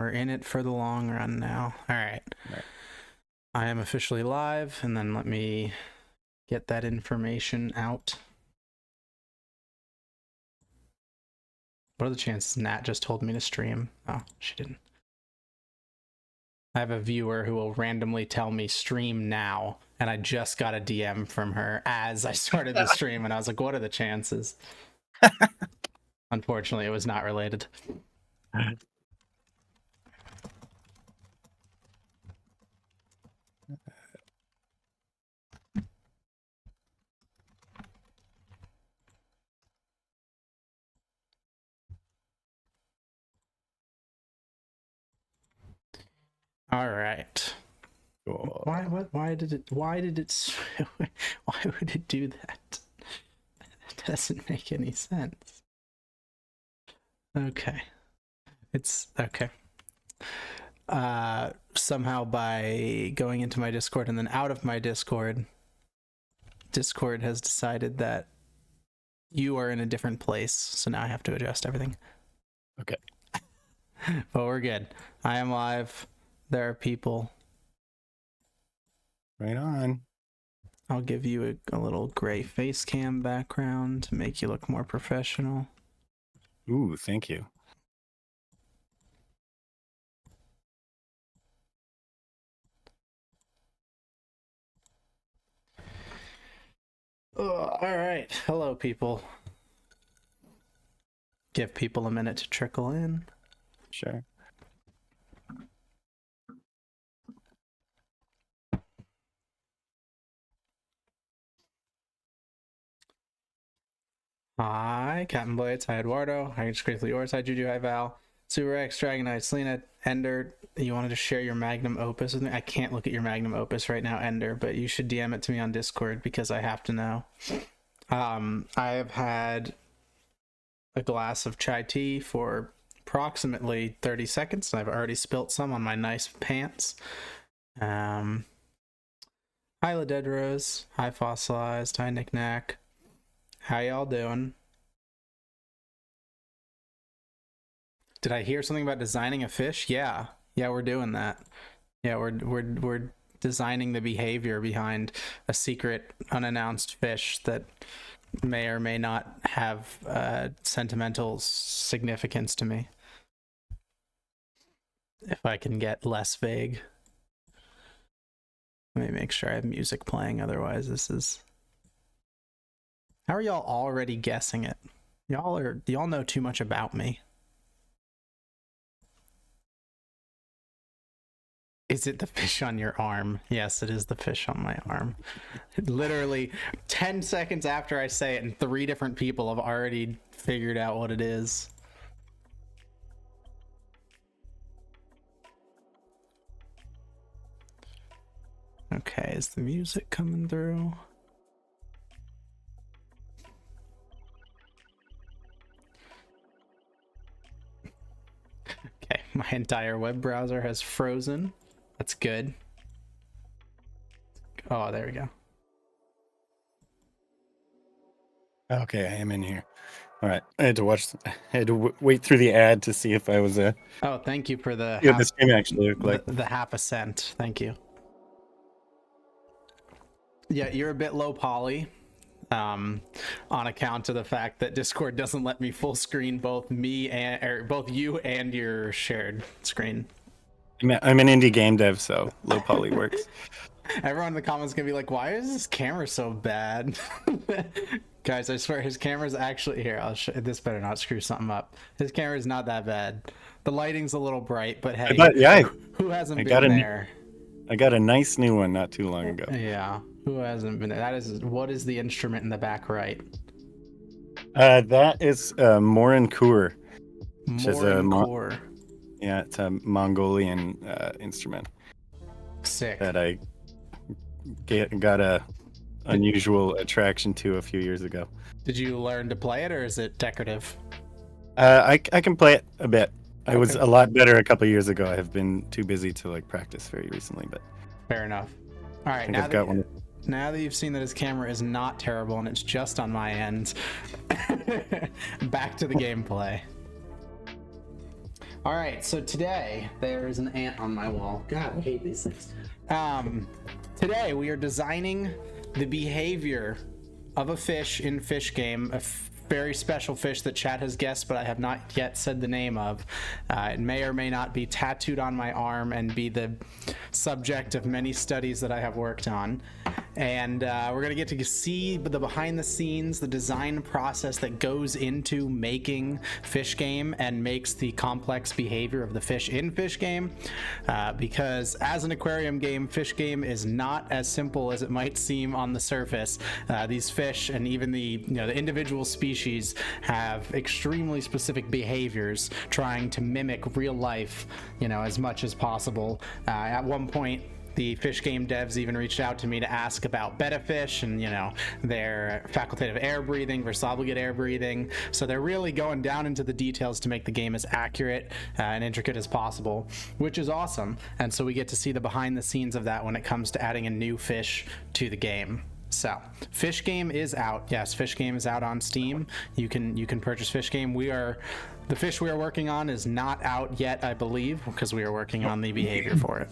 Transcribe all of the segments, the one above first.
We're in it for the long run now. All right. I am officially live, and then let me get that information out. What are the chances Nat just told me to stream? Oh, she didn't. I have a viewer who will randomly tell me stream now, and I just got a DM from her as I started the stream, and I was like, what are the chances? Unfortunately, it was not related. All right. Cool. Why did it why would it do that? It doesn't make any sense. Okay. It's okay. Somehow by going into my Discord and then out of my Discord has decided that you are in a different place, so now I have to adjust everything. Okay. But we're good. I am live. There are people. Right on. I'll give you a little gray face cam background to make you look more professional. Ooh, thank you. All right. Hello, people. Give people a minute to trickle in. Sure. Hi, Captain Blades. Hi, Eduardo. Hi, Critically Yours. Hi, Juju. Hi, Val. Super X, Dragon Knight, Selena, Ender. You wanted to share your magnum opus with me? I can't look at your magnum opus right now, Ender, but you should DM it to me on Discord because I have to know. I have had a glass of chai tea for approximately 30 seconds, and I've already spilt some on my nice pants. Hi, La Dead Rose. Hi, Fossilized. Hi, Nick Knack. How y'all doing? Did I hear something about designing a fish? Yeah, we're doing that. Yeah, we're designing the behavior behind a secret, unannounced fish that may or may not have sentimental significance to me. If I can get less vague. Let me make sure I have music playing, otherwise this is... How are y'all already guessing it? Y'all know too much about me. Is it the fish on your arm? Yes, it is the fish on my arm. Literally 10 seconds after I say it, and 3 different people have already figured out what it is. Okay, is the music coming through? Okay, my entire web browser has frozen. That's good. Oh, there we go. Okay, I am in here. All right, I had to wait through the ad to see if I was Oh, thank you for the the stream actually looked like. the half a cent. Thank you. Yeah, you're a bit low poly, on account of the fact that Discord doesn't let me full screen both you and your shared screen. I'm an indie game dev, so low poly works. Everyone in the comments gonna be like, why is this camera so bad? Guys, I swear his camera's actually here. I'll show this. Better not screw something up. His camera's not that bad. The lighting's a little bright, but hey, who hasn't been there? I got a nice new one not too long ago. Yeah, who hasn't been there? That is, what is the instrument in the back right? That is Morin Kur, which is a yeah, it's a Mongolian instrument. Sick. That I got a unusual attraction to a few years ago. Did you learn to play it, or is it decorative? I can play it a bit. I was a lot better a couple years ago. I have been too busy to like practice very recently, but fair enough. All right, now that you've seen that his camera is not terrible and it's just on my end, back to the gameplay. All right, so today there is an ant on my wall. God, I hate these things. Today we are designing the behavior of a fish in Fish Game, very special fish that chat has guessed, but I have not yet said the name of. It may or may not be tattooed on my arm and be the subject of many studies that I have worked on. And we're gonna get to see the behind the scenes, the design process that goes into making Fish Game and makes the complex behavior of the fish in Fish Game. Because as an aquarium game, Fish Game is not as simple as it might seem on the surface. These fish and even the individual species have extremely specific behaviors, trying to mimic real life, as much as possible. At one point, the Fish Game devs even reached out to me to ask about betta fish and their facultative air breathing versus obligate air breathing. So they're really going down into the details to make the game as accurate and intricate as possible, which is awesome. And so we get to see the behind the scenes of that when it comes to adding a new fish to the game. So Fish Game is out. Yes, Fish Game is out on Steam. You can purchase Fish Game. The fish we are working on is not out yet, I believe, because we are working on the behavior for it.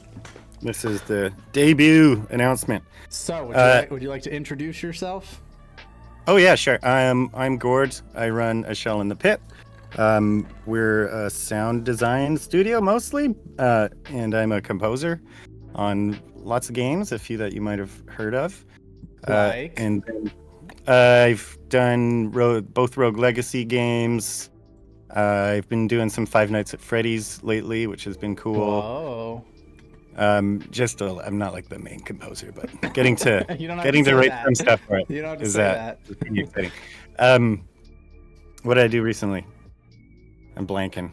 This is the debut announcement. So would you like to introduce yourself? Oh yeah, sure. I'm Gord. I run A Shell in the Pit. We're a sound design studio mostly, and I'm a composer on lots of games, a few that you might have heard of. And then I've done both Rogue Legacy games. I've been doing some Five Nights at Freddy's lately, which has been cool. Whoa. I'm not like the main composer, but getting to write some stuff for it. You don't have to say that. Pretty exciting. What did I do recently? I'm blanking.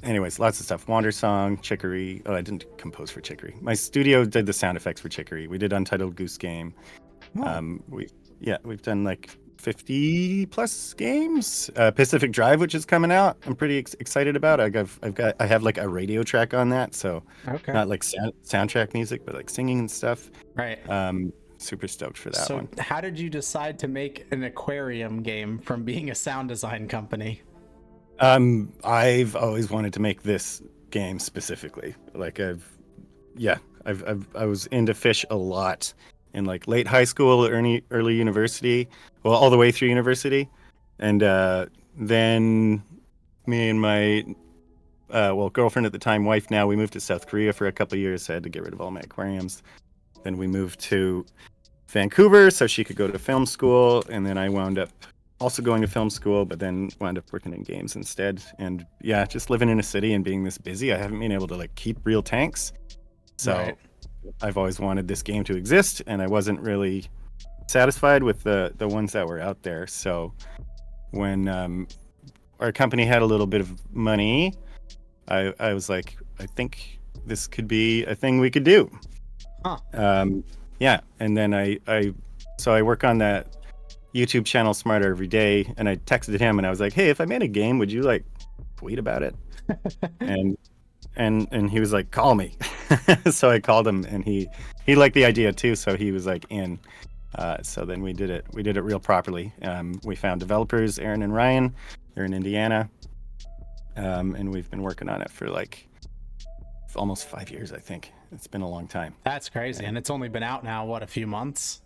Anyways, lots of stuff. Wander Song, Chicory. Oh, I didn't compose for Chicory. My studio did the sound effects for Chicory. We did Untitled Goose Game. Oh. We've done like 50 plus games. Pacific Drive, which is coming out, I'm pretty excited about. I have like a radio track on that, so okay. Not like soundtrack music, but like singing and stuff. Right. Super stoked for that one. So how did you decide to make an aquarium game from being a sound design company? I've always wanted to make this game specifically. Like I was into fish a lot in like late high school, early university, well, all the way through university. And then me and my girlfriend at the time, wife now, we moved to South Korea for a couple of years. So I had to get rid of all my aquariums. Then we moved to Vancouver so she could go to film school. And then I wound up also going to film school, but then wound up working in games instead. And yeah, just living in a city and being this busy, I haven't been able to like keep real tanks. So right. I've always wanted this game to exist, and I wasn't really satisfied with the ones that were out there. So when our company had a little bit of money, I was like, I think this could be a thing we could do. Huh. Yeah, and then I work on that YouTube channel Smarter Every Day, and I texted him and I was like, hey, if I made a game, would you like tweet about it? and he was like, call me. So I called him, and he liked the idea too, so he was like in. So then we did it real properly. We found developers, Aaron and Ryan. They're in Indiana, and we've been working on it for like almost 5 years, I think. It's been a long time. That's crazy. And it's only been out now, what, a few months?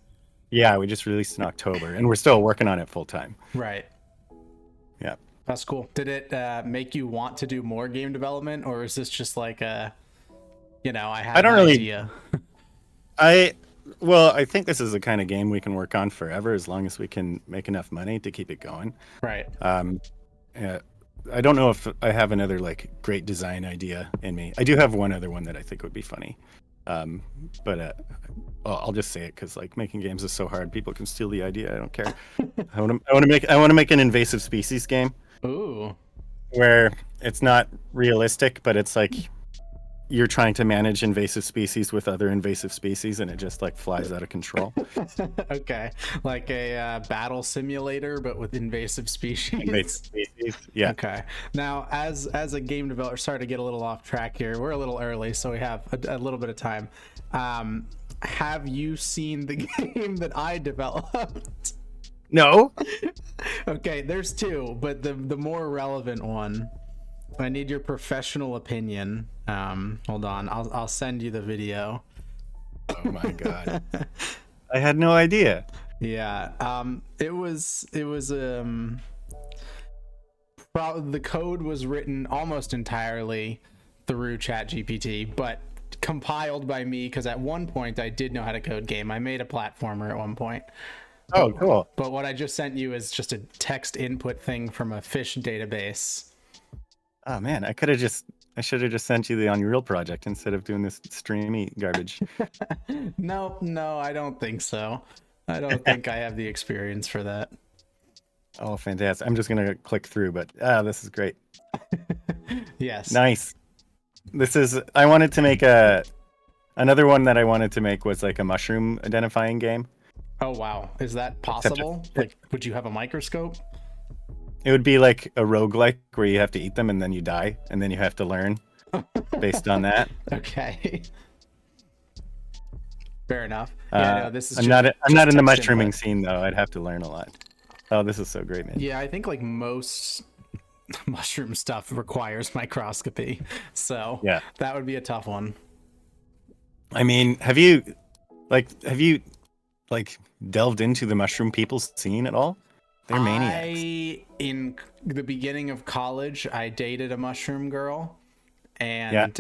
Yeah, we just released in October, and we're still working on it full time. Right. Yeah. That's cool. Did it make you want to do more game development, or is this just like I had an idea? I think this is the kind of game we can work on forever as long as we can make enough money to keep it going. Right. I don't know if I have another like great design idea in me. I do have one other one that I think would be funny. But I'll just say it because like making games is so hard. People can steal the idea. I don't care. I want to make an invasive species game. Ooh. Where it's not realistic, but it's like you're trying to manage invasive species with other invasive species, and it just like flies out of control. Okay, like a battle simulator, but with invasive species. Invasive species, yeah. Okay. Now, as a game developer, sorry to get a little off track here. We're a little early, so we have a little bit of time. Have you seen the game that I developed? No. Okay, there's two, but the more relevant one. I need your professional opinion. Hold on, I'll send you the video. Oh my god. I had no idea. Yeah. It was the code was written almost entirely through ChatGPT, but compiled by me because at one point I did know how to code game. I made a platformer at one point. Oh, cool. But what I just sent you is just a text input thing from a fish database. Oh man, I should have just sent you the Unreal project instead of doing this streamy garbage. No, I don't think so. I don't think I have the experience for that. Oh, fantastic. I'm just gonna click through, but this is great. Yes. Nice. I wanted to make another one that I wanted to make was like a mushroom identifying game. Oh wow. Is that possible? Like, would you have a microscope? It would be like a roguelike where you have to eat them and then you die and then you have to learn based on that. Okay. Fair enough. Yeah, no, this is I'm not in the mushrooming scene though. I'd have to learn a lot. Oh, this is so great, man. Yeah, I think like most mushroom stuff requires microscopy. So yeah, that would be a tough one. I mean, have you delved into the mushroom people scene at all? They're maniacs. In the beginning of college, I dated a mushroom girl. And,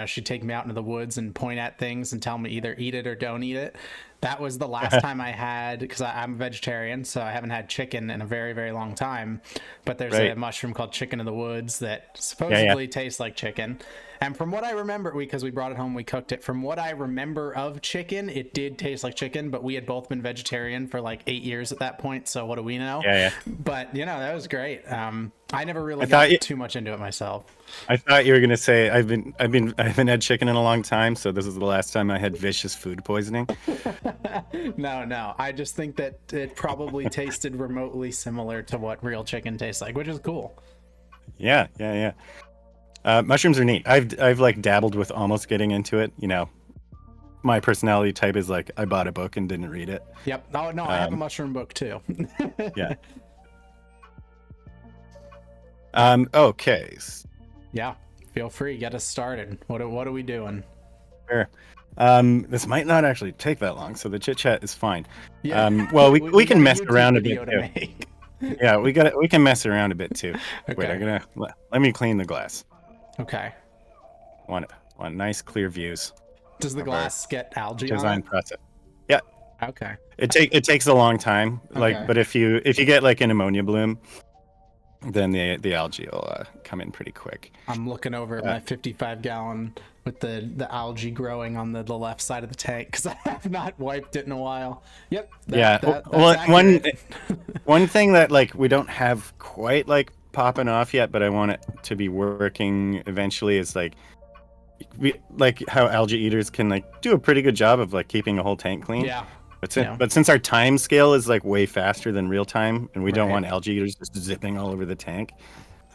she'd take me out into the woods and point at things and tell me either eat it or don't eat it. That was the last time I had, because I'm a vegetarian, so I haven't had chicken in a very, very long time. But there's a mushroom called chicken in the woods that supposedly tastes like chicken. And from what I remember, because we brought it home, we cooked it. From what I remember of chicken, it did taste like chicken, but we had both been vegetarian for like 8 years at that point. So what do we know? Yeah. But that was great. I never really got too much into it myself. I thought you were gonna say I haven't had chicken in a long time, so this is the last time I had vicious food poisoning. No. I just think that it probably tasted remotely similar to what real chicken tastes like, which is cool. Yeah. Mushrooms are neat. I've like dabbled with almost getting into it. My personality type is like I bought a book and didn't read it. Yep. Oh no, I have a mushroom book too. Yeah. Okay. Yeah. Feel free. Get us started. What are we doing? Sure. This might not actually take that long, so the chit chat is fine. Yeah. Well, we can mess YouTube around a video bit to too. make. Yeah, we can mess around a bit too. Okay. Wait, let me clean the glass. Okay. Want nice clear views. Does the glass get algae on Design it? process. Yeah. Okay. It takes a long time. Okay. But if you get like an ammonia bloom, then the algae will come in pretty quick. I'm looking over at my 55-gallon with the algae growing on the left side of the tank because I have not wiped it in a while. Yep. One thing that like we don't have quite like popping off yet, but I want it to be working eventually is like how algae eaters can like do a pretty good job of like keeping a whole tank clean. Yeah. But since our time scale is like way faster than real time, and we don't want algae eaters just zipping all over the tank,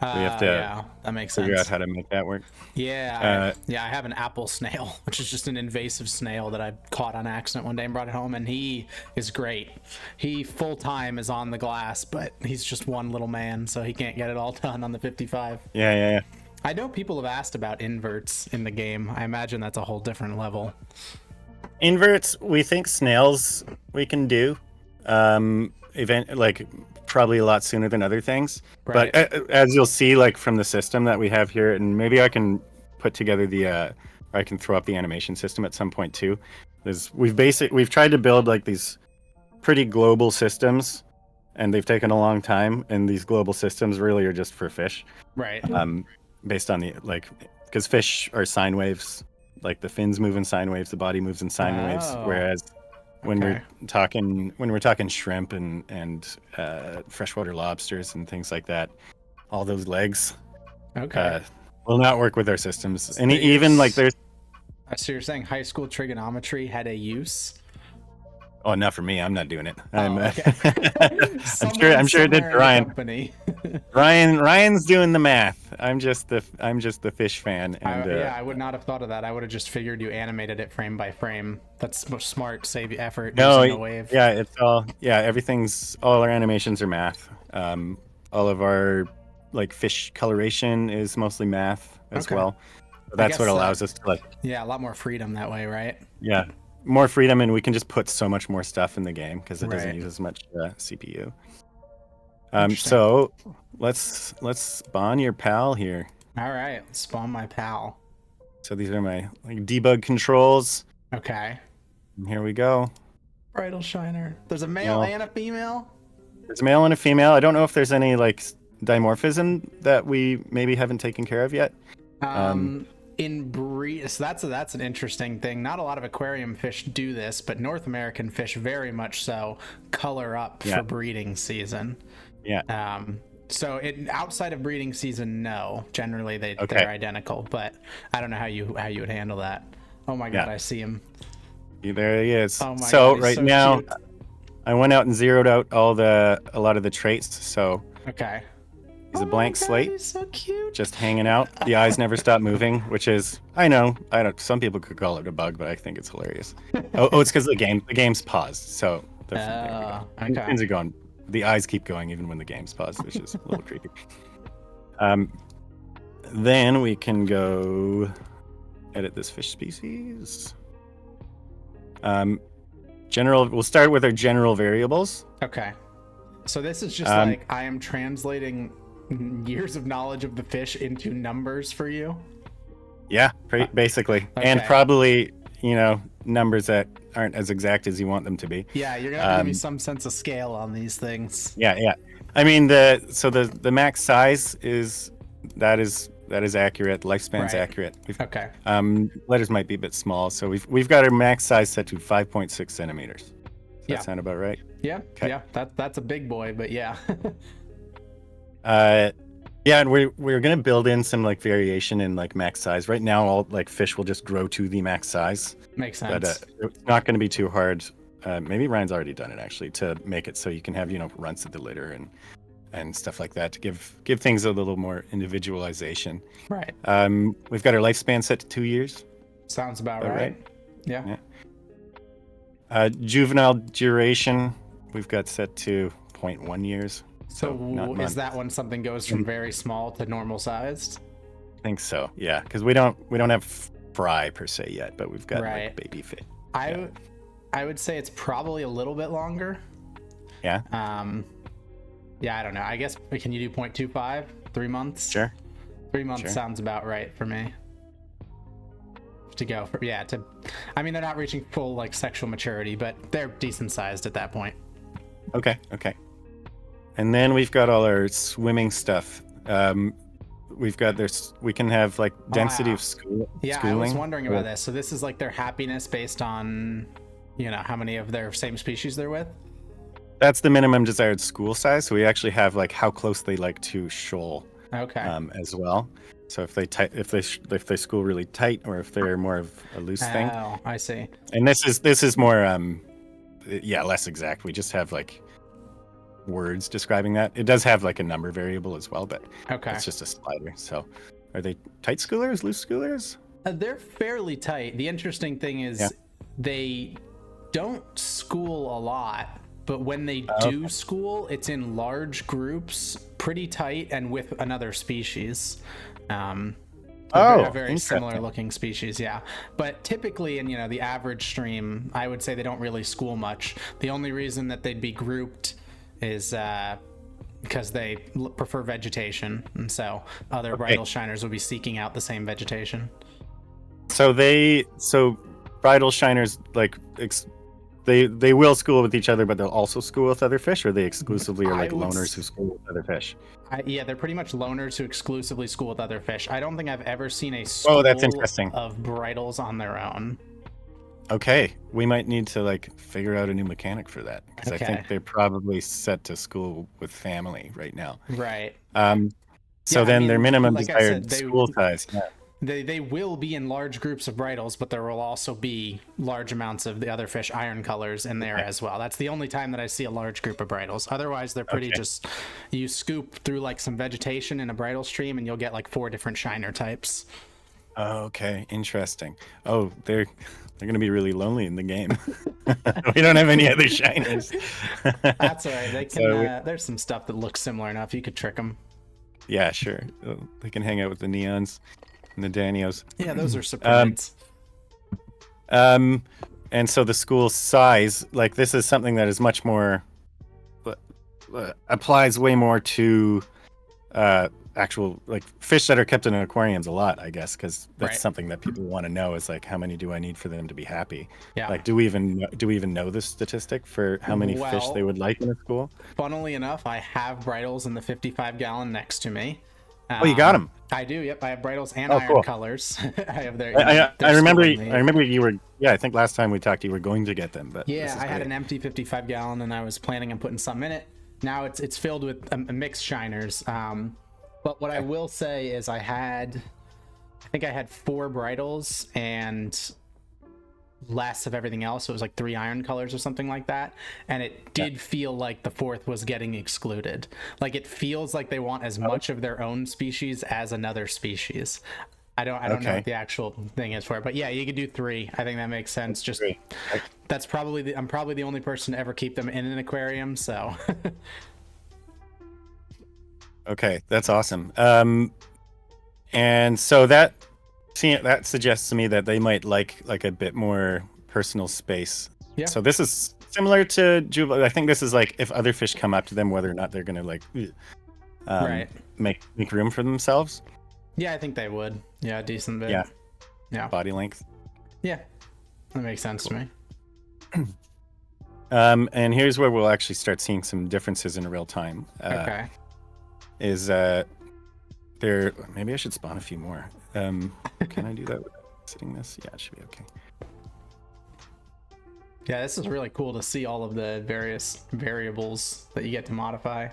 we have to that makes figure sense. out how to make that work. Yeah, I have an apple snail, which is just an invasive snail that I caught on accident one day and brought it home, and he is great. He full time is on the glass, but he's just one little man, so he can't get it all done on the 55. Yeah. I know people have asked about inverts in the game. I imagine that's a whole different level. Inverts, we think snails we can do. Probably a lot sooner than other things. Right. But as you'll see, like from the system that we have here, and maybe I can put together I can throw up the animation system at some point too. We've tried to build like these pretty global systems, and they've taken a long time. And these global systems really are just for fish. Right. Based on because fish are sine waves. Like the fins move in sine waves, the body moves in sine waves. Whereas when we're talking shrimp and freshwater lobsters and things like that, all those legs will not work with our systems. And even like there's. So you're saying high school trigonometry had a use? Oh, not for me. I'm not doing it. Okay. I'm sure it did for Ryan. Ryan's doing the math. I'm just the fish fan. And I would not have thought of that. I would have just figured you animated it frame by frame. That's smart. Save you effort. No, using a wave. Yeah, it's all. Yeah, all our animations are math. All of our like fish coloration is mostly math as Okay. well. So that's what guess, allows us to like, Yeah, a lot more freedom that way, right? yeah, more freedom, and we can just put so much more stuff in the game because it doesn't Right. use as much CPU. Interesting. So let's spawn your pal here. All right, spawn my pal. So these are my like debug controls. Okay. And here we go. Bridle shiner. There's a male and a female. There's a male and a female. I don't know if there's any like dimorphism that we maybe haven't taken care of yet. So that's an interesting thing. Not a lot of aquarium fish do this, but North American fish very much so color up for breeding season. Yeah. So outside of breeding season, no. Generally they're identical, but I don't know how you would handle that. Oh my god, I see him. There he is. Oh my so god, right so now cute. I went out and zeroed out a lot of the traits. So Okay. he's a blank slate. He's so cute. Just hanging out. The eyes never stop moving, which is I don't some people could call it a bug, but I think it's hilarious. It's because the game's paused. So things are going. The eyes keep going even when the game's paused, which is a little creepy. Then we can go edit this fish species. We'll start with our general variables. Okay. So this is just like I am translating years of knowledge of the fish into numbers for you. Yeah, basically. Okay. And probably, numbers that aren't as exact as you want them to be. Yeah, you're gonna have to give me some sense of scale on these things. Yeah. I mean the max size is accurate. Lifespan's accurate. Okay. Letters might be a bit small, so we've got our max size set to 5.6 centimeters. Does that sound about right? Yeah. Okay. Yeah. That's a big boy, but yeah. And we're gonna build in some like variation in like max size. Right now, all like fish will just grow to the max size. Makes sense. But it's not going to be too hard. Maybe Ryan's already done it actually to make it so you can have runts of the litter and stuff like that to give things a little more individualization. Right. We've got our lifespan set to 2 years. Sounds about right. Yeah. Juvenile duration we've got set to 0.1 years. So is that when something goes from very small to normal sized? I think so. Yeah, because we don't have fry per se yet, but we've got like baby fish. I would say it's probably a little bit longer. Yeah. Yeah, I don't know. I guess can you do 0.25? 3 months? Sure. 3 months sounds about right for me. To go for I mean they're not reaching full like sexual maturity, but they're decent sized at that point. Okay. And then we've got all our swimming stuff. We've got we can have like density of schooling. I was wondering about this. So this is like their happiness based on, how many of their same species they're with? That's the minimum desired school size. So we actually have like how close they like to shoal. Okay. As well. So if they school really tight, or if they're more of a loose thing. Oh, I see. And this is more less exact. We just have like words describing that. It does have like a number variable as well, but it's just a slider. So are they tight schoolers, loose schoolers? They're fairly tight. The interesting thing is they don't school a lot, but when they do school, it's in large groups, pretty tight, and with another species. A very similar looking species, yeah. But typically in the average stream, I would say they don't really school much. The only reason that they'd be grouped is because they prefer vegetation, and so other bridle shiners will be seeking out the same vegetation. So bridle shiners like they will school with each other, but they'll also school with other fish, or they exclusively are like loners who school with other fish? They're pretty much loners who exclusively school with other fish. I don't think I've ever seen a school that's interesting. of bridles on their own. Okay, we might need to like figure out a new mechanic for that, because I think they're probably set to school with family right now. Right. Their minimum desired school size. Yeah. They will be in large groups of bridles, but there will also be large amounts of the other fish iron colors in there as well. That's the only time that I see a large group of bridles. Otherwise, they're pretty just, you scoop through like some vegetation in a bridle stream and you'll get like 4 different shiner types. Okay, interesting. Oh, they're going to be really lonely in the game. We don't have any other shiners. That's all right. They can. There's some stuff that looks similar enough. You could trick them. Yeah, sure. They can hang out with the neons and the Danios. Yeah, those are Cyprinids. And so the school size, like this is something that is much more applies way more to actual like fish that are kept in aquariums a lot, I guess, because that's Right. something that people want to know is like how many do I need for them to be happy? Yeah. Like, do we even know the statistic for how many fish they Well, would like in a school? funnily enough, I have Bridles in the 55-gallon next to me. Oh, you got them. I do. Yep, I have Bridles and Oh, Iron cool. Colors. I have their. I remember school I made. remember you were I think last time we talked you were going to get them, but this Yeah, is I had great. an empty 55-gallon, and I was planning on putting some in it. Now it's filled with mixed shiners. But what I will say is I think I had 4 Bridles and less of everything else. So it was like 3 Iron Colors or something like that, and it did feel like the 4th was getting excluded. Like it feels like they want as much of their own species as another species. I don't know Okay. what the actual thing is for it, but yeah, you could do 3. I think that makes sense. Just Great. that's probably I'm probably the only person to ever keep them in an aquarium, so Okay, that's awesome. And so that suggests to me that they might like a bit more personal space. Yeah. So this is similar to Jubilee. I think this is like if other fish come up to them, whether or not they're gonna like right. make room for themselves. Yeah, I think they would. Yeah, a decent bit. Yeah. Yeah. Body length. Yeah. That makes sense to me. And here's where we'll actually start seeing some differences in real time. Okay. Is there? Maybe I should spawn a few more. Can I do that without setting this? Yeah, it should be okay. Yeah, this is really cool to see all of the various variables that you get to modify.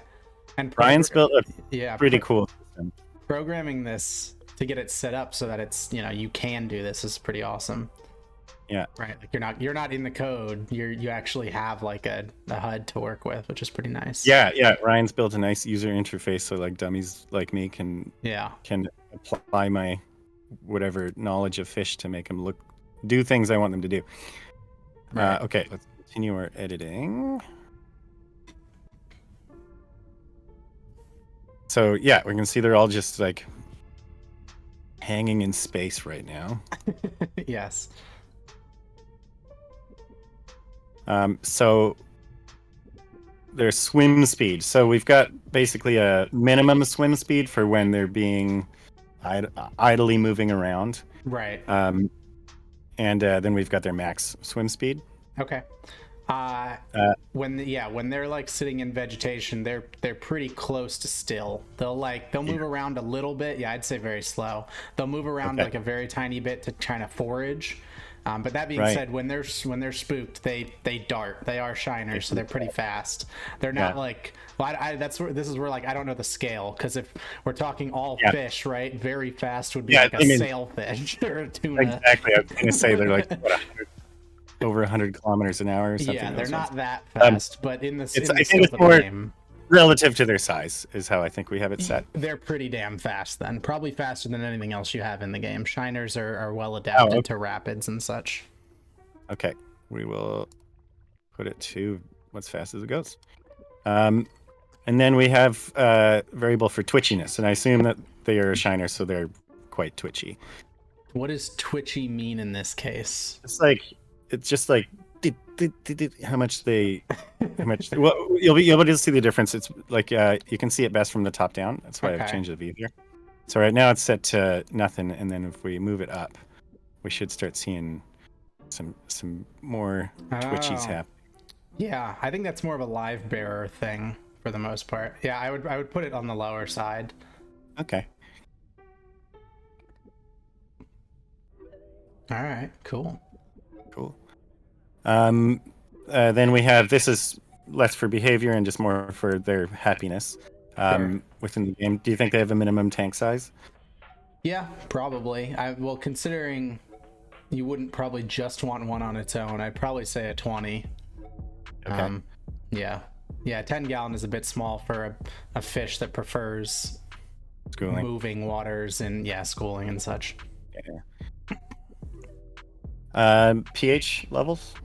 And Brian's built a pretty cool system. Programming this to get it set up so that it's, you can do this is pretty awesome. Yeah. Right. Like you're not in the code. You actually have like a HUD to work with, which is pretty nice. Yeah. Ryan's built a nice user interface so like dummies like me can apply my whatever knowledge of fish to make them do things I want them to do. Right. Okay, let's continue our editing. So yeah, we can see they're all just like hanging in space right now. Yes. So their swim speed. So we've got basically a minimum swim speed for when they're being idly moving around. Right. And then we've got their max swim speed. Okay. When they're like sitting in vegetation, they're pretty close to still. They'll move around a little bit. Yeah, I'd say very slow. They'll move around like a very tiny bit to try to forage. But that being said, when they're spooked, they dart. They are shiners, so they're pretty fast. They're not like. Well, this is where like I don't know the scale, because if we're talking all fish, right, very fast would be like a sailfish or a tuna. Exactly. I was going to say they're like over 100 kilometers an hour or something. Yeah, they're not that fast, but in the I think scope it's of more the game, relative to their size is how I think we have it set. they're pretty damn fast then. Probably faster than anything else you have in the game. Shiners are well adapted to rapids and such. Okay, we will put it to what's fast as it goes. And then we have variable for twitchiness, and I assume that they are a shiner, so they're quite twitchy. What does twitchy mean in this case? It's just like how much well, you'll be able to see the difference. It's like you can see it best from the top down. That's why I've changed the view here. So right now it's set to nothing, and then if we move it up, we should start seeing some more twitchies happen. Yeah, I think that's more of a live bearer thing for the most part. Yeah, I would put it on the lower side. Okay. All right, cool. Then we have, this is less for behavior and just more for their happiness within the game. Do you think they have a minimum tank size? Yeah, probably. Well, considering you wouldn't probably just want one on its own, I'd probably say a 20. Okay. Yeah, 10 gallon is a bit small for a fish that prefers moving waters and schooling and such. pH levels?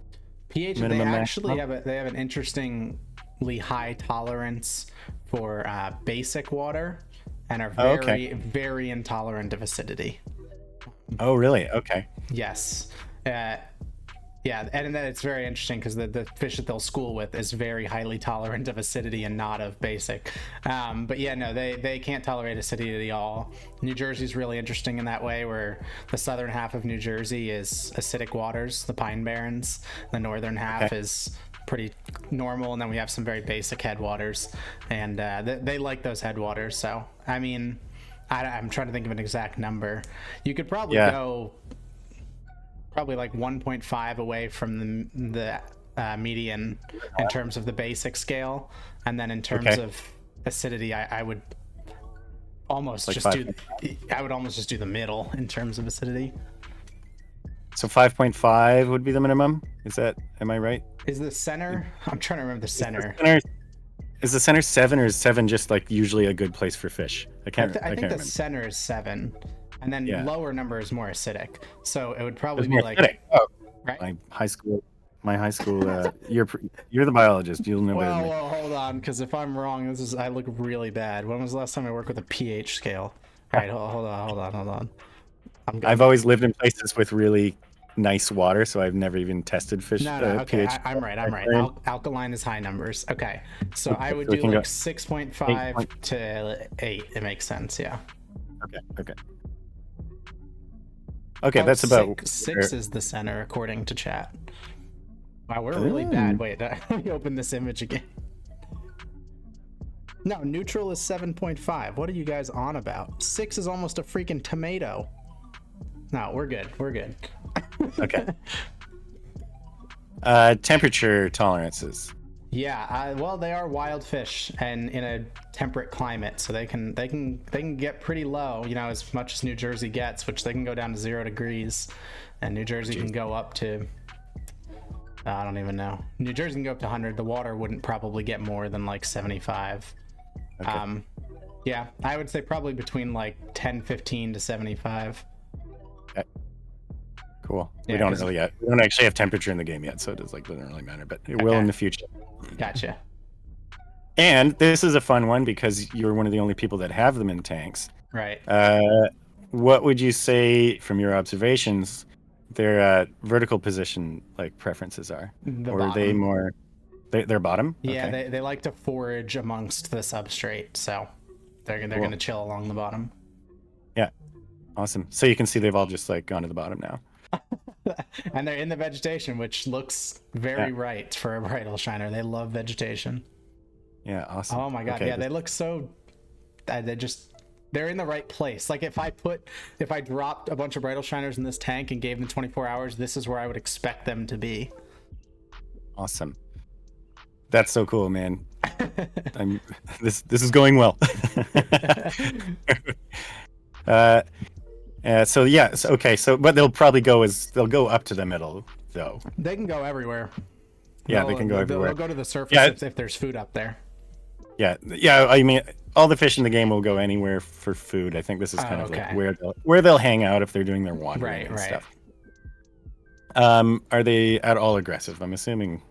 pH, they actually have an interestingly high tolerance for basic water and are Oh, okay. very, very intolerant of acidity. Oh, really? Okay. Yes. Yeah, and then it's very interesting because the fish that they'll school with is very highly tolerant of acidity and not of basic. But yeah, no, they can't tolerate acidity at all. New Jersey's really interesting in that way, where the southern half of New Jersey is acidic waters, the Pine Barrens. The northern half is pretty normal, and then we have some very basic headwaters, and they like those headwaters. So, I mean, I'm trying to think of an exact number. You could probably go probably like 1.5 away from the median in terms of the basic scale, and then in terms of acidity, I would almost like just do the middle in terms of acidity. So 5.5 would be the minimum. Am I right? Is the center? I'm trying to remember the center. Is the center 7, or is 7 just like usually a good place for fish? I I think remember. the center is 7, and then lower number is more acidic. So it would probably It's be more like acidic. Oh, right. my high school. You're the biologist. You'll know better than me. Well, hold on, because if I'm wrong, I look really bad. When was the last time I worked with a pH scale? All right, hold on. I've always lived in places with really nice water, so I've never even tested fish. No, okay, pH. I'm right. Alkaline is high numbers. Okay, so I would So do like 6.5 to 8. It makes sense, yeah. Okay, that's about 6 is the center according to chat. Wow, we're really bad. Wait, let me open this image again. No, neutral is 7.5. What are you guys on about? 6 is almost a freaking tomato. No, we're good. Okay. Temperature tolerances. Yeah, well, they are wild fish and in a temperate climate, so they can get pretty low. You know, as much as New Jersey gets, which they can go down to 0 degrees, and New Jersey can go up to. I don't even know. New Jersey can go up to 100. The water wouldn't probably get more than like 75. Okay. Yeah, I would say probably between like 10-15 to 75. Okay. Cool. Yeah, we don't actually have temperature in the game yet, so it doesn't really matter, but it will in the future. Gotcha. And this is a fun one because you're one of the only people that have them in tanks. Right. What would you say from your observations their vertical position preferences are? Or are they more their bottom? Yeah, okay. They like to forage amongst the substrate, so they're going to chill along the bottom. Yeah. Awesome. So you can see they've all just gone to the bottom now. And they're in the vegetation, which looks very right for a bridle shiner. They love vegetation. Yeah, awesome. Oh my god, okay, yeah, they look so they're in the right place. Like if I dropped a bunch of bridle shiners in this tank and gave them 24 hours, this is where I would expect them to be. Awesome. That's so cool, man. This is going well. But they'll probably they'll go up to the middle though. They can go everywhere. Yeah, they can go everywhere. They'll go to the surface if there's food up there. Yeah. I mean, all the fish in the game will go anywhere for food. I think this is kind of like where they'll hang out if they're doing their wandering and stuff. Are they at all aggressive? I'm assuming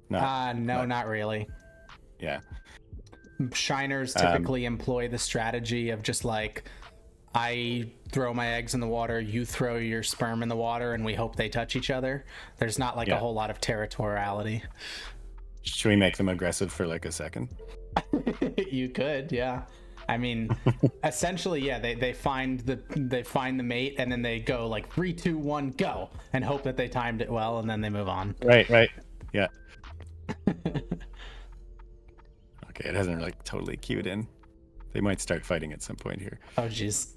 not. No, not really. Yeah. Shiners typically employ the strategy of just like, I throw my eggs in the water, you throw your sperm in the water, and we hope they touch each other. There's not a whole lot of territoriality. Should we make them aggressive for like a second? You could, yeah. I mean, essentially, yeah. They find the mate, and then they go like 3, 2, 1, go, and hope that they timed it well, and then they move on. Right. Yeah. Okay, it hasn't totally queued in. They might start fighting at some point here. Oh, jeez.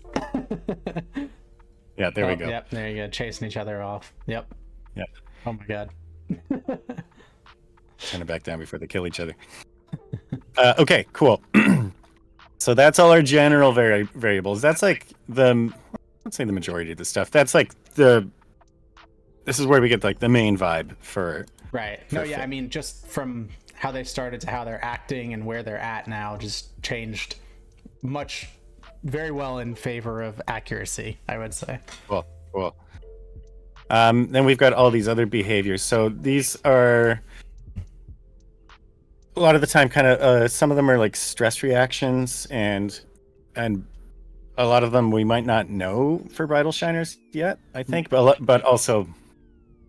Yeah, there we go. Yep, there you go. Chasing each other off. Yep. Yeah. Oh my god. Trying to back down before they kill each other. Okay, cool. So that's all our general variables. That's let's say the majority of the stuff. That's this is where we get the main vibe for. Right. No, yeah. I mean, just from how they started to how they're acting and where they're at now, just changed very well in favor of accuracy, I would say. Cool. Then we've got all these other behaviors. So these are a lot of the time kind of some of them are stress reactions, and and a lot of them we might not know for bridle shiners yet, I think, but also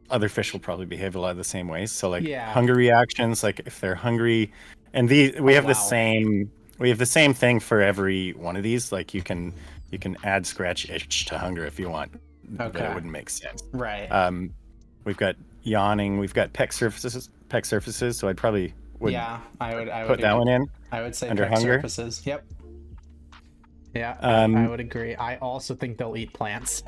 other fish will probably behave a lot of the same ways. So like Yeah. hunger reactions, like if they're hungry, and we have the same thing for every one of these. Like you can add scratch itch to hunger if you want, but Okay. it wouldn't make sense. Right. We've got yawning, we've got peck surfaces. So I probably would I would put that one in. I would say under peck hunger. surfaces. Yep. Yeah, I would agree. I also think they'll eat plants.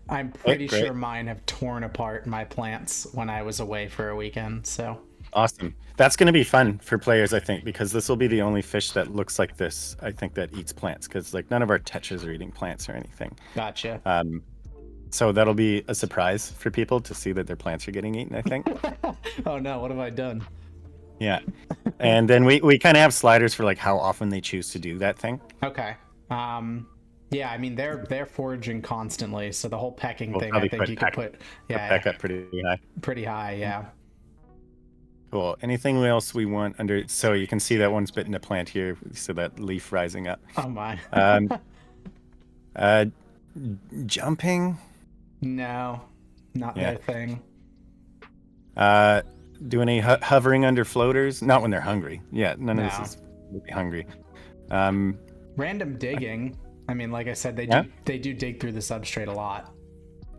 I'm pretty sure mine have torn apart my plants when I was away for a weekend. So awesome. That's going to be fun for players, I think, because this will be the only fish that looks like this, I think, that eats plants, because like none of our tetras are eating plants or anything. Gotcha. So that'll be a surprise for people to see that their plants are getting eaten, I think. Oh no, what have I done? Yeah. And then we kind of have sliders for like how often they choose to do that thing. Okay. Yeah, I mean they're foraging constantly, so the whole pecking thing, I think you could put peck up pretty high. Pretty high, yeah. Cool. Anything else we want under? So you can see that one's bitten a plant here. So that leaf rising up. Oh my. Jumping? No, not their thing. Do any hovering under floaters? Not when they're hungry. Yeah, none of this is really hungry. Random digging. I mean, like I said, they do dig through the substrate a lot.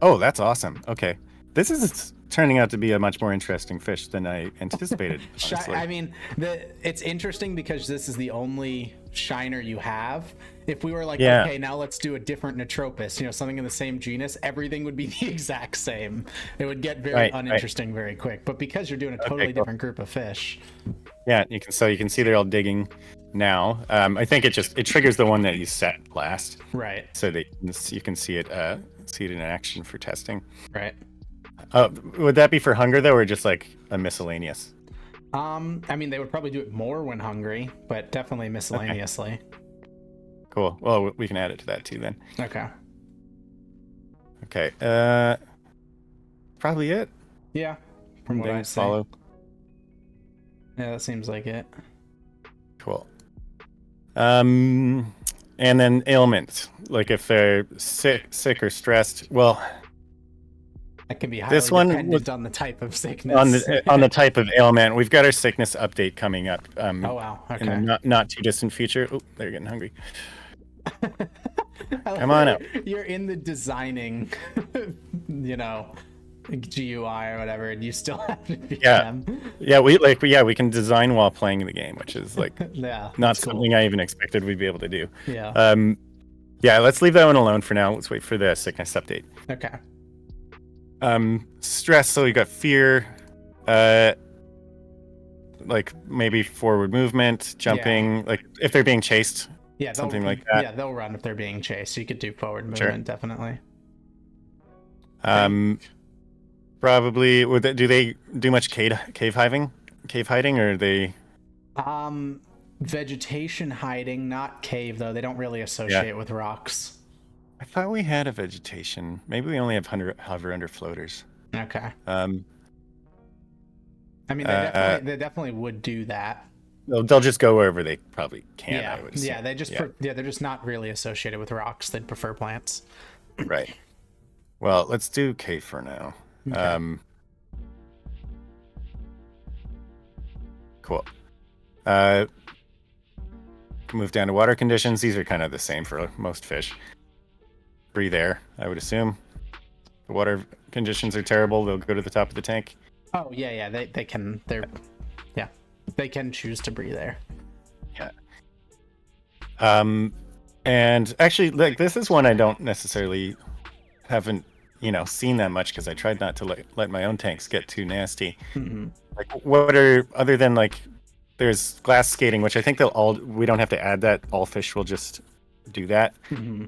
Oh, that's awesome. Okay. This is turning out to be a much more interesting fish than I anticipated. I mean, it's interesting because this is the only shiner you have. If we were like, okay, now let's do a different Natropus, something in the same genus, everything would be the exact same. It would get very uninteresting very quick. But because you're doing a totally different group of fish. Yeah, you can see they're all digging now. I think it triggers the one that you set last. Right. So that you can see it in action for testing. Right. Would that be for hunger though, or just like a miscellaneous? I mean, they would probably do it more when hungry, but definitely miscellaneously. Okay. Cool. Well, we can add it to that too then. Okay. Okay. Probably it. Yeah. From what I see. Follow. Yeah, that seems like it. Cool. And then ailments, like if they're sick or stressed. Well, that can be highly dependent on the type of sickness. On the type of ailment. We've got our sickness update coming up. Oh wow! Okay. In a not too distant future. Oh, they're getting hungry. Come on up. You're in the designing, GUI or whatever, and you still have to be them. Yeah, we can design while playing the game, which is like not something I even expected we'd be able to do. Yeah. Yeah, let's leave that one alone for now. Let's wait for the sickness update. Okay. Stress, so we got fear, like maybe forward movement, jumping, like if they're being chased. Yeah, something like that. Yeah, they'll run if they're being chased. So you could do forward movement, definitely. Probably do they do much cave hiding, or are they vegetation hiding, not cave though. They don't really associate with rocks. I thought we had a vegetation. Maybe we only have hover under floaters. Okay. I mean, they definitely would do that. They'll just go wherever they probably can. Yeah, I would assume. They're just not really associated with rocks. They'd prefer plants. Right. Well, let's do cave for now. Okay. Cool. Can move down to water conditions. These are kind of the same for most fish. Breathe air, I would assume. The water conditions are terrible. They'll go to the top of the tank. Oh yeah. They can. They can choose to breathe air. Yeah. And actually, like this is one I don't necessarily haven't seen that much because I tried not to let my own tanks get too nasty. Mm-hmm. Like what are other than like there's glass skating, which I think we don't have to add that. All fish will just do that. Mm-hmm.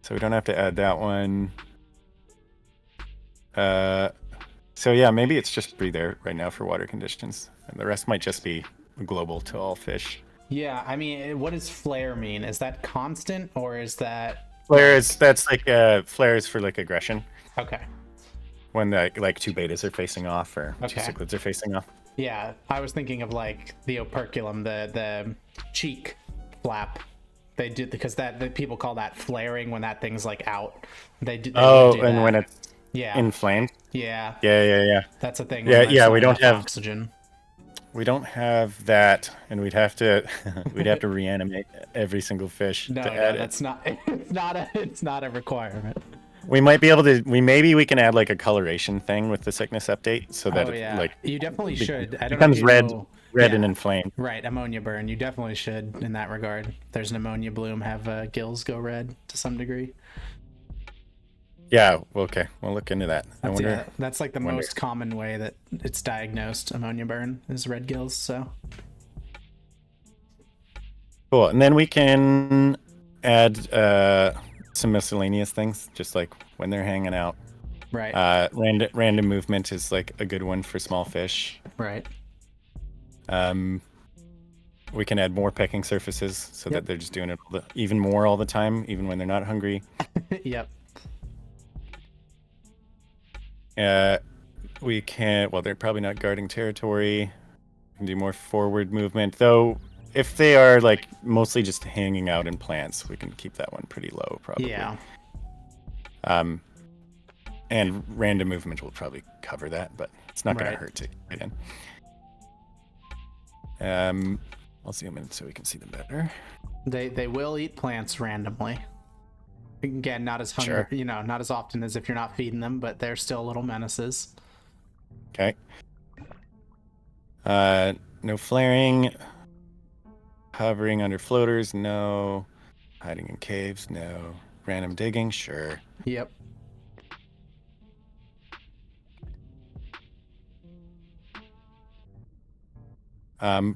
So we don't have to add that one. So yeah, maybe it's just breathe air right now for water conditions, and the rest might just be global to all fish. Yeah, I mean, what does flare mean? Is that constant or is that flare? That's like flares for like aggression. Okay. When like two betas are facing off or two cichlids are facing off. Yeah, I was thinking of like the operculum, the cheek flap. They do because the people call that flaring when that thing's like out. They Oh, do and that. when it's Yeah, inflamed. yeah, Yeah. that's a thing when Yeah, there's yeah. not enough oxygen. We don't have that, and we'd have to we'd have to reanimate every single fish to No, add it. that's not. It's not a requirement. We might be able to. Maybe we can add like a coloration thing with the sickness update, so that Oh it yeah, like you definitely should. I don't know if becomes you red, know. and Yeah, inflamed. right. Ammonia burn. You definitely should in that regard. If there's an ammonia bloom, have gills go red to some degree. Yeah. Okay. We'll look into that. I wonder. Yeah, that's like the most common way that it's diagnosed. Ammonia burn is red gills. So Cool. And then we can add some miscellaneous things, just like when they're hanging out. right, Random movement is like a good one for small fish. right. We can add more pecking surfaces so that they're just doing it even more all the time, even when they're not hungry. Yep. We can. Well, they're probably not guarding territory. We can do more forward movement, though. If they are like mostly just hanging out in plants, we can keep that one pretty low, probably. Yeah. And random movement will probably cover that, but it's not going to hurt to get in. I'll zoom in so we can see them better. They will eat plants randomly. Again, not as hungry, not as often as if you're not feeding them, but they're still little menaces. Okay. No flaring. Hovering under floaters, no. Hiding in caves, no. Random digging, sure. Yep.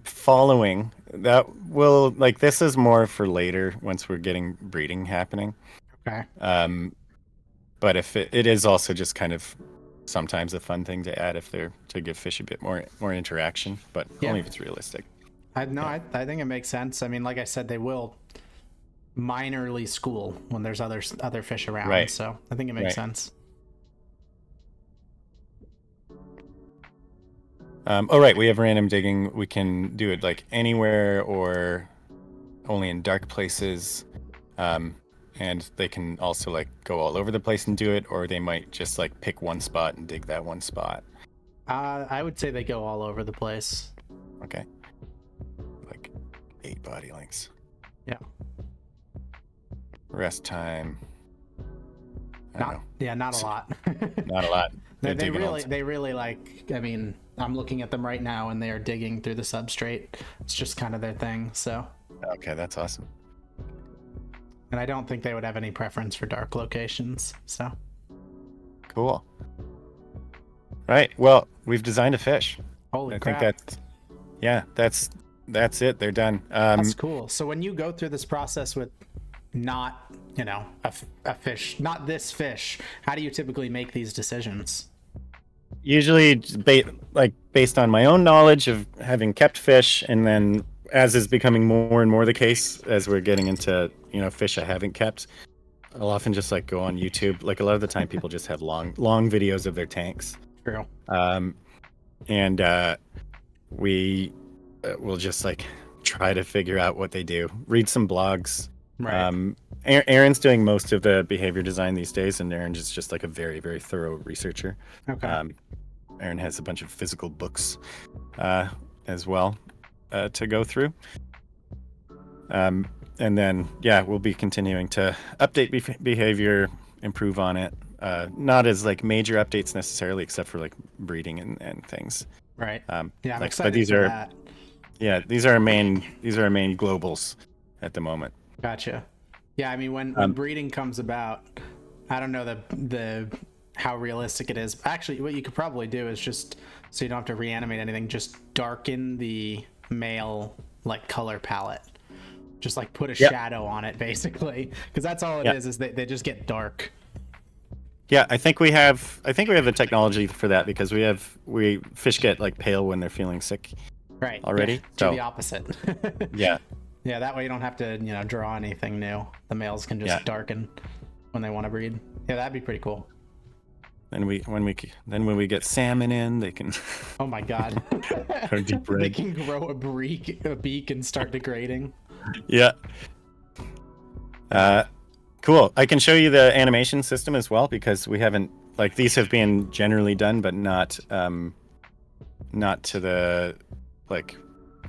Following that will like this is more for later once we're getting breeding happening. Okay. But if it is also just kind of sometimes a fun thing to add if they're to give fish a bit more interaction, but only if it's realistic. I think it makes sense. I mean, like I said, they will minorly school when there's other fish around. Right. So I think it makes sense. Oh, right. We have random digging. We can do it like anywhere or only in dark places. And they can also like go all over the place and do it, or they might just like pick one spot and dig that one spot. I would say they go all over the place. Okay. Like 8 body lengths. Yeah. Rest time. Not a lot. Not a lot. They really like, I mean, I'm looking at them right now and they are digging through the substrate. It's just kind of their thing, so. Okay, that's awesome. And I don't think they would have any preference for dark locations, so. Cool. Right, well, we've designed a fish. Holy crap. I think that's it. They're done. That's cool. So when you go through this process with not, a fish, not this fish, how do you typically make these decisions? Usually based on my own knowledge of having kept fish, and then as is becoming more and more the case as we're getting into fish I haven't kept, I'll often just like go on YouTube. Like a lot of the time people just have long videos of their tanks. True. And we will just like try to figure out what they do, read some blogs. Right. Aaron's doing most of the behavior design these days, and Aaron is just like a very, very thorough researcher. Okay. Aaron has a bunch of physical books as well to go through. And then, we'll be continuing to update behavior, improve on it. Not as like major updates necessarily, except for like breeding and things. Right. I'm like, excited but these for are that. Yeah, these are our main globals at the moment. Gotcha. Yeah, I mean, when breeding comes about, I don't know the how realistic it is. Actually, what you could probably do is just, so you don't have to reanimate anything, just darken the male like color palette. Just like put a shadow on it, basically, because that's all it is they just get dark. Yeah, I think we have the technology for that, because fish get like pale when they're feeling sick. Right. Already. Yeah, do the opposite. Yeah. Yeah, that way you don't have to, draw anything new. The males can just darken when they want to breed. Yeah, that'd be pretty cool. And when we get salmon in, they can. Oh my god. Deep red. They can grow a beak and start degrading. Yeah. Cool. I can show you the animation system as well because we haven't like these have been generally done, but not to the like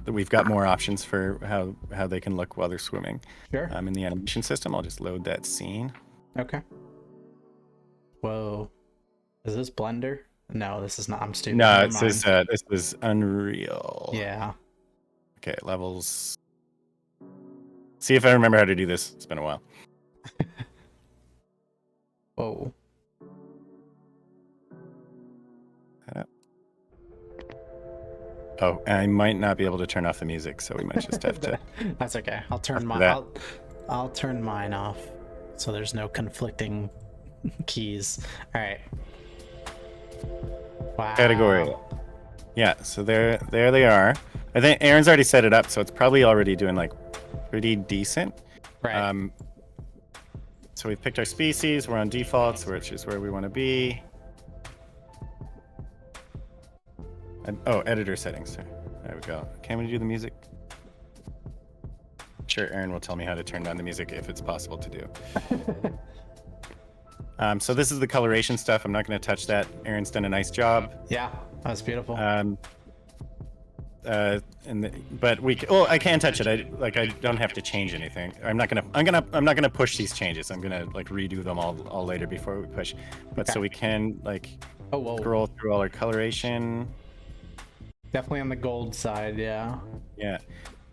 we've got more options for how they can look while they're swimming. Sure. In the animation system, I'll just load that scene. Okay. Whoa. Is this Blender? No, this is not. I'm stupid. No, Never mind. this is Unreal. Yeah. Okay, levels. See if I remember how to do this. It's been a while. Whoa. Oh, and I might not be able to turn off the music, so we might just have to. That's okay. I'll turn I'll turn mine off, so there's no conflicting keys. All right. Wow. Category. Yeah, so there they are. I think Aaron's already set it up, so it's probably already doing like pretty decent. Right. So we've picked our species. We're on defaults, which is where we want to be. Oh, editor settings. There we go. Can we do the music? Sure, Aaron will tell me how to turn down the music if it's possible to do. So this is the coloration stuff. I'm not going to touch that. Aaron's done a nice job. Yeah, that was beautiful. But I can touch it. I don't have to change anything. I'm not gonna push these changes. I'm gonna like redo them all later before we push. But so we can like scroll through all our coloration. Definitely on the gold side, yeah. Yeah.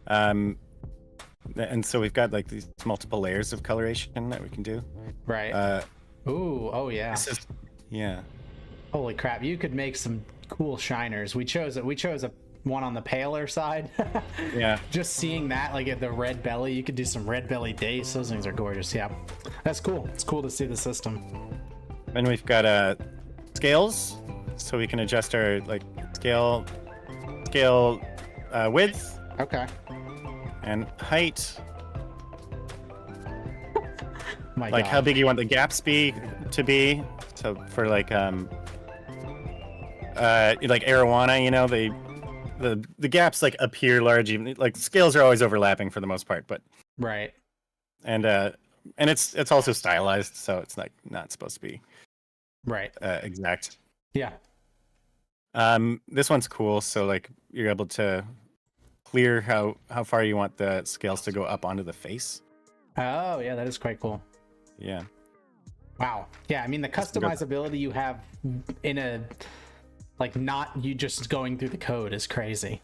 And so we've got like these multiple layers of coloration that we can do. Right. Ooh, oh yeah. Yeah. Holy crap, you could make some cool shiners. We chose a one on the paler side. Yeah. Just seeing that, like at the red belly, you could do some red belly days. Those things are gorgeous. Yeah. That's cool. It's cool to see the system. And we've got scales, so we can adjust our like scale width. Okay. And height. My like God. how big you want the gaps to be. So for like arowana, you know, the gaps like appear large, even like scales are always overlapping for the most part, but right. And it's also stylized, so it's like not supposed to be right exact. Yeah. This one's cool, so like you're able to clear how far you want the scales to go up onto the face. Oh yeah, that is quite cool. Yeah. Wow. Yeah, I mean the customizability you have in a like not you just going through the code is crazy.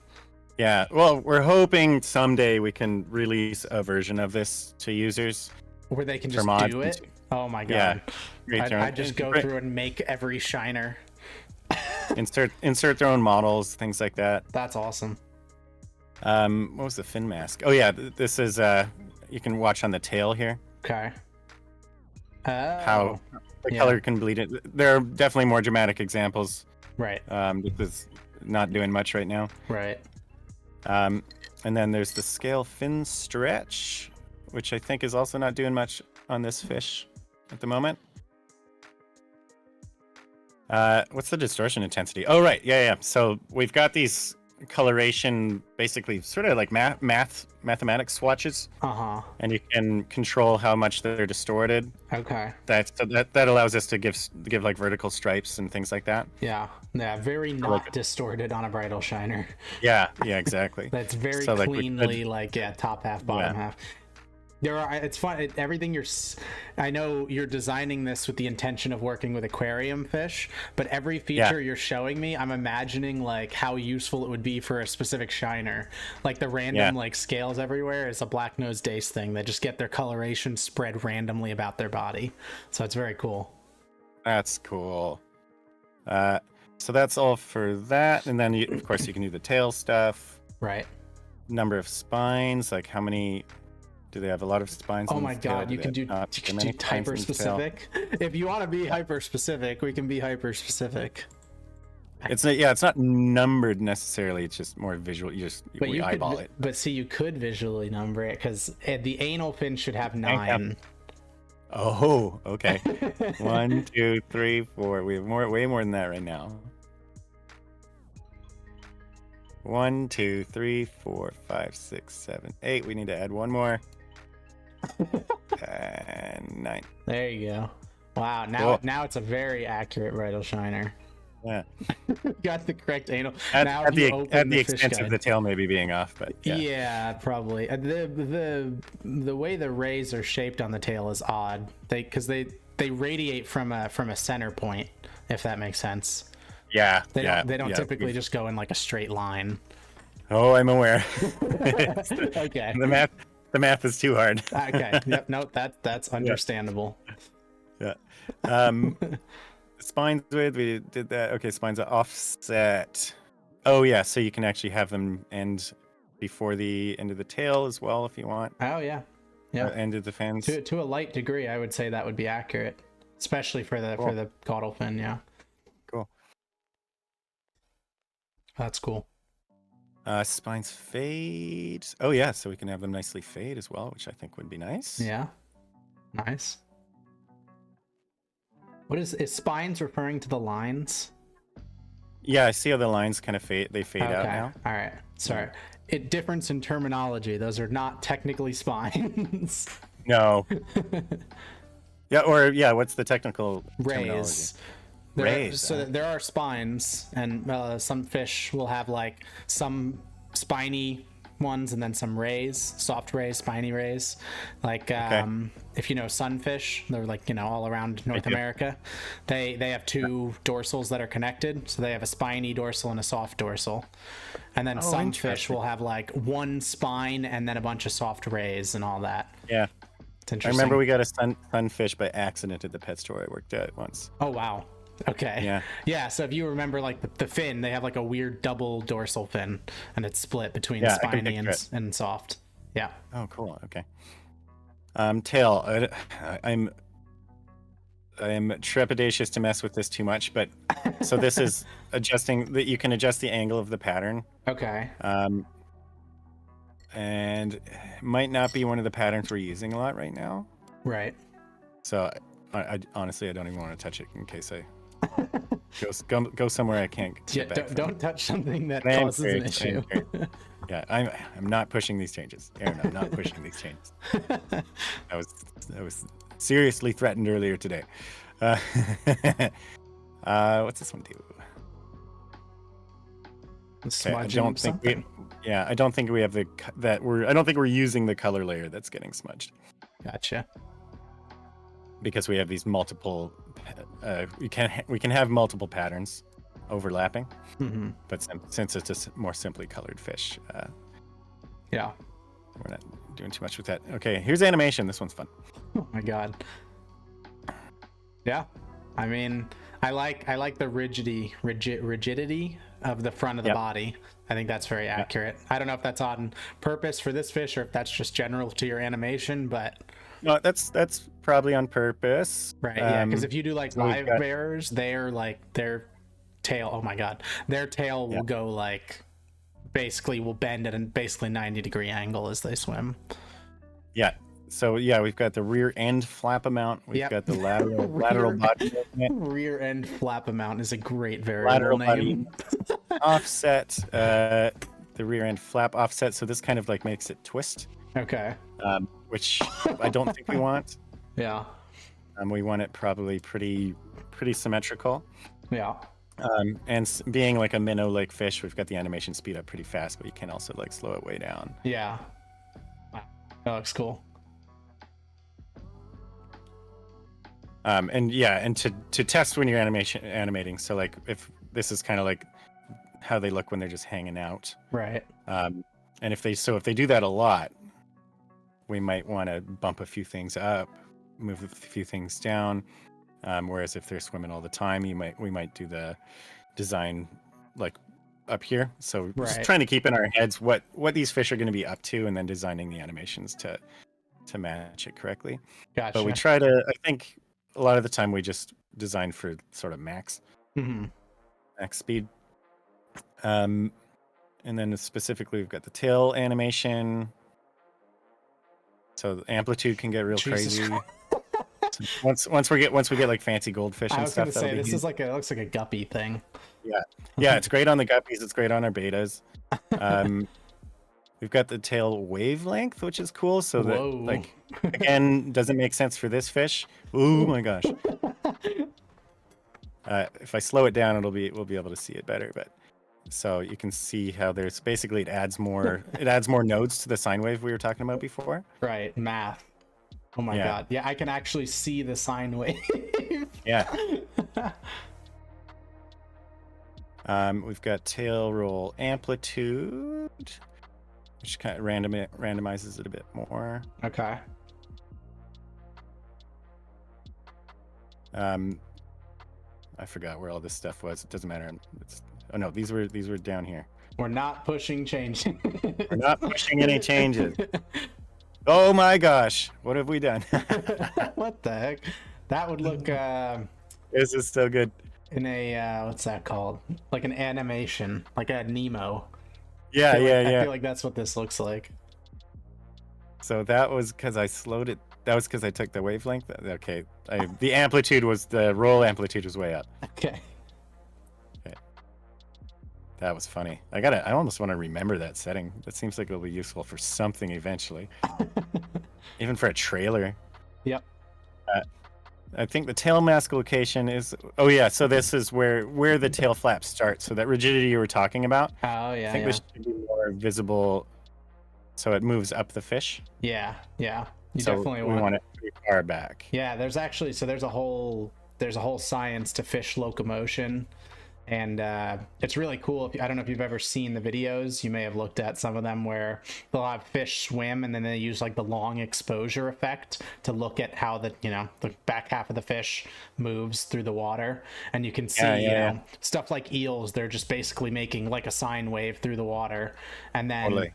Yeah, well, we're hoping someday we can release a version of this to users where they can just do it. Oh my God. Yeah. I just go through and make every shiner. insert their own models, things like that. That's awesome. What was the fin mask? Oh yeah, this is you can watch on the tail here. Okay. How the color can bleed it. There are definitely more dramatic examples. Right. This is not doing much right now. Right. And then there's the scale fin stretch, which I think is also not doing much on this fish at the moment. What's the distortion intensity? Oh, right. Yeah. So we've got these coloration, basically sort of like mathematics swatches. Uh-huh. And you can control how much they're distorted. Okay. That allows us to give like vertical stripes and things like that. Yeah. Very not distorted on a bridal shiner. Yeah, exactly. That's very cleanly top half, bottom half. It's fun. Everything I know you're designing this with the intention of working with aquarium fish, but every feature you're showing me, I'm imagining like how useful it would be for a specific shiner. Like the random like scales everywhere is a black-nosed dace thing that just get their coloration spread randomly about their body. So it's very cool. That's cool. So that's all for that, and then of course you can do the tail stuff. Right. Number of spines, like how many. Do they have a lot of spines? Oh my God, you can do hyper specific. If you want to be hyper specific, we can be hyper specific. It's not numbered necessarily. It's just more visual. We eyeball it. But see, you could visually number it because the anal fin should have 9. Oh, okay. 1, 2, 3, 4. We have way more than that right now. 1, 2, 3, 4, 5, 6, 7, 8. We need to add one more. And 9. There you go. Wow, Cool. now it's a very accurate Bridle Shiner. Yeah. Got the correct anal. At Now if you the open the fish expense of guide. the tail maybe being off, but yeah. Yeah, probably. The way the rays are shaped on the tail is odd. Because they radiate from a center point, if that makes sense. Yeah. They don't yeah. typically just go in like a straight line. Oh, I'm aware. Okay. The math is too hard. Okay. Yep. No, that's understandable. Yeah. Spines width, we did that. Okay, spines are offset. Oh yeah, so you can actually have them end before the end of the tail as well if you want. Oh yeah. Yeah. End of the fins. To a light degree, I would say that would be accurate, especially for the caudal fin. Yeah. Cool. That's cool. Spines fade. Oh yeah, so we can have them nicely fade as well, which I think would be nice. Yeah. Nice. What is spines referring to the lines? Yeah, I see how the lines kind of fade. They fade out now. All right. Sorry. Difference in terminology. Those are not technically spines. No. Yeah, or yeah, what's the technical terminology? Rays. Rays. So there are spines, and some fish will have like some spiny ones and then some rays, soft rays, spiny rays. Like if you know sunfish, they're like, all around North America. They have two dorsals that are connected, so they have a spiny dorsal and a soft dorsal. And then some fish will have like one spine and then a bunch of soft rays and all that. Yeah. It's interesting. I remember we got a sunfish by accident at the pet store I worked at once. Oh wow. Okay. Yeah. Yeah. So if you remember, like the fin, they have like a weird double dorsal fin, and it's split between spiny and soft. Yeah. Oh, cool. Okay. Tail. I'm trepidatious to mess with this too much, but so this is adjusting that you can adjust the angle of the pattern. Okay. And it might not be one of the patterns we're using a lot right now. Right. So I honestly I don't even want to touch it in case I go somewhere I can't get back. Don't touch something that causes an issue. Yeah, I'm not pushing these changes. Aaron, I'm not pushing these changes. I was seriously threatened earlier today. What's this one do? Okay, I don't think I don't think we have I don't think we're using the color layer that's getting smudged. Gotcha. Because we have these multiple, we can have multiple patterns overlapping, but since it's a more simply colored fish, yeah, we're not doing too much with that. Okay, here's animation. This one's fun. Oh my god. Yeah, I mean, I like the rigidity of the front of the body. I think that's very accurate. I don't know if that's on purpose for this fish or if that's just general to your animation, but no, that's probably on purpose. Right. Yeah, because if you do like live bearers, they're like their tail. Oh my god, their tail will go like basically will bend at a basically 90-degree angle as they swim. Yeah. So yeah, we've got the rear end flap amount. We've got the lateral body movement. Rear end flap amount is a great variable name. Offset, the rear end flap offset. So this kind of like makes it twist. Okay. Which I don't think we want. Yeah. We want it probably pretty symmetrical. Yeah. And being like a minnow lake fish, we've got the animation speed up pretty fast, but you can also like slow it way down. Yeah. That looks cool. And to test when you're animating, so like if this is kind of like how they look when they're just hanging out, right? And if they do that a lot, we might want to bump a few things up, move a few things down. Whereas if they're swimming all the time, we might do the design like up here. So just trying to keep in our heads what these fish are going to be up to, and then designing the animations to match it correctly. Gotcha. But we try to. I think a lot of the time we just design for sort of max speed. And then specifically, we've got the tail animation. So the amplitude can get real crazy. Once we get like fancy goldfish I and was stuff, gonna that'll say be this huge. is like it looks like a guppy thing. Yeah, yeah, it's great on the guppies. It's great on our betas. Um, we've got the tail wavelength, which is cool. So that Whoa. like again doesn't make sense for this fish. Oh my gosh. If I slow it down, we'll be able to see it better. But so you can see how there's basically it adds more nodes to the sine wave we were talking about before. Right, math. Oh my Yeah. god. Yeah, I can actually see the sine wave. Yeah. We've got tail roll amplitude, which kind of randomizes it a bit more. Okay. I forgot where all this stuff was. It doesn't matter. Oh no, these were down here. We're not pushing change. We're not pushing any changes. Oh my gosh, what have we done? What the heck? That would look This is so good. in a what's that called? Like an animation, like a Nemo. Yeah, I feel like that's what this looks like. So that was because I slowed it. That was because I took the wavelength. Okay, the amplitude was the roll amplitude was way up. Okay. That was funny. I almost want to remember that setting. That seems like it'll be useful for something eventually. Even for a trailer. Yep. I think the tail mask location is. Oh yeah, so this is where the tail flaps start. So that rigidity you were talking about. Oh yeah. I think this should be more visible, so it moves up the fish. Yeah. You So definitely we want it pretty far back. Yeah, there's actually there's a whole science to fish locomotion, and it's really cool. I don't know if you've ever seen the videos. You may have looked at some of them where they'll have fish swim, and then they use like the long exposure effect to look at how the back half of the fish moves through the water, and you can see stuff like eels. They're just basically making like a sine wave through the water, and then. Totally.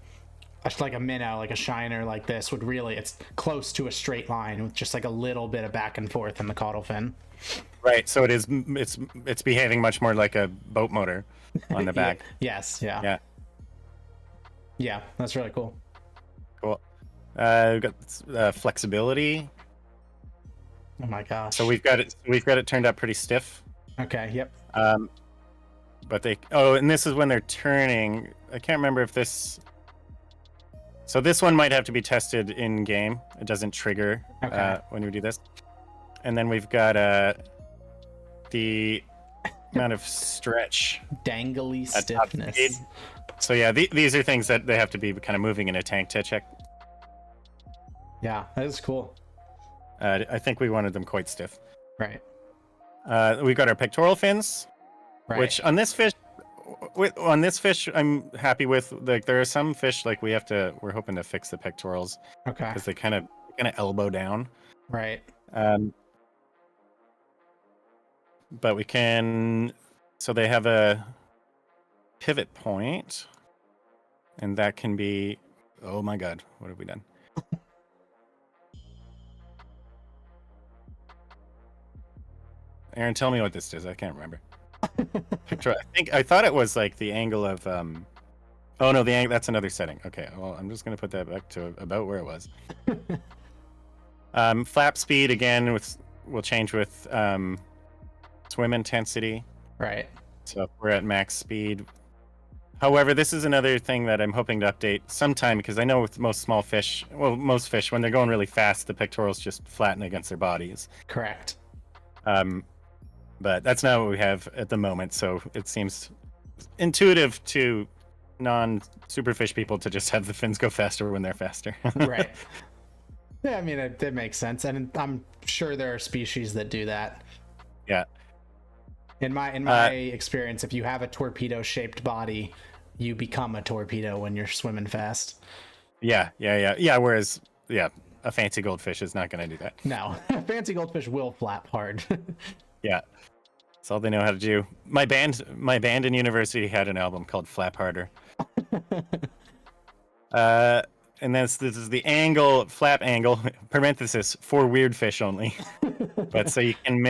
Like a minnow, like a shiner like this would really, it's close to a straight line with just like a little bit of back and forth in the caudal fin. Right, so it's behaving much more like a boat motor on the back. Yes, yeah. Yeah, that's really cool. Cool. We've got flexibility. Oh my gosh. So we've got it turned up pretty stiff. Okay, yep. But and this is when they're turning. I can't remember if this. So this one might have to be tested in game. It doesn't trigger when we do this. And then we've got the amount of stretch. Dangly stiffness. So yeah, these are things that they have to be kind of moving in a tank to check. Yeah, that is cool. I think we wanted them quite stiff. Right. We've got our pectoral fins, Right. which on this fish, I'm happy with. Like there are some fish like we're hoping to fix the pectorals Okay. because they kind of elbow down. Right. But we can. So they have a pivot point, and that can be. Oh my God! What have we done? Aaron, tell me what this does. I can't remember. I thought it was like the angle of. Oh no, the angle. That's another setting. Okay, well I'm just gonna put that back to about where it was. Flap speed again will change with swim intensity. Right. So if we're at max speed. However, this is another thing that I'm hoping to update sometime because I know with most fish when they're going really fast, the pectorals just flatten against their bodies. Correct. But that's not what we have at the moment. So it seems intuitive to non-superfish people to just have the fins go faster when they're faster. Right. Yeah, I mean, it makes sense. And I'm sure there are species that do that. Yeah. In my experience, if you have a torpedo-shaped body, you become a torpedo when you're swimming fast. Yeah. Whereas, a fancy goldfish is not going to do that. No, fancy goldfish will flap hard. Yeah, that's all they know how to do. My band in university had an album called Flap Harder. And this is the angle, flap angle, parenthesis, for weird fish only. But so you can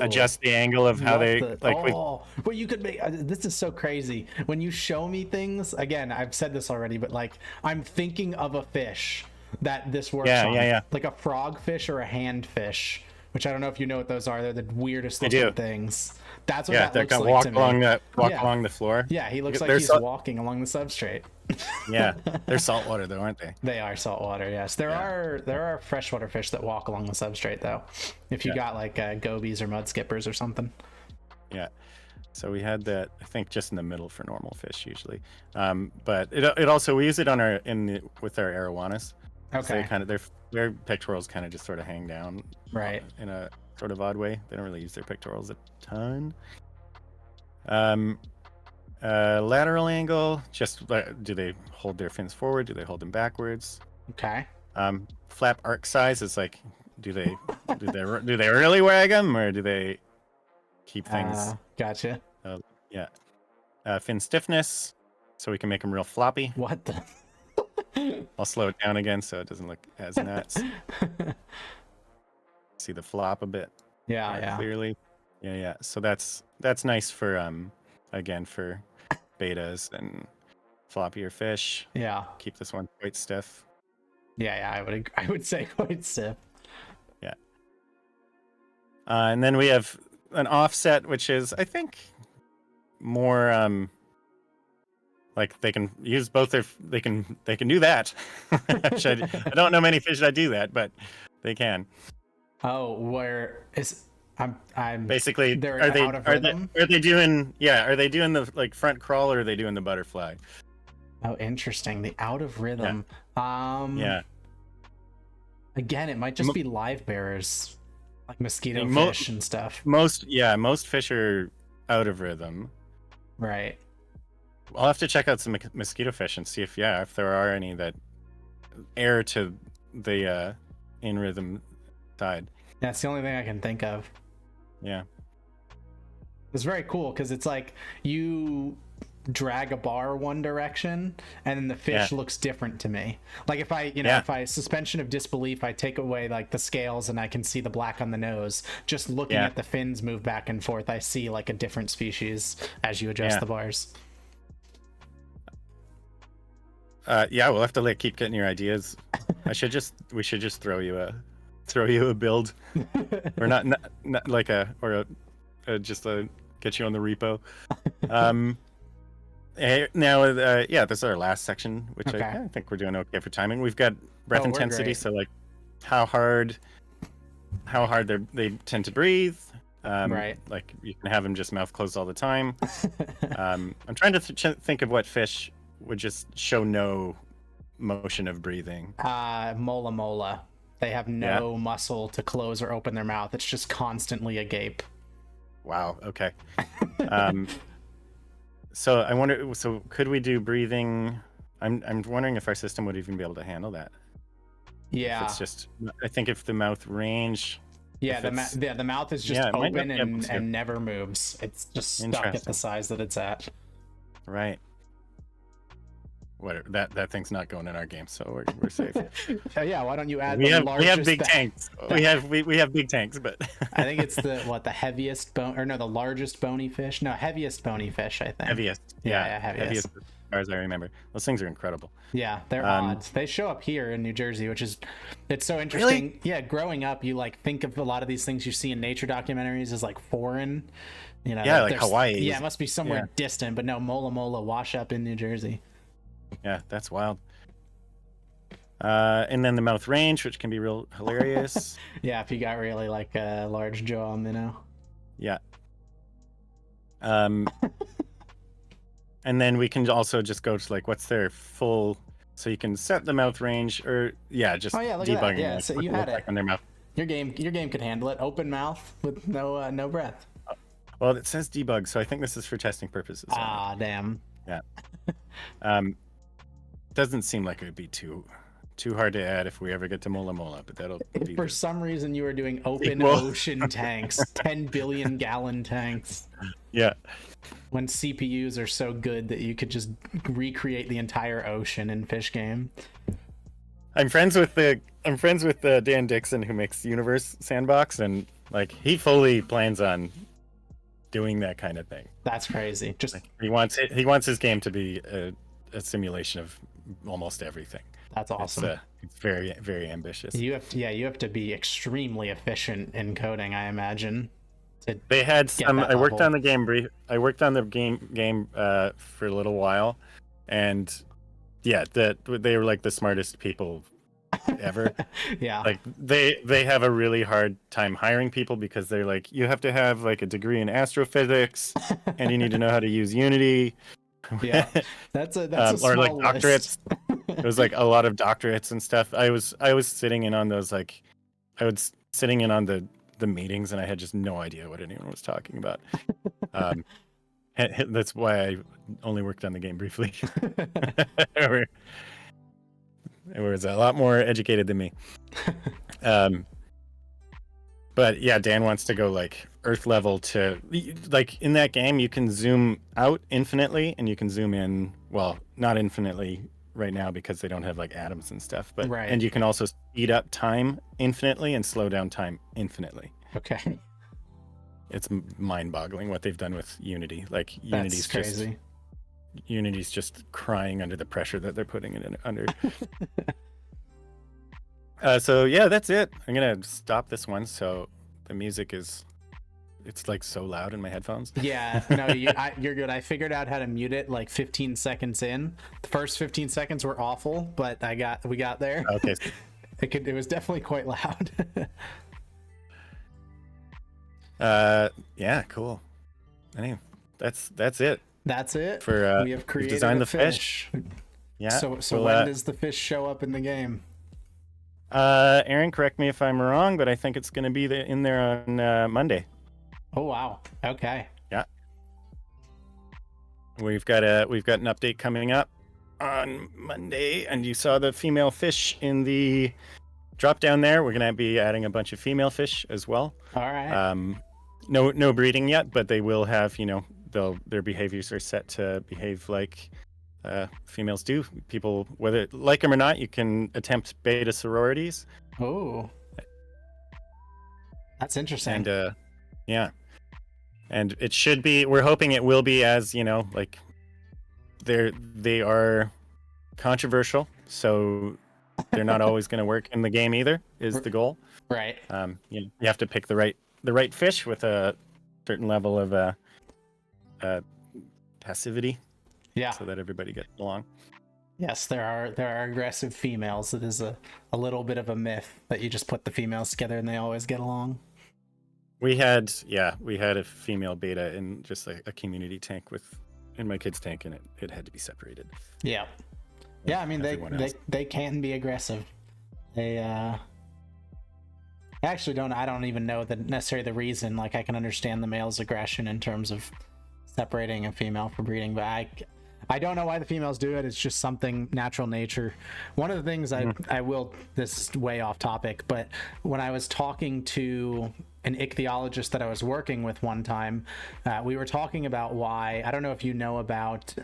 adjust the angle of how they But you could make this is so crazy when you show me things. Again, I've said this already, but like I'm thinking of a fish that this works Yeah, on. yeah, yeah. Like a frogfish or a handfish, which I don't know if you know what those are. They're the weirdest I looking do. things. That's what Yeah, that they looks kind of like walk to me. along Yeah. along the floor. Yeah, he looks like They're he's salt. walking along the substrate. Yeah, they're saltwater though, aren't they? They are saltwater, yes. Yeah. There are freshwater fish that walk along the substrate though. If you Yeah. got like gobies or mud skippers or something. Yeah. So we had that, I think, just in the middle for normal fish usually. But it also, we use it on with our arowanas. So they Okay. kind of their pectorals kind of just sort of hang down, Right. in a sort of odd way. They don't really use their pectorals a ton. Lateral angle, just do they hold their fins forward? Do they hold them backwards? Okay. Flap arc size is like, do they really wag them, or do they keep things? Gotcha. Yeah. Fin stiffness, so we can make them real floppy. What the? I'll slow it down again so it doesn't look as nuts. See the flop a bit Yeah, more yeah. clearly. Yeah. So that's nice for again for betas and floppier fish. Yeah. Keep this one quite stiff. Yeah, I would say quite stiff. Yeah. And then we have an offset, which is, I think, more like they can use both they can do that. I don't know many fish that do that, but they can. Oh, where is I'm Basically, they're are they out of rhythm? are they doing the like front crawl, or are they doing the butterfly? Oh, interesting. The out of rhythm. Yeah. Again, it might just be live bearers, like mosquito Mo- fish and stuff. Most fish are out of rhythm. Right. I'll have to check out some mosquito fish and see if there are any that err to the in rhythm side. That's the only thing I can think of. Yeah. It's very cool because it's like you drag a bar one direction and then the fish looks different to me. Like if I if I suspension of disbelief, I take away like the scales and I can see the black on the nose, just looking at the fins move back and forth, I see like a different species as you adjust the bars. We'll have to keep getting your ideas. we should just throw you a build, or not like just get you on the repo. Now, this is our last section, which I think we're doing okay for timing. We've got breath intensity, so like how hard they tend to breathe. Right. Like you can have them just mouth closed all the time. I'm trying to think of what fish would just show no motion of breathing. Mola. They have no muscle to close or open their mouth. It's just constantly agape. Wow. Okay. So I wonder. So could we do breathing? I'm wondering if our system would even be able to handle that. Yeah. If it's just. I think if the mouth range. Yeah, the mouth is just open and never moves. It's just stuck at the size that it's at. Right. Whatever. That thing's not going in our game, so we're safe. Yeah, why don't you add we have big tanks. We have big tanks, but I think it's the heaviest bone, or no, the largest bony fish. No, heaviest bony fish, I think. Heaviest. Yeah, heaviest. As far as I remember. Those things are incredible. Yeah, they're odd. They show up here in New Jersey, it's so interesting. Really? Yeah, growing up, you think of a lot of these things you see in nature documentaries as like foreign. Yeah, like Hawaii. Yeah, it must be somewhere distant, but no, mola wash up in New Jersey. Yeah, that's wild. And then the mouth range, which can be real hilarious. Yeah, if you got really like a large jaw, Yeah. And then we can also just go to what's their full, so you can set the mouth range, or just look debugging. at that. Yeah, so you had it on their mouth. Your game could handle it. Open mouth with no breath. Well, it says debug, so I think this is for testing purposes. Ah, damn. Yeah. Doesn't seem like it would be too hard to add if we ever get to Mola, but that'll be for some reason you were doing open ocean tanks, 10 billion gallon tanks. Yeah. When CPUs are so good that you could just recreate the entire ocean in Fish Game. I'm friends with Dan Dixon, who makes Universe Sandbox, and he fully plans on doing that kind of thing. That's crazy. Just he wants his game to be a simulation of almost everything. That's awesome. It's very, very ambitious. You have to be extremely efficient in coding, I imagine, to They had get some. that I worked level. on the game brief. I worked on the game for a little while, and yeah, that they were like the smartest people ever. Yeah. Like they have a really hard time hiring people because they're like, you have to have like a degree in astrophysics, and you need to know how to use Unity, Yeah. That's a or like small list. doctorates. It was like a lot of doctorates and stuff. I was sitting in on those like I was sitting in on the meetings, and I had just no idea what anyone was talking about. Um, that's why I only worked on the game briefly. It was a lot more educated than me. Um, but yeah, Dan wants to go like Earth level to like in that game. You can zoom out infinitely, and you can zoom in. Well, not infinitely right now because they don't have like atoms and stuff. But Right. and you can also speed up time infinitely and slow down time infinitely. Okay. It's mind-boggling what they've done with Unity. Like That's crazy. Unity's just crying under the pressure that they're putting it under. So yeah, that's it. I'm gonna stop this one. So the music it's like so loud in my headphones. Yeah, no, you're good. I figured out how to mute it like 15 seconds in. The first 15 seconds were awful, but we got there. Okay. It was definitely quite loud. Yeah, cool. Anyway, that's it. That's it. For we have created designed a the fish. Yeah. So well, when does the fish show up in the game? Aaron, correct me if I'm wrong, but I think it's going to be in there on Monday. Oh wow. Okay. Yeah. We've got an update coming up on Monday, and you saw the female fish in the drop down there. We're going to be adding a bunch of female fish as well. All right. No breeding yet, but they will have, their behaviors are set to behave like females do. People, whether like them or not, you can attempt beta sororities. Oh, that's interesting. And yeah, and it should be. We're hoping it will be as like they are controversial, so they're not always going to work in the game either. Is the goal? Right. You have to pick the right fish with a certain level of passivity. Yeah. So that everybody gets along. Yes, there are aggressive females. It is a little bit of a myth that you just put the females together and they always get along. We had a female beta in just like a community tank in my kid's tank, and it had to be separated. Yeah. Yeah, I mean they can be aggressive. They I don't even know necessarily the reason. Like I can understand the male's aggression in terms of separating a female for breeding, but I don't know why the females do it. It's just something natural nature. One of the things I will, this is way off topic, but when I was talking to an ichthyologist that I was working with one time, we were talking about why, I don't know if you know about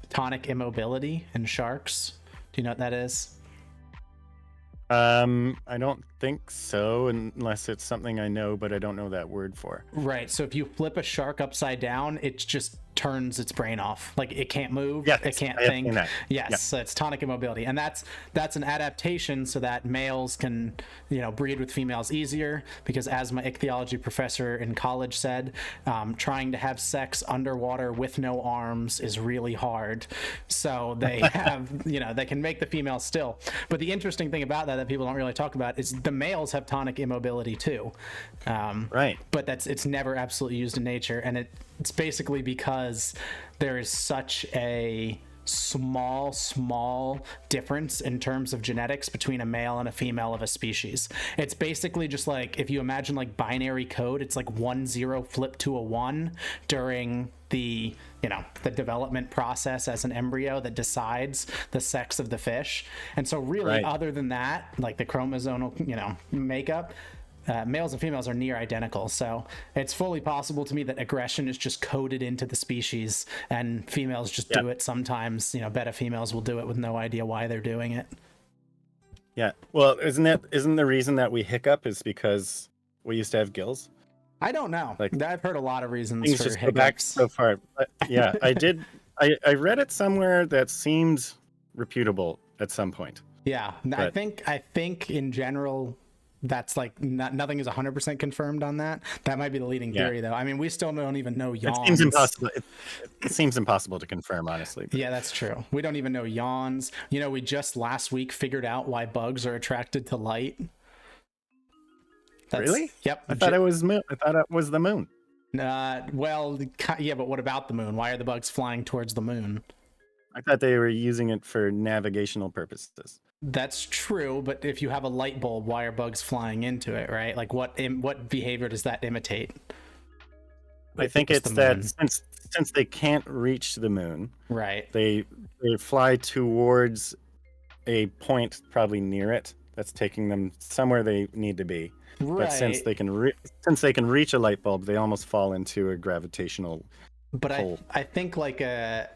tonic immobility in sharks. Do you know what that is? I don't think so, unless it's something I know, but I don't know that word for. Right. So if you flip a shark upside down, it just turns its brain off. Like it can't move. Yes, it can't I have think. seen that. Yes. Yeah. So it's tonic immobility, and that's an adaptation so that males can breed with females easier. Because as my ichthyology professor in college said, trying to have sex underwater with no arms is really hard. So they have they can make the females still. But the interesting thing about that people don't really talk about is the males have tonic immobility too. Right. But it's never absolutely used in nature, and it's basically because there is such a small difference in terms of genetics between a male and a female of a species. It's basically just like if you imagine like binary code, it's like 1-0 flip to a 1 during the the development process as an embryo that decides the sex of the fish. And so really, other than that, like the chromosomal makeup, males and females are near identical. So it's fully possible to me that aggression is just coded into the species, and females just do it sometimes. Beta females will do it with no idea why they're doing it. Yeah. Well, isn't the reason that we hiccup is because we used to have gills? I don't know. Like I've heard a lot of reasons things for just hiccups. go back so far. But yeah, I did. I read it somewhere that seemed reputable, at some point. Yeah, I think in general, that's like nothing is 100% confirmed on that. That might be the leading theory, though. I mean, we still don't even know yawns. It seems impossible. It seems impossible to confirm, honestly. Yeah, that's true. We don't even know yawns. You know, we just last week figured out why bugs are attracted to light. Really? Yep. I thought it was moon. I thought it was the moon. Well, yeah, but what about the moon? Why are the bugs flying towards the moon? I thought they were using it for navigational purposes. That's true, but if you have a light bulb, why are bugs flying into it, right? Like what behavior does that imitate? I think it's that since they can't reach the moon, right? They fly towards a point probably near it that's taking them somewhere they need to be. Right. But since they can reach a light bulb, they almost fall into a gravitational pull. I think like an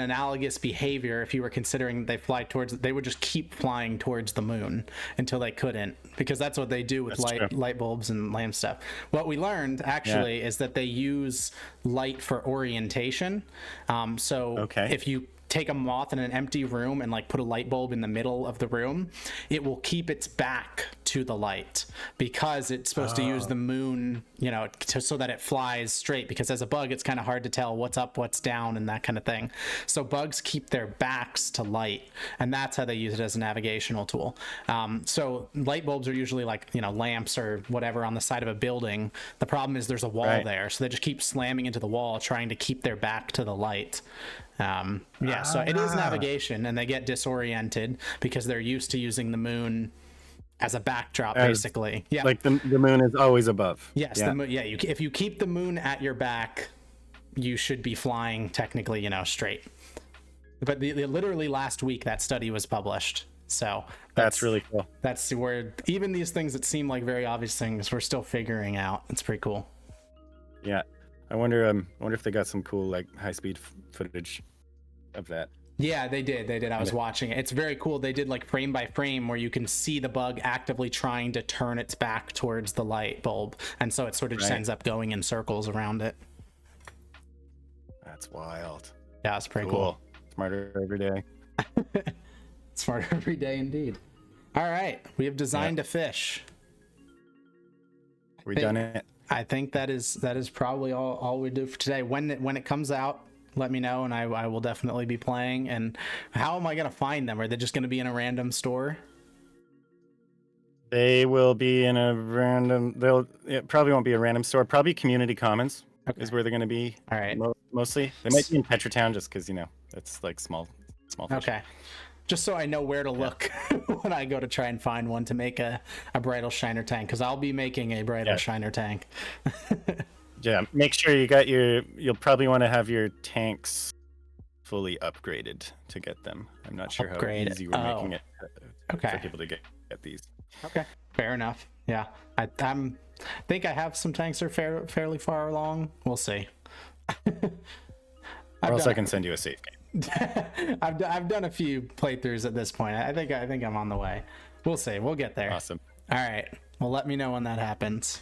analogous behavior, if you were considering they fly towards, they would just keep flying towards the moon until they couldn't, because that's what they do with light bulbs and lamp stuff. What we learned actually is that they use light for orientation. If you take a moth in an empty room and like put a light bulb in the middle of the room, it will keep its back to the light because it's supposed to use the moon, you know, so that it flies straight, because as a bug it's kind of hard to tell what's up, what's down, and that kind of thing. So bugs keep their backs to light, and that's how they use it as a navigational tool. So light bulbs are usually like, you know, lamps or whatever on the side of a building. The problem is there's a wall there, so they just keep slamming into the wall trying to keep their back to the light. So it is navigation, and they get disoriented because they're used to using the moon as a backdrop, basically. Yeah, like the moon is always above. Yes, the moon. Yeah, if you keep the moon at your back, you should be flying technically, you know, straight. But literally last week that study was published, so that's really cool. That's where even these things that seem like very obvious things we're still figuring out. It's pretty cool. Yeah, I wonder if they got some cool like high-speed footage of that. Yeah, they did. I was watching it. It's very cool. They did like frame by frame where you can see the bug actively trying to turn its back towards the light bulb, and so it sort of just ends up going in circles around it. That's wild. Yeah, it's pretty cool. Smarter every day. Smarter every day indeed. All right, we have designed a fish. We done it. I think that is probably all we do for today. When it comes out, let me know, and I will definitely be playing. And how am I going to find them? Are they just going to be in a random store? They will be in a random. It probably won't be a random store. Probably Community Commons is where they're going to be. All right. Mostly, they might be in Petrotown just because it's like small fish. Okay. Just so I know where to look when I go to try and find one to make a Bridle Shiner tank, because I'll be making a Bridle Shiner tank. Yeah, make sure you'll probably want to have your tanks fully upgraded to get them. I'm not sure how easy we're making it for people to get get these. Okay, fair enough. Yeah, I think I have some tanks that are fairly far along. We'll see. Or else I can send you a save game. I've done a few playthroughs at this point. I think I'm on the way. We'll see. We'll get there. Awesome. All right. Well, let me know when that happens.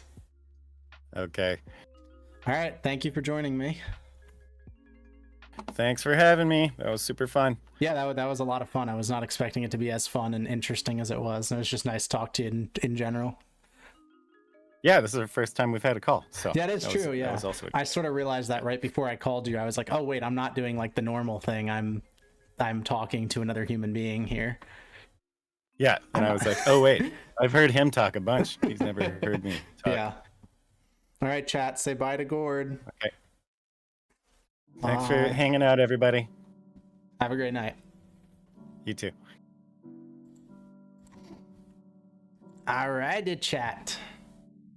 Okay. All right. Thank you for joining me. Thanks for having me. That was super fun. Yeah, that was a lot of fun. I was not expecting it to be as fun and interesting as it was. It was just nice to talk to you in general. Yeah, this is the first time we've had a call. So yeah, that is true. Yeah, that was also I sort of realized that right before I called you. I was like, oh wait, I'm not doing like the normal thing. I'm talking to another human being here. Yeah, and I was like, oh wait, I've heard him talk a bunch. He's never heard me talk. Yeah. All right, chat. Say bye to Gord. Okay. Thanks for hanging out, everybody. Have a great night. You too. All right, chat.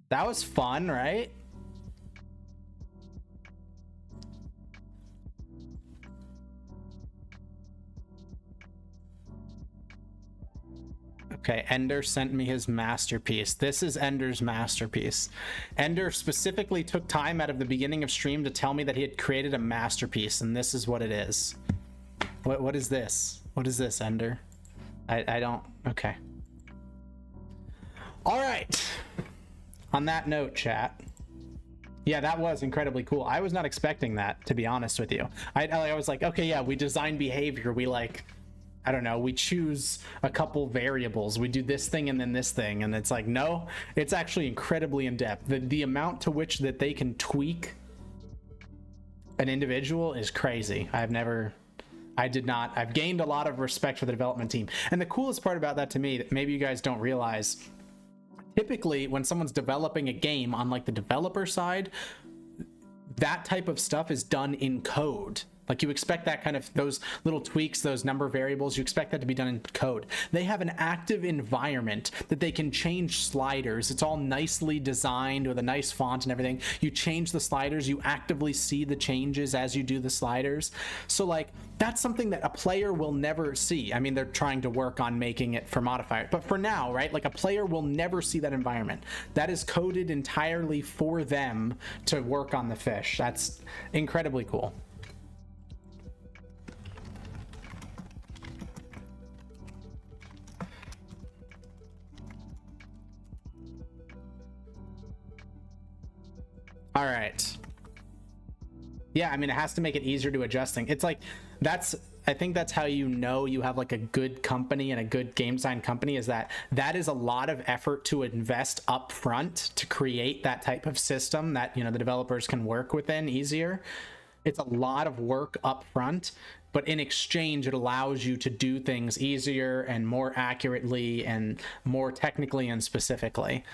That was fun, right? Okay, Ender sent me his masterpiece. This is Ender's masterpiece. Ender specifically took time out of the beginning of stream to tell me that he had created a masterpiece, and this is what it is. What is this? What is this, Ender? I don't... Okay. All right. On that note, chat. Yeah, that was incredibly cool. I was not expecting that, to be honest with you. I was like, okay, yeah, we design behavior. We like I don't know, we choose a couple variables. We do this thing and then this thing. And it's like, no, it's actually incredibly in depth. The amount to which that they can tweak an individual is crazy. I've gained a lot of respect for the development team. And the coolest part about that to me, that maybe you guys don't realize, typically when someone's developing a game on like the developer side, that type of stuff is done in code. Like you expect that kind of, those little tweaks, those number variables, you expect that to be done in code. They have an active environment that they can change sliders. It's all nicely designed with a nice font and everything. You change the sliders, you actively see the changes as you do the sliders. So like, that's something that a player will never see. I mean, they're trying to work on making it for modifiers, but for now, right? Like a player will never see that environment. That is coded entirely for them to work on the fish. That's incredibly cool. All right. Yeah, I mean, it has to make it easier to adjusting. It's like, I think that's how you know you have like a good company and a good game design company, is that is a lot of effort to invest up front to create that type of system that, you know, the developers can work within easier. It's a lot of work up front, but in exchange, it allows you to do things easier and more accurately and more technically and specifically.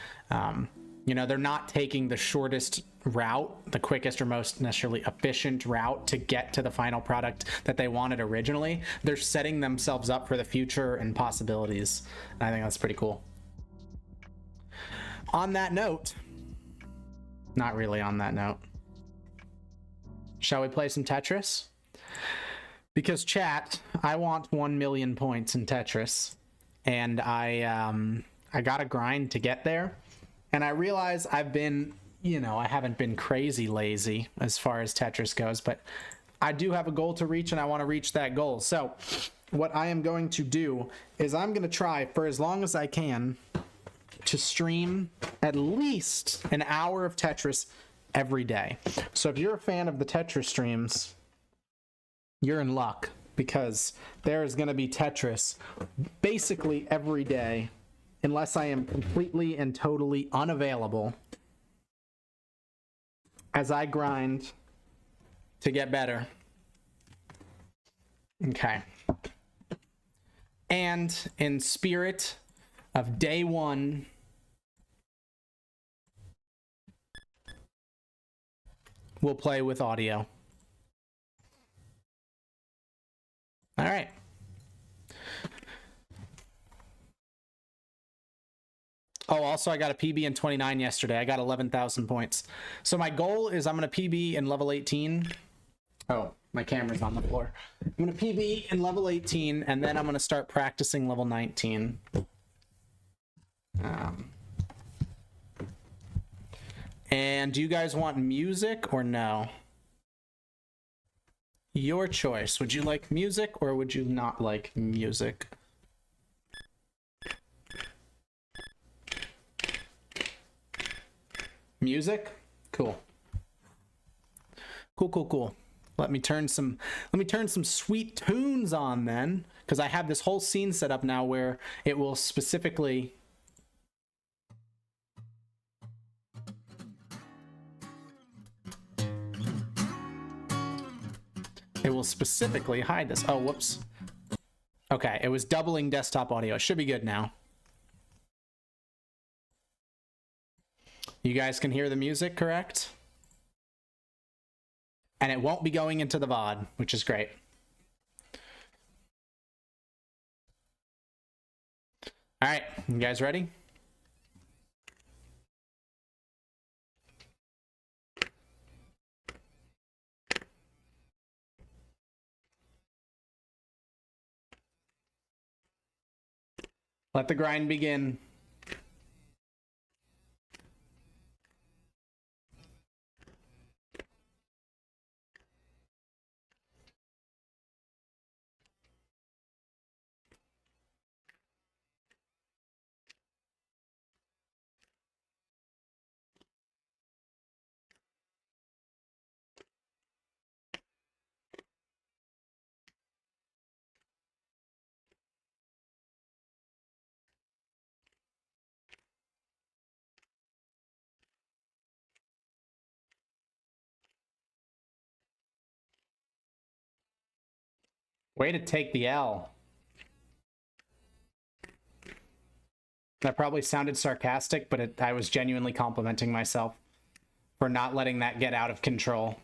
You know, they're not taking the shortest route, the quickest or most necessarily efficient route to get to the final product that they wanted originally. They're setting themselves up for the future and possibilities. And I think that's pretty cool. On that note, not really on that note, shall we play some Tetris? Because chat, I want 1 million points in Tetris, and I got to grind to get there. And I realize I've been, you know, I haven't been crazy lazy as far as Tetris goes, but I do have a goal to reach, and I want to reach that goal. So what I am going to do is I'm going to try for as long as I can to stream at least an hour of Tetris every day. So if you're a fan of the Tetris streams, you're in luck, because there is going to be Tetris basically every day, unless I am completely and totally unavailable, as I grind to get better. Okay. And in spirit of day one, we'll play with audio. All right. Oh, also, I got a PB in 29 yesterday. I got 11,000 points. So my goal is I'm going to PB in level 18. Oh, my camera's on the floor. I'm going to PB in level 18, and then I'm going to start practicing level 19. And do you guys want music or no? Your choice. Would you like music or would you not like music? Music? Cool. Cool. Let me turn some sweet tunes on then, because I have this whole scene set up now where it will specifically hide this. Oh, whoops. Okay, it was doubling desktop audio. It should be good now. You guys can hear the music, correct? And it won't be going into the VOD, which is great. All right, you guys ready? Let the grind begin. Way to take the L. That probably sounded sarcastic, but I was genuinely complimenting myself for not letting that get out of control.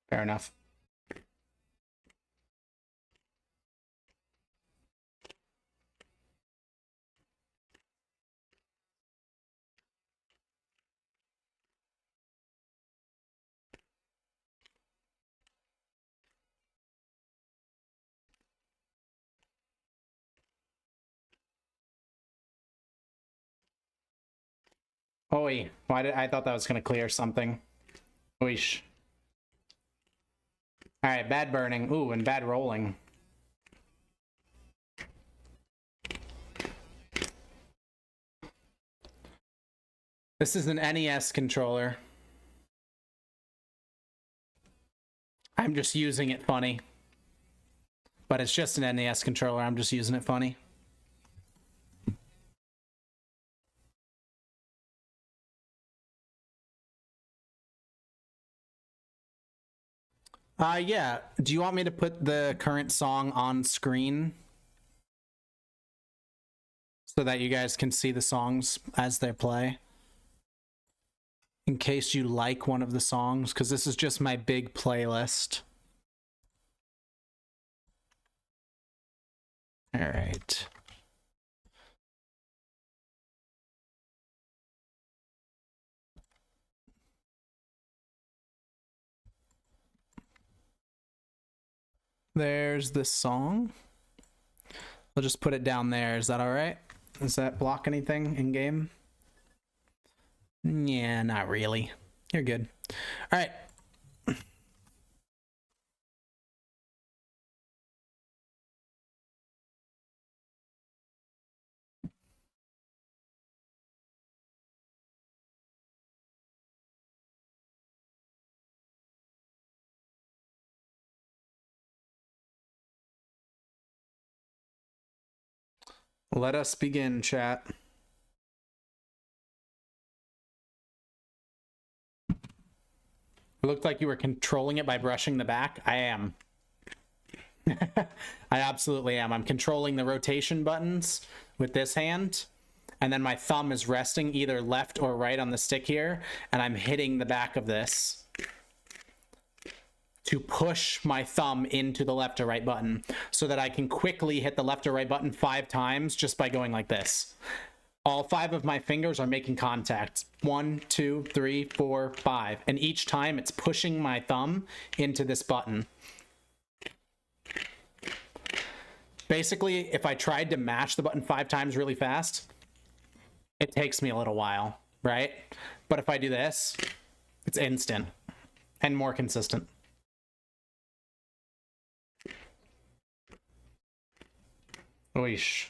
Fair enough. Oi, I thought that was gonna clear something. Oish. Alright, bad burning. Ooh, and bad rolling. This is an NES controller. I'm just using it funny. But it's just an NES controller, I'm just using it funny. Yeah. Do you want me to put the current song on screen? So that you guys can see the songs as they play? In case you like one of the songs, because this is just my big playlist. All right. There's this song. I'll just put it down there. Is that all right? Does that block anything in game? Yeah, not really. You're good. All right. Let us begin, chat. It looked like you were controlling it by brushing the back. I am. I absolutely am. I'm controlling the rotation buttons with this hand, and then my thumb is resting either left or right on the stick here, and I'm hitting the back of this to push my thumb into the left or right button so that I can quickly hit the left or right button 5 times just by going like this. All 5 of my fingers are making contact. 1, 2, 3, 4, 5. And each time it's pushing my thumb into this button. Basically, if I tried to mash the button 5 times really fast, it takes me a little while, right? But if I do this, it's instant and more consistent. Oish.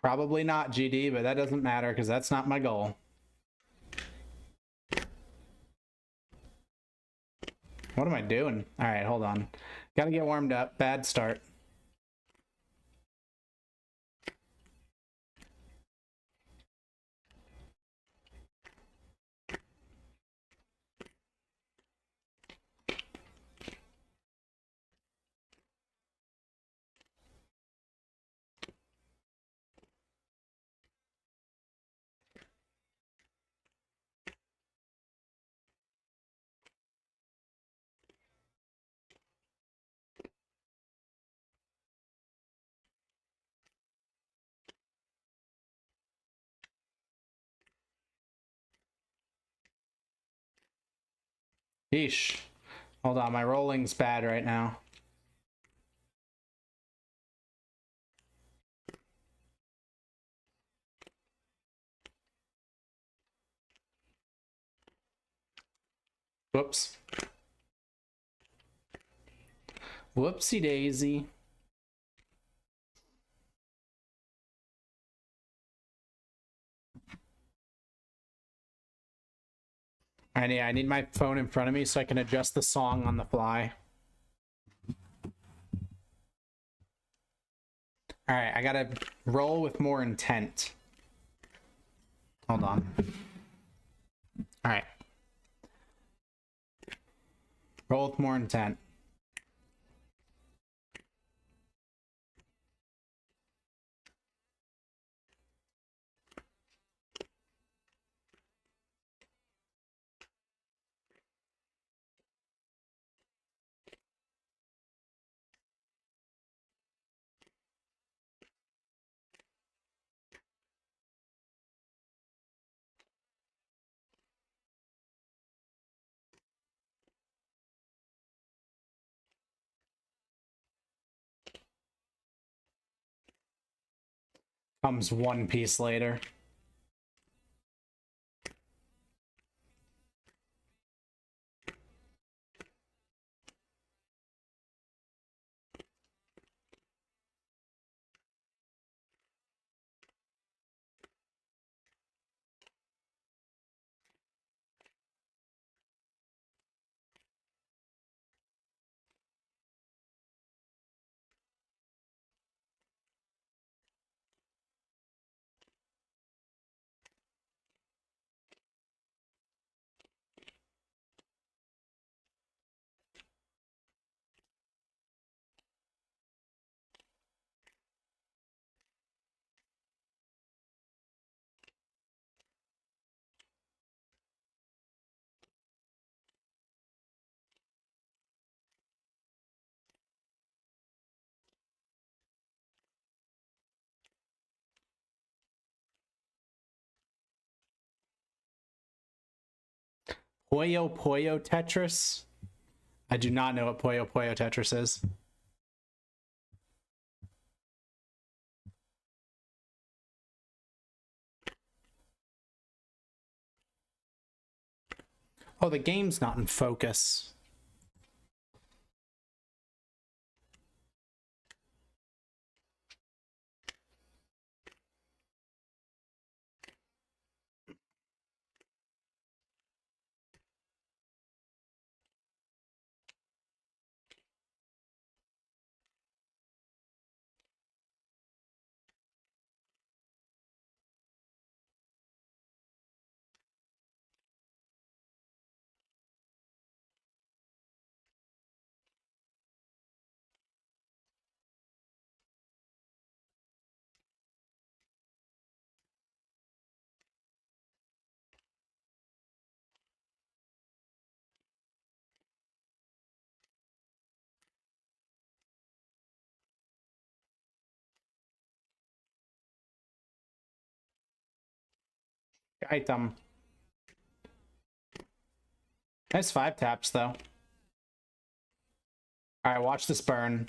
Probably not GD, but that doesn't matter because that's not my goal. What am I doing? All right, hold on. Gotta get warmed up. Bad start. Yeesh. Hold on, my rolling's bad right now. Whoops. Whoopsie daisy. I need my phone in front of me so I can adjust the song on the fly. All right, I gotta roll with more intent. Hold on. All right. Roll with more intent. Comes one piece later. Puyo Puyo Tetris? I do not know what Puyo Puyo Tetris is. Oh, the game's not in focus. Item. Nice 5 taps, though. Alright, watch this burn.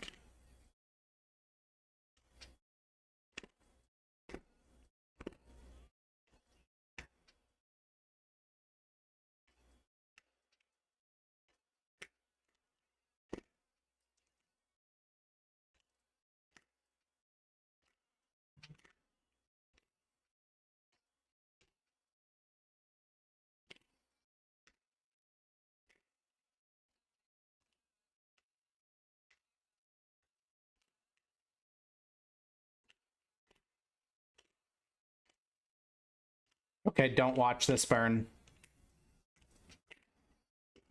Okay, don't watch this burn.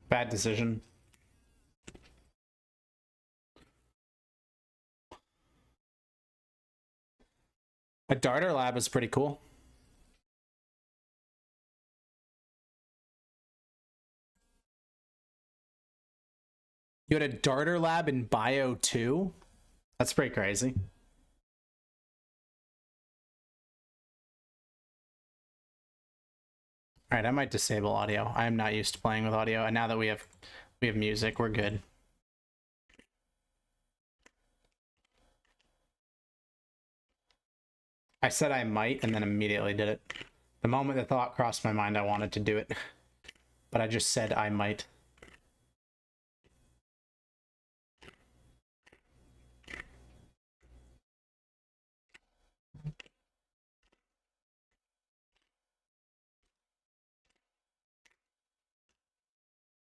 Bad decision. A darter lab is pretty cool. You had a darter lab in Bio 2? That's pretty crazy. Alright, I might disable audio. I am not used to playing with audio, and now that we have music, we're good. I said I might, and then immediately did it. The moment the thought crossed my mind, I wanted to do it. But I just said I might.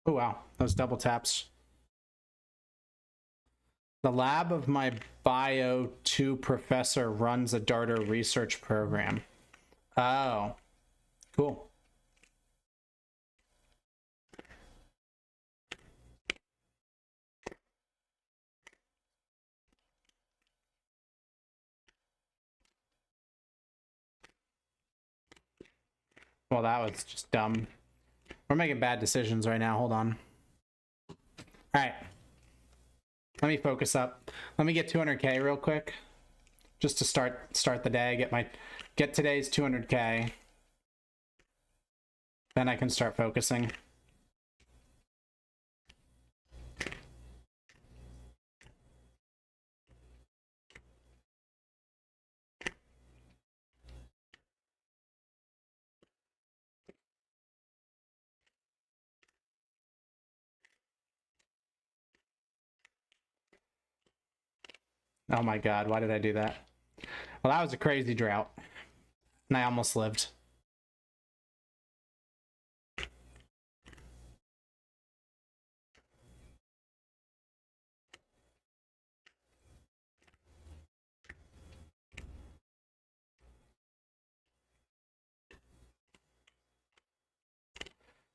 Oh, wow. Those double taps. The lab of my Bio 2 professor runs a Darter research program. Oh, cool. Well, that was just dumb. We're making bad decisions right now. Hold on. All right. Let me focus up. Let me get 200K real quick. Just to start the day. Get today's 200K. Then I can start focusing. Oh my god, why did I do that? Well, that was a crazy drought. And I almost lived.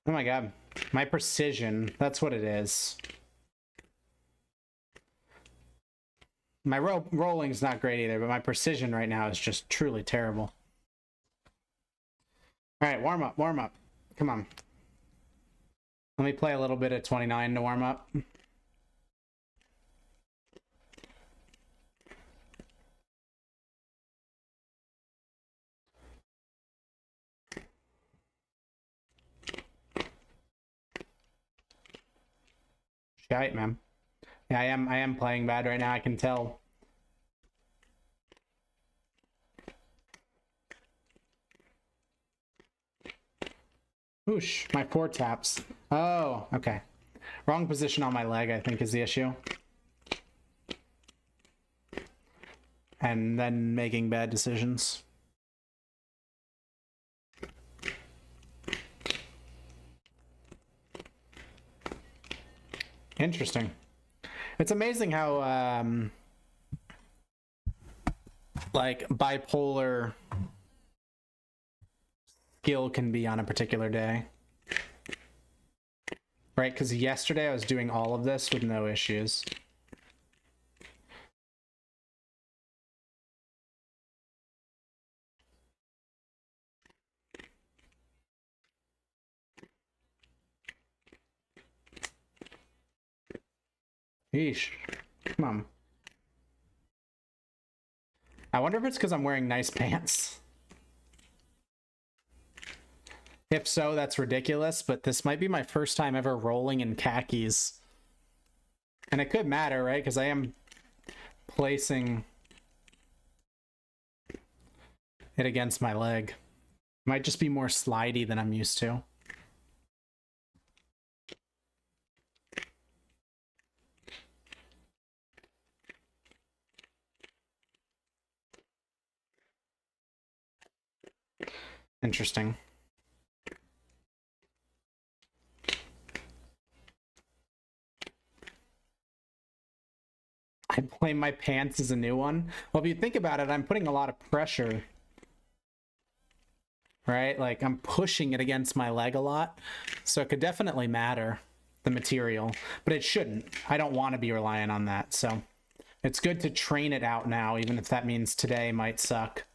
Oh my god. My precision, that's what it is. My rolling's not great either, but my precision right now is just truly terrible. All right, warm up, warm up. Come on. Let me play a little bit of 29 to warm up. Shite, man. Yeah, I am playing bad right now, I can tell. Whoosh, my 4 taps. Oh, okay. Wrong position on my leg, I think, is the issue. And then making bad decisions. Interesting. It's amazing how, like, bipolar skill can be on a particular day. Right, because yesterday I was doing all of this with no issues. Yeesh. Come on. I wonder if it's because I'm wearing nice pants. If so, that's ridiculous, but this might be my first time ever rolling in khakis. And it could matter, right? Because I am placing it against my leg. Might just be more slidey than I'm used to. Interesting. I blame my pants as a new one. Well, if you think about it, I'm putting a lot of pressure. Right? Like, I'm pushing it against my leg a lot. So it could definitely matter, the material. But it shouldn't. I don't want to be relying on that. So it's good to train it out now, even if that means today might suck.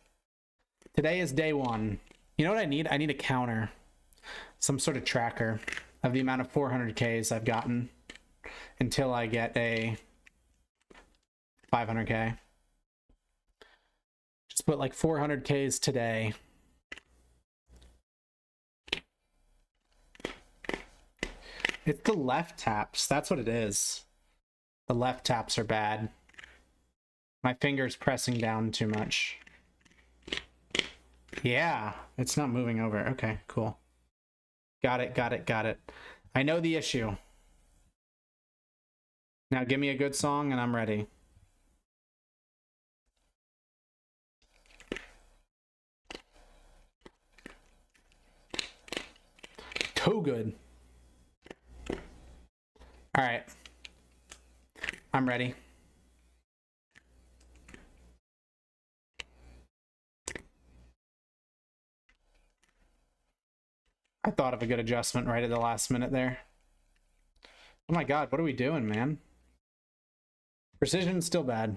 Today is day 1. You know what I need? I need a counter. Some sort of tracker of the amount of 400Ks I've gotten until I get a 500K. Just put like 400Ks today. It's the left taps. That's what it is. The left taps are bad. My finger's pressing down too much. Yeah, it's not moving over. Okay, cool. Got it, got it, got it. I know the issue. Now give me a good song and I'm ready. So good. All right. I'm ready. I thought of a good adjustment right at the last minute there. Oh my god, what are we doing, man? Precision's still bad.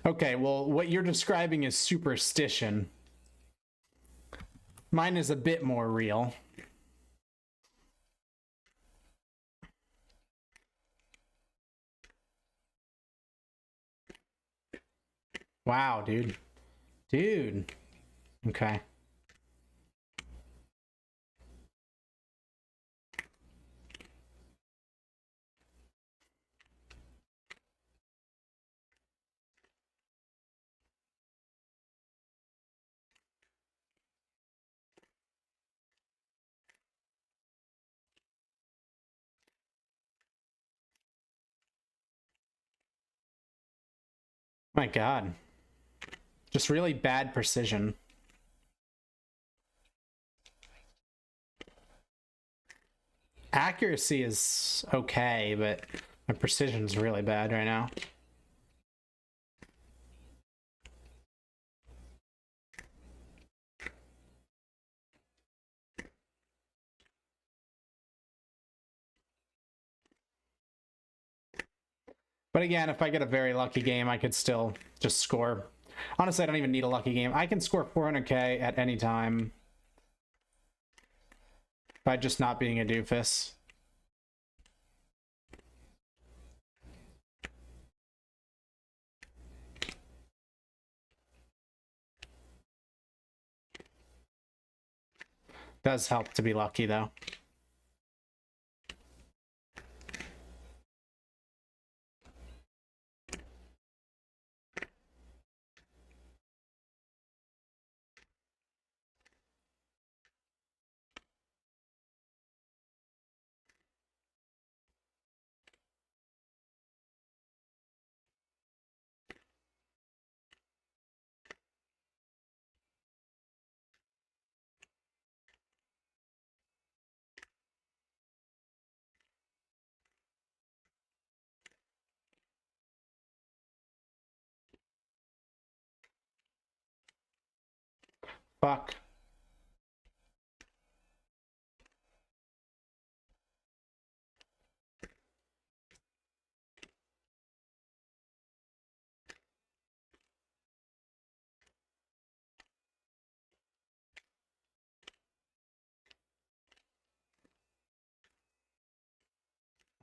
Okay, well, what you're describing is superstition. Mine is a bit more real. Wow, dude. Dude. Okay. My god. Just really bad precision. Accuracy is okay, but my precision's really bad right now. But again, if I get a very lucky game, I could still just score. Honestly, I don't even need a lucky game. I can score 400k at any time by just not being a doofus. Does help to be lucky, though. Fuck.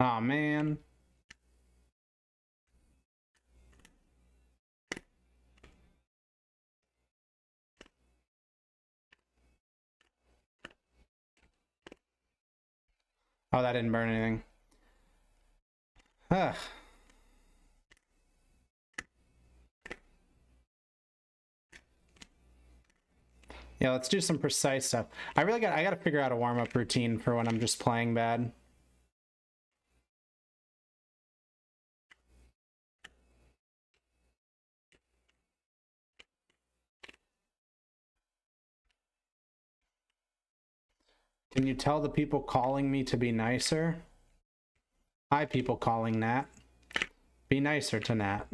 Aw, man. Oh, that didn't burn anything. Ugh. Yeah, let's do some precise stuff. I gotta figure out a warm-up routine for when I'm just playing bad. Can you tell the people calling me to be nicer? Hi, people calling Nat. Be nicer to Nat.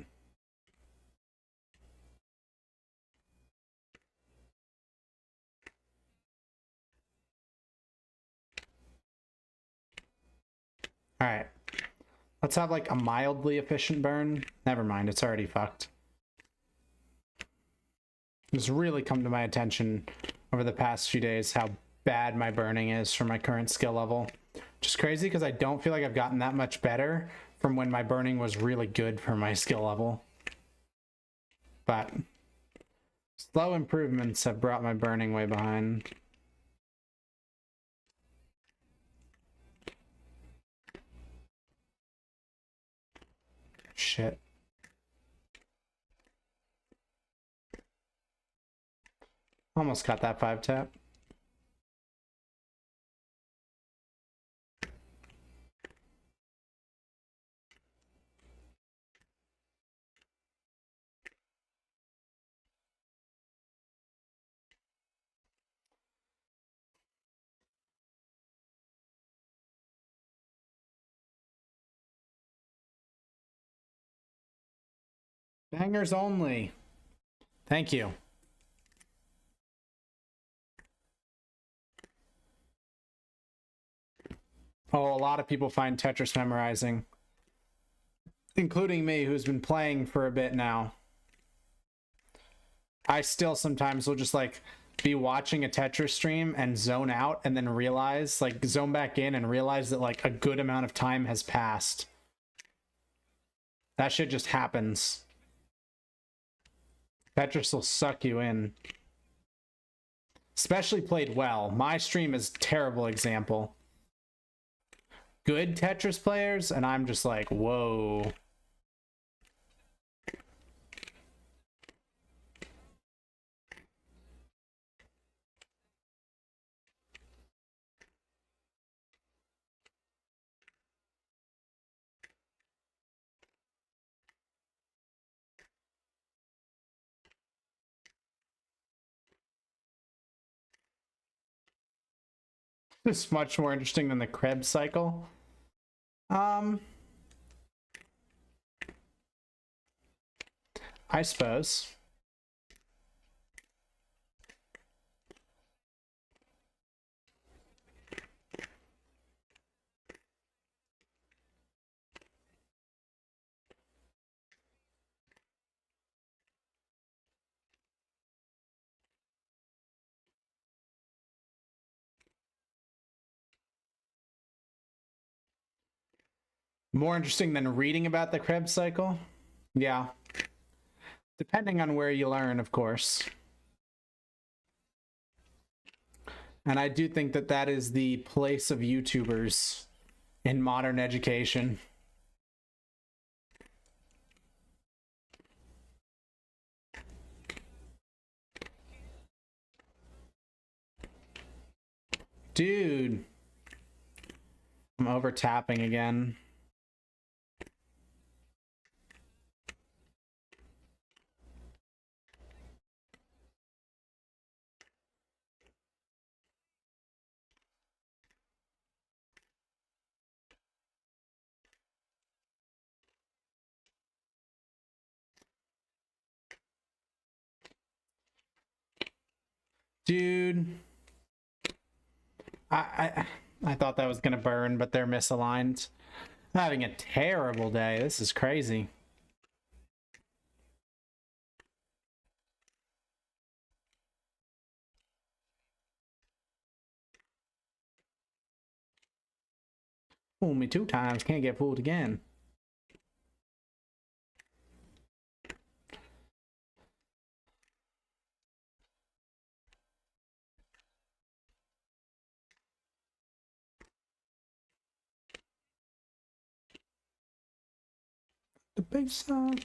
Alright. Let's have like a mildly efficient burn. Never mind, it's already fucked. It's really come to my attention over the past few days how bad my burning is for my current skill level. Just crazy because I don't feel like I've gotten that much better from when my burning was really good for my skill level. But slow improvements have brought my burning way behind. Shit. Almost got that 5-tap. Bangers only. Thank you. Oh, a lot of people find Tetris memorizing, including me, who's been playing for a bit now. I still sometimes will just like be watching a Tetris stream and zone out and then realize, like, zone back in and realize that like a good amount of time has passed. That shit just happens. Tetris will suck you in. Especially played well. My stream is a terrible example. Good Tetris players, and I'm just like, whoa. This is much more interesting than the Krebs cycle. I suppose. More interesting than reading about the Krebs cycle? Yeah. Depending on where you learn, of course. And I do think that that is the place of YouTubers in modern education. Dude. I'm over tapping again. Dude. I thought that was gonna burn, but they're misaligned. I'm having a terrible day. This is crazy. Fooled me 2 times, can't get fooled again. The bass song.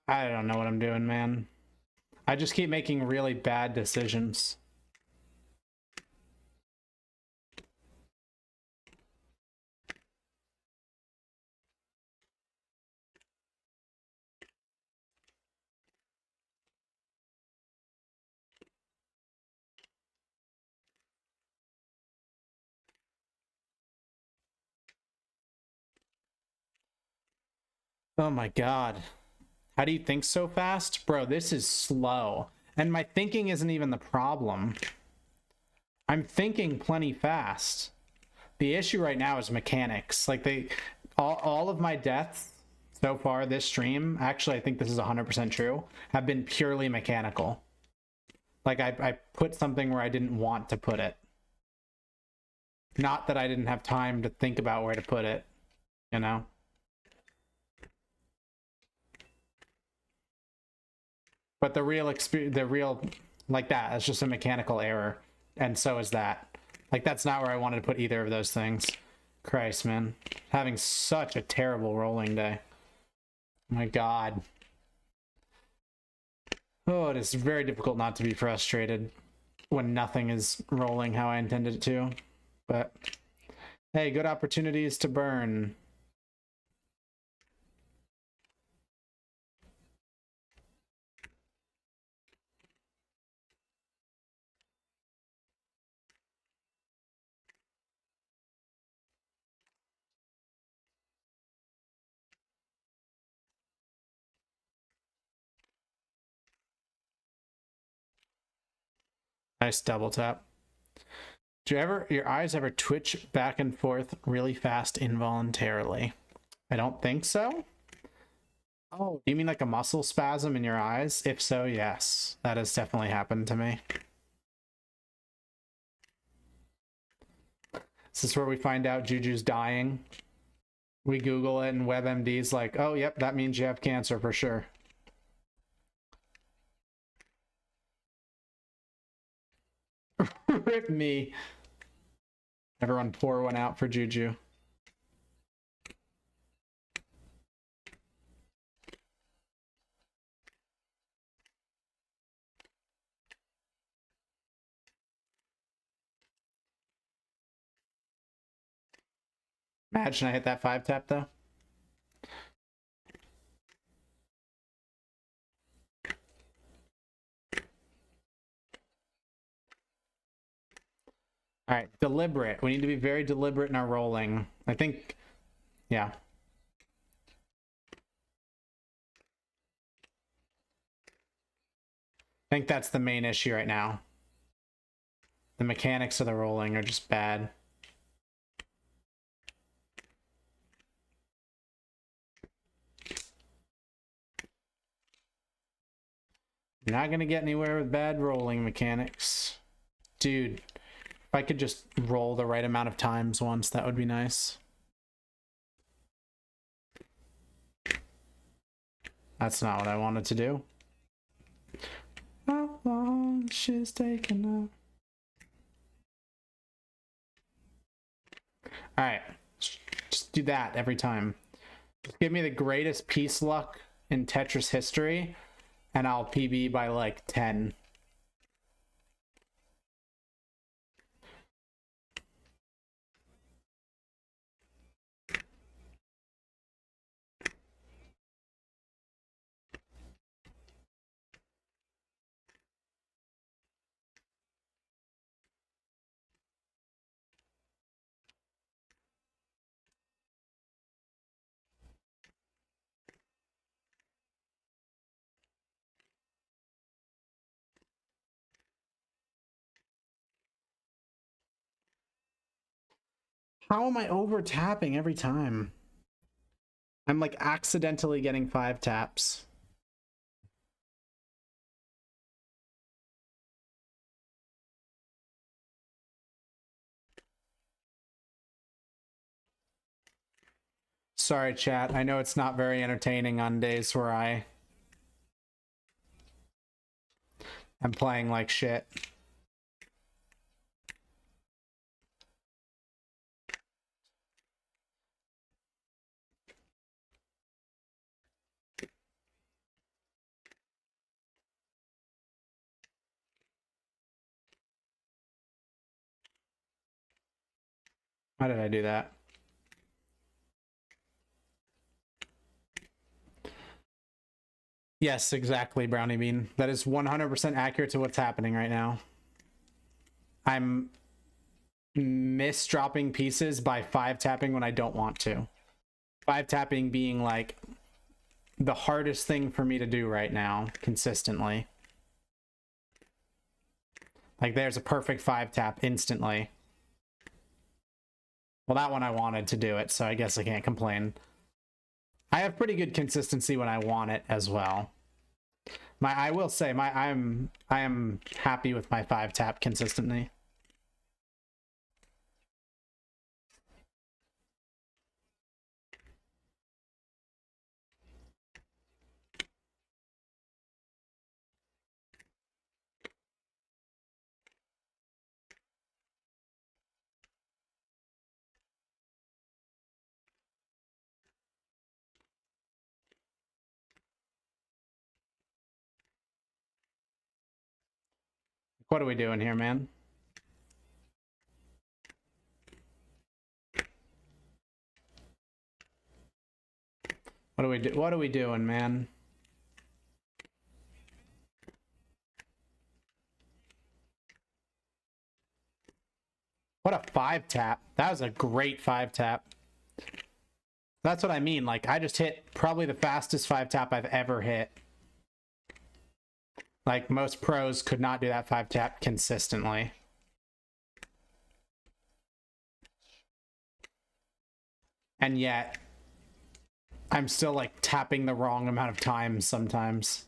I don't know what I'm doing, man. I just keep making really bad decisions. Oh my god. How do you think so fast? Bro, this is slow. And my thinking isn't even the problem. I'm thinking plenty fast. The issue right now is mechanics. Like all of my deaths so far this stream, actually I think this is 100% true, have been purely mechanical. Like I put something where I didn't want to put it. Not that I didn't have time to think about where to put it, you know? But the real like that, it's just a mechanical error, and so is that. Like that's not where I wanted to put either of those things. Christ, man, having such a terrible rolling day. My God. Oh, it is very difficult not to be frustrated when nothing is rolling how I intended it to. But hey, good opportunities to burn. Nice double tap. Do your eyes ever twitch back and forth really fast involuntarily? I don't think so. Oh, do you mean like a muscle spasm in your eyes? If so, yes. That has definitely happened to me. This is where we find out Juju's dying. We Google it and WebMD's like, oh, yep, that means you have cancer for sure. Rip me. Everyone pour one out for Juju. Imagine I hit that 5-tap though. All right, deliberate. We need to be very deliberate in our rolling. I think, yeah. I think that's the main issue right now. The mechanics of the rolling are just bad. You're not gonna get anywhere with bad rolling mechanics. Dude, if I could just roll the right amount of times once, that would be nice. That's not what I wanted to do. How long she's taking up. Alright, just do that every time. Just give me the greatest piece luck in Tetris history, and I'll PB by like 10. How am I over tapping every time? I'm like accidentally getting 5 taps. Sorry, chat. I know it's not very entertaining on days where I am playing like shit. How did I do that? Yes, exactly, Brownie Bean. That is 100% accurate to what's happening right now. I'm misdropping pieces by 5-tapping when I don't want to. 5-tapping being like the hardest thing for me to do right now, consistently. Like there's a perfect 5-tap instantly. Well, that one I wanted to do it, so I guess I can't complain. I have pretty good consistency when I want it as well. I will say I am happy with my 5-tap consistently. What are we doing here, man? What are we doing, man? What a 5-tap. That was a great 5-tap. That's what I mean. Like, I just hit probably the fastest 5-tap I've ever hit. Like, most pros could not do that 5-tap consistently. And yet, I'm still, like, tapping the wrong amount of times sometimes.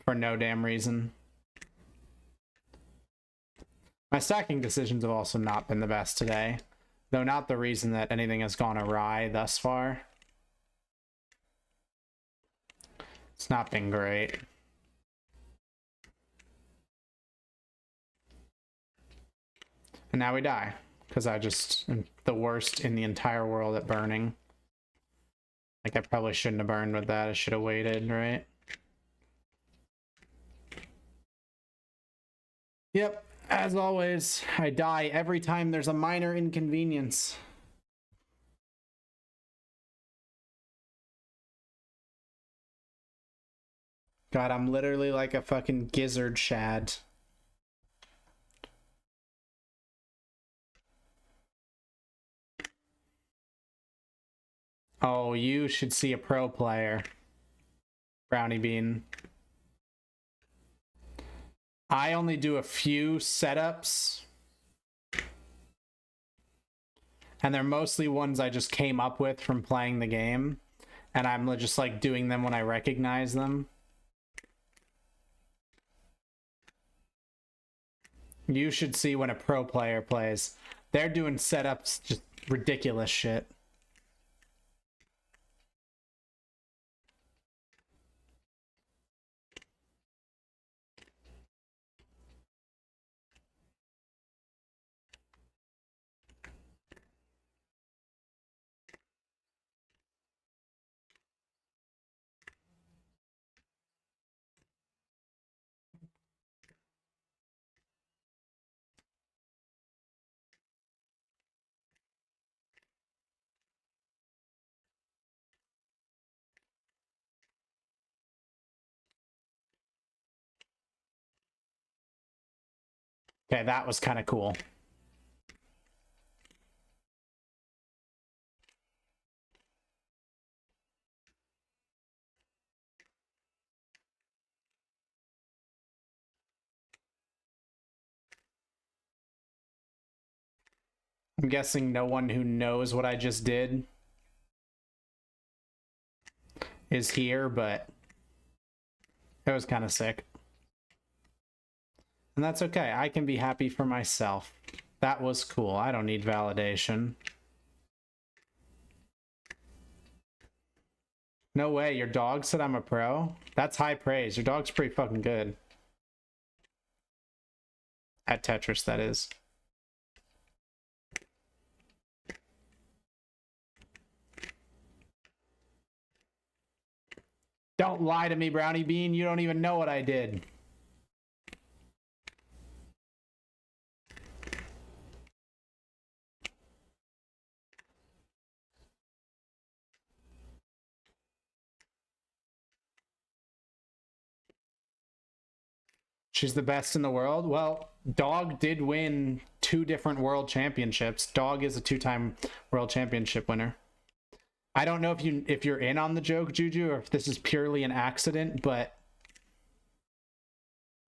For no damn reason. My stacking decisions have also not been the best today. Though not the reason that anything has gone awry thus far. It's not been great. And now we die. Because I just am the worst in the entire world at burning. Like, I probably shouldn't have burned with that. I should have waited, right? Yep. As always, I die every time there's a minor inconvenience. God, I'm literally like a fucking gizzard shad. Oh, you should see a pro player. Brownie Bean. I only do a few setups. And they're mostly ones I just came up with from playing the game. And I'm just like doing them when I recognize them. You should see when a pro player plays. They're doing setups, just ridiculous shit. Okay, that was kind of cool. I'm guessing no one who knows what I just did is here, but it was kind of sick. And that's okay. I can be happy for myself. That was cool. I don't need validation. No way. Your dog said I'm a pro? That's high praise. Your dog's pretty fucking good. At Tetris, that is. Don't lie to me, Brownie Bean. You don't even know what I did. She's the best in the world? Well, Dog did win 2 different world championships. Dog is a 2-time world championship winner. I don't know if you're in on the joke, Juju, or if this is purely an accident, but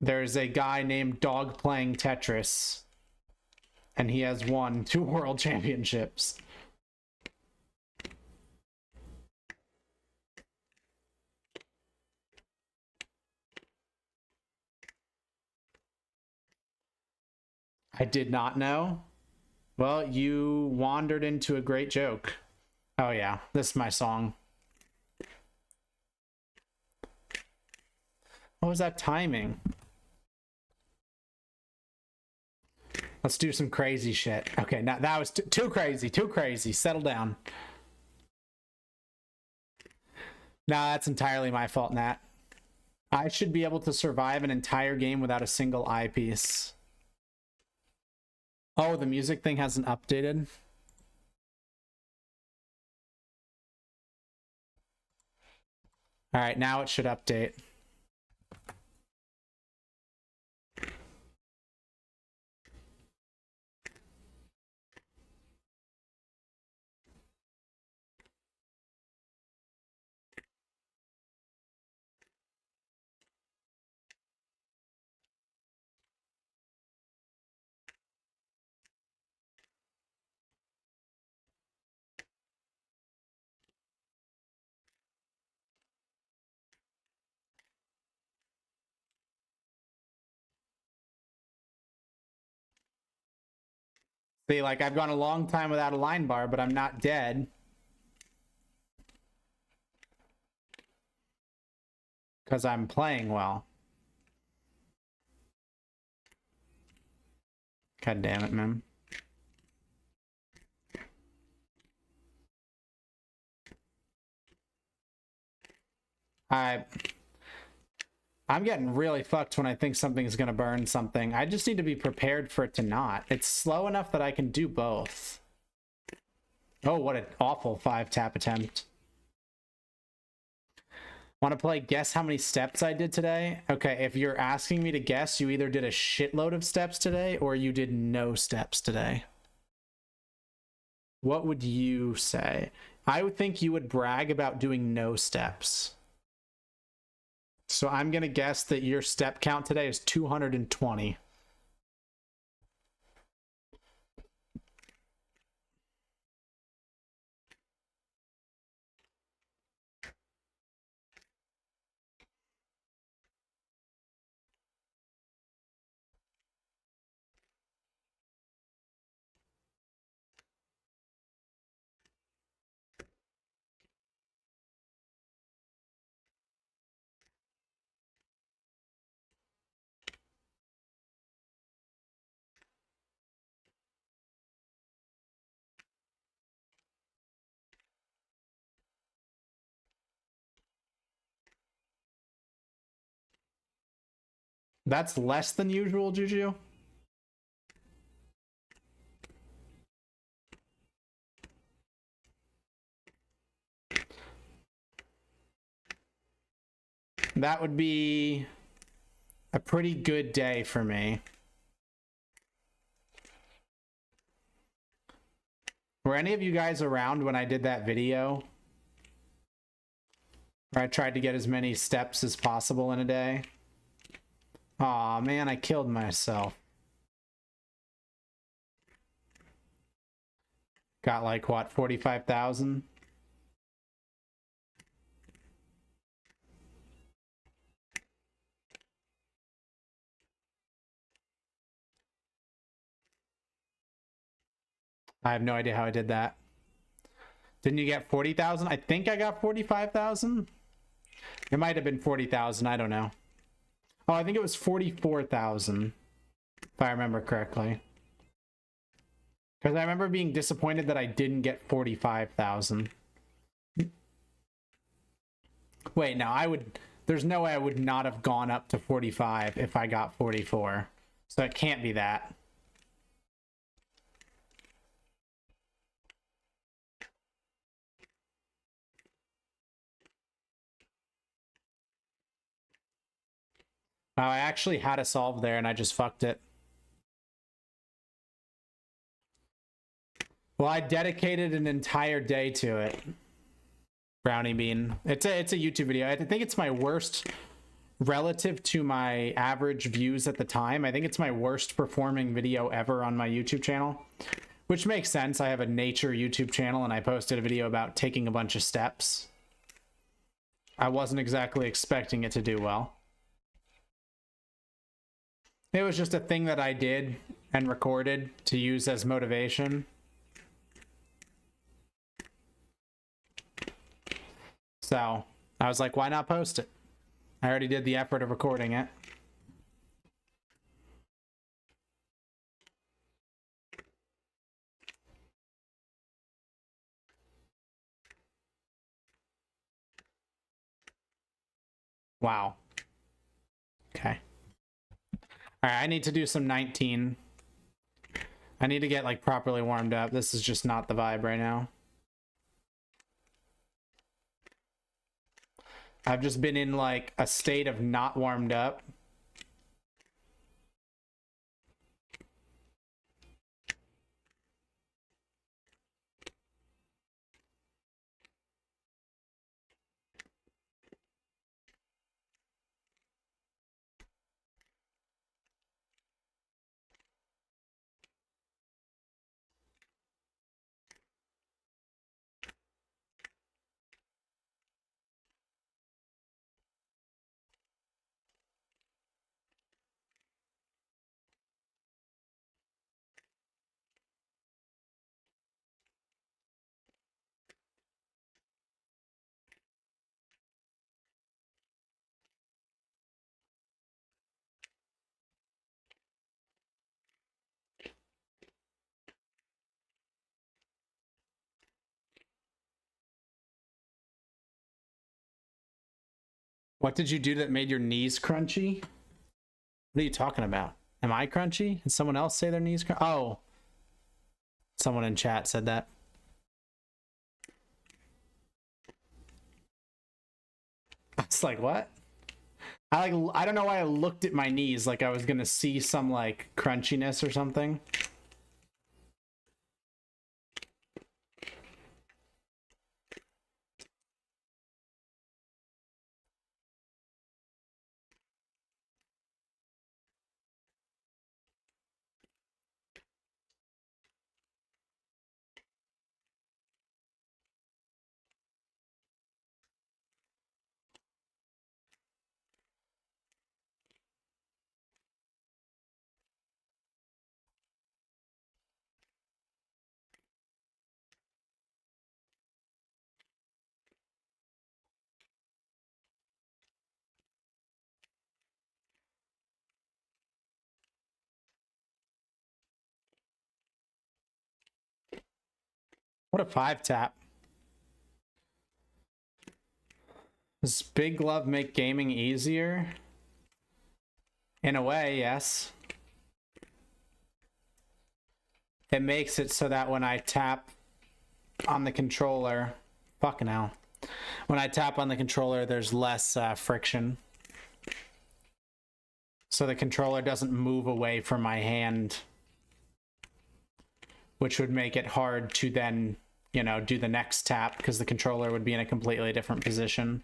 there's a guy named Dog playing Tetris, and he has won 2 world championships. I did not know. Well, you wandered into a great joke. Oh yeah, this is my song. What was that timing? Let's do some crazy shit. Okay, now that was too crazy, too crazy. Settle down. Nah, that's entirely my fault, Nat. I should be able to survive an entire game without a single eyepiece. Oh, the music thing hasn't updated. All right, now it should update. See, like, I've gone a long time without a line bar, but I'm not dead. Because I'm playing well. God damn it, man. I'm getting really fucked when I think something's gonna burn something. I just need to be prepared for it to not. It's slow enough that I can do both. Oh, what an awful 5-tap attempt. Want to play guess how many steps I did today? Okay, if you're asking me to guess, you either did a shitload of steps today or you did no steps today. What would you say? I would think you would brag about doing no steps. So I'm going to guess that your step count today is 220. That's less than usual, Juju. That would be a pretty good day for me. Were any of you guys around when I did that video where I tried to get as many steps as possible in a day? Aw, man, I killed myself. Got like, what, 45,000? I have no idea how I did that. Didn't you get 40,000? I think I got 45,000. It might have been 40,000. I don't know. Oh, I think it was 44,000, if I remember correctly. Because I remember being disappointed that I didn't get 45,000. Wait, no, I would... There's no way I would not have gone up to 45 if I got 44. So it can't be that. Oh, I actually had a solve there and I just fucked it. Well, I dedicated an entire day to it. Brownie bean. It's a YouTube video. I think it's my worst relative to my average views at the time. I think it's my worst performing video ever on my YouTube channel, which makes sense. I have a nature YouTube channel and I posted a video about taking a bunch of steps. I wasn't exactly expecting it to do well. It was just a thing that I did and recorded to use as motivation. So I was like, why not post it? I already did the effort of recording it. Wow. All right, I need to do some 19. I need to get like properly warmed up. This is just not the vibe right now. I've just been in like a state of not warmed up. What did you do that made your knees crunchy? What are you talking about? Am I crunchy? Did someone else say their knees crunchy? Oh. Someone in chat said that. I was like, what? I don't know why I looked at my knees like I was gonna see some like crunchiness or something. What a 5-tap. Does Big Glove make gaming easier? In a way, yes. It makes it so that when I tap on the controller, fucking hell. When I tap on the controller, there's less friction. So the controller doesn't move away from my hand, which would make it hard to then, you know, do the next tap because the controller would be in a completely different position.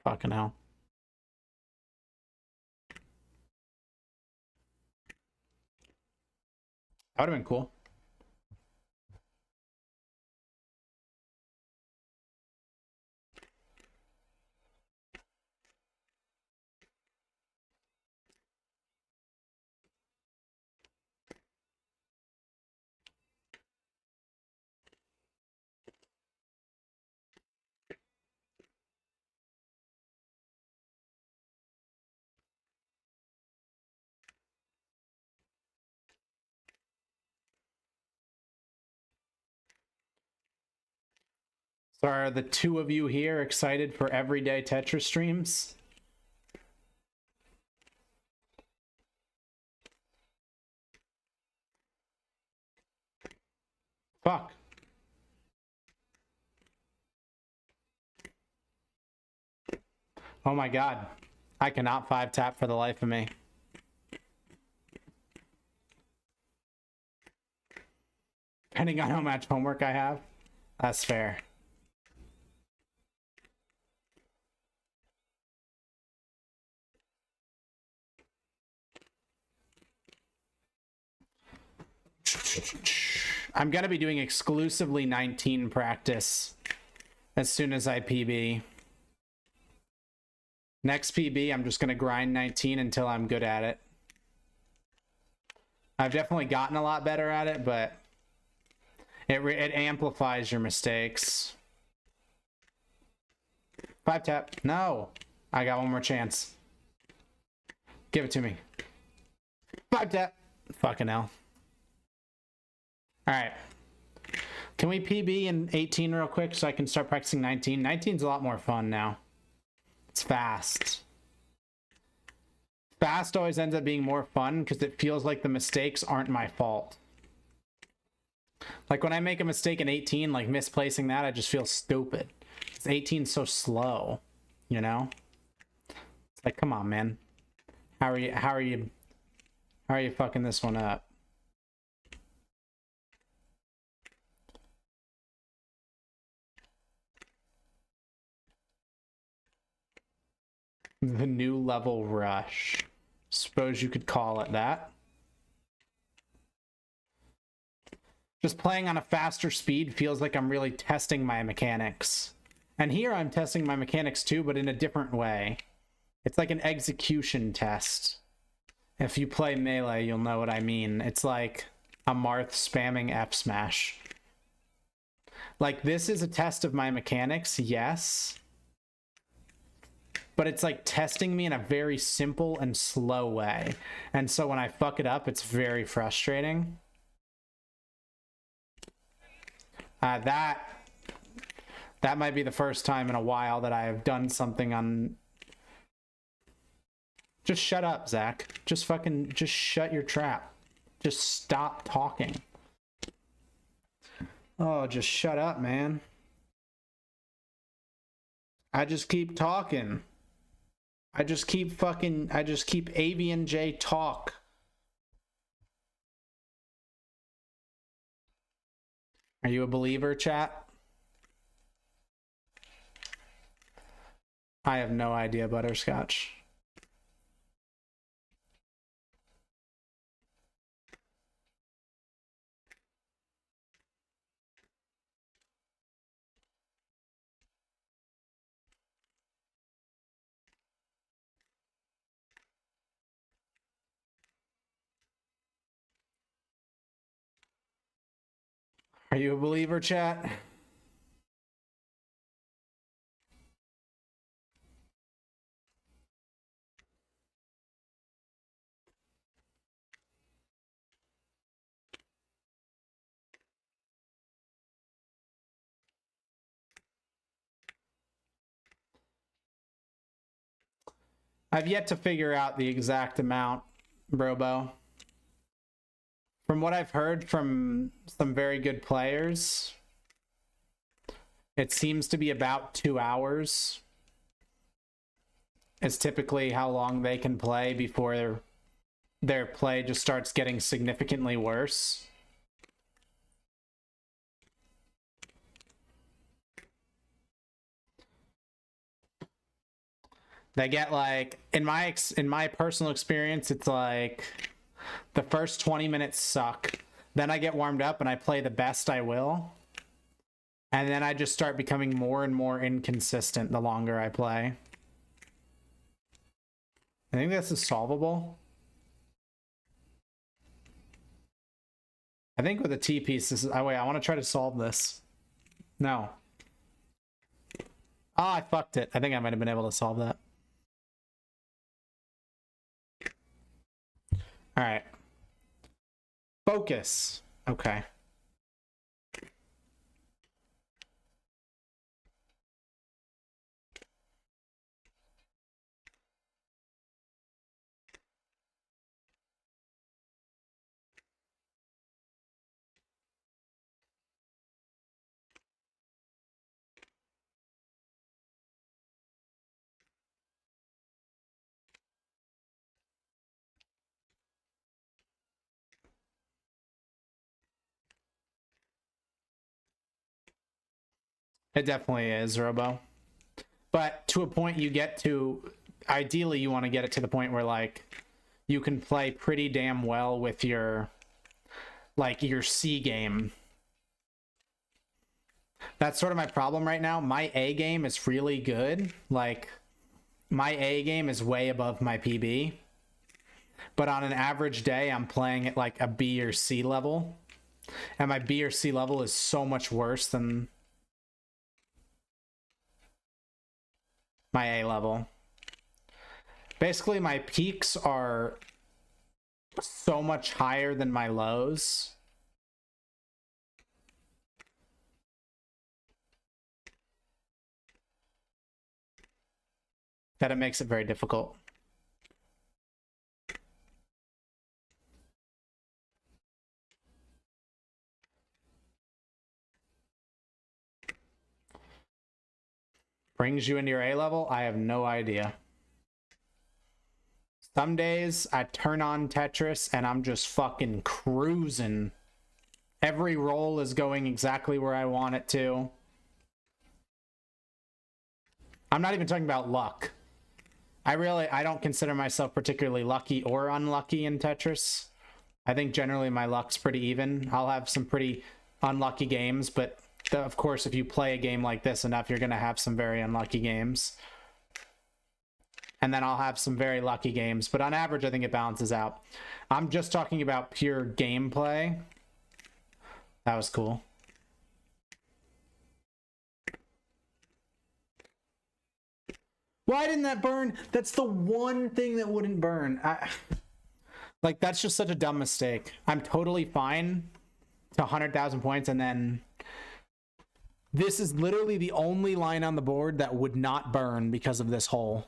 Fucking hell. That would have been cool. So are the two of you here excited for everyday Tetris streams? Fuck. Oh my god. I cannot 5-tap for the life of me. Depending on how much homework I have. That's fair. I'm gonna be doing exclusively 19 practice as soon as I PB. Next PB, I'm just gonna grind 19 until I'm good at it. I've definitely gotten a lot better at it, but it amplifies your mistakes. 5-tap. No. I got one more chance. Give it to me. 5-tap. Fucking hell. All right. Can we PB in 18 real quick so I can start practicing 19? 19's a lot more fun now. It's fast. Fast always ends up being more fun because it feels like the mistakes aren't my fault. Like when I make a mistake in 18, like misplacing that, I just feel stupid. 18's so slow, you know? It's like, come on, man. How are you fucking this one up? The new level rush. Suppose you could call it that. Just playing on a faster speed feels like I'm really testing my mechanics. And here I'm testing my mechanics too, but in a different way. It's like an execution test. If you play Melee, you'll know what I mean. It's like a Marth spamming F smash. Like, this is a test of my mechanics, yes. But it's like testing me in a very simple and slow way. And so when I fuck it up, it's very frustrating. That might be the first time in a while that I have done something on... Just shut up, Zach. Just shut your trap. Just stop talking. Oh, just shut up, man. I just keep talking. I just keep AVNJ talk. Are you a believer, chat? I have no idea, Butterscotch. Are you a believer, chat? I've yet to figure out the exact amount, Brobo. From what I've heard from some very good players, it seems to be about 2 hours. It's typically how long they can play before their play just starts getting significantly worse. They get like, in my personal experience, it's like the first 20 minutes suck. Then I get warmed up and I play the best I will. And then I just start becoming more and more inconsistent the longer I play. I think this is solvable. I think with a T-piece, this is... Oh, wait, I want to try to solve this. No. Oh, I fucked it. I think I might have been able to solve that. All right. Focus. Okay. It definitely is, Robo. But to a point you get to, ideally you want to get it to the point where like you can play pretty damn well with your like your C game. That's sort of my problem right now. My A game is really good. Like my A game is way above my PB. But on an average day, I'm playing at like a B or C level. And my B or C level is so much worse than my A level. Basically, my peaks are so much higher than my lows. That it makes it very difficult. Brings you into your A level? I have no idea. Some days I turn on Tetris and I'm just fucking cruising. Every roll is going exactly where I want it to. I'm not even talking about luck. I don't consider myself particularly lucky or unlucky in Tetris. I think generally my luck's pretty even. I'll have some pretty unlucky games, but of course, if you play a game like this enough, you're going to have some very unlucky games. And then I'll have some very lucky games. But on average, I think it balances out. I'm just talking about pure gameplay. That was cool. Why didn't that burn? That's the one thing that wouldn't burn. Like, that's just such a dumb mistake. I'm totally fine to 100,000 points, and then this is literally the only line on the board that would not burn because of this hole.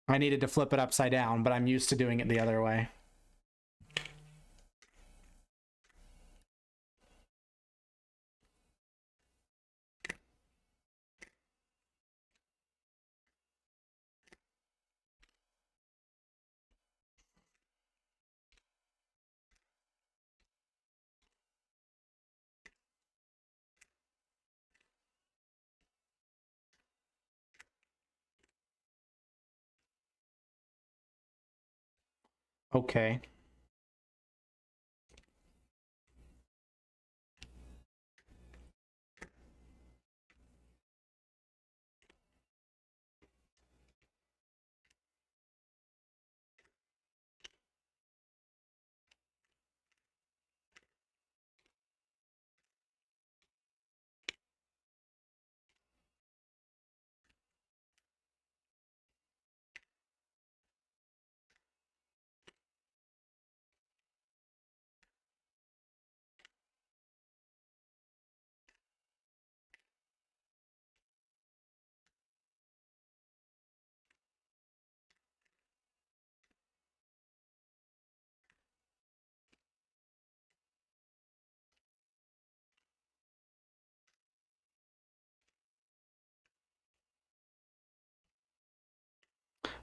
I needed to flip it upside down, but I'm used to doing it the other way. Okay.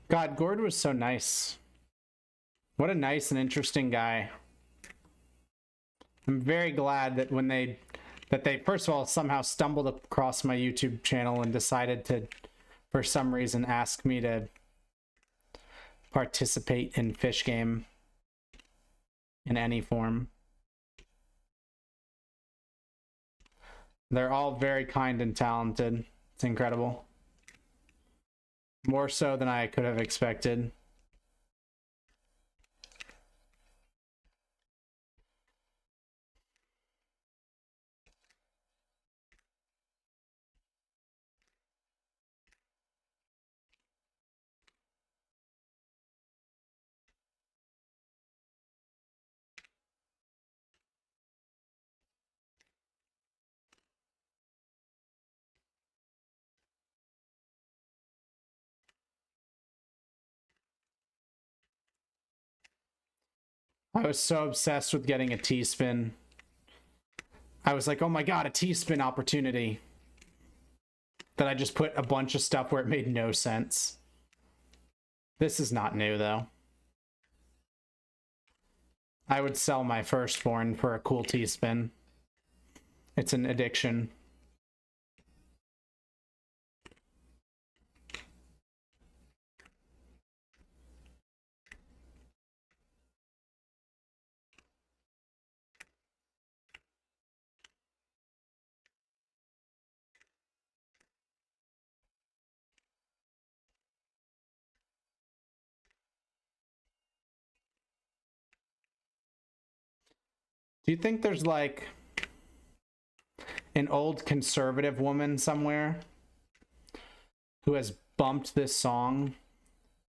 God, Gord was so nice. What a nice and interesting guy. I'm very glad that when they first of all somehow stumbled across my YouTube channel and decided to, for some reason, ask me to participate in Fish Game in any form. They're all very kind and talented. It's incredible. More so than I could have expected. I was so obsessed with getting a T-spin. I was like, oh my god, a T-spin opportunity. That I just put a bunch of stuff where it made no sense. This is not new, though. I would sell my firstborn for a cool T-spin. It's an addiction. Do you think there's like an old conservative woman somewhere who has bumped this song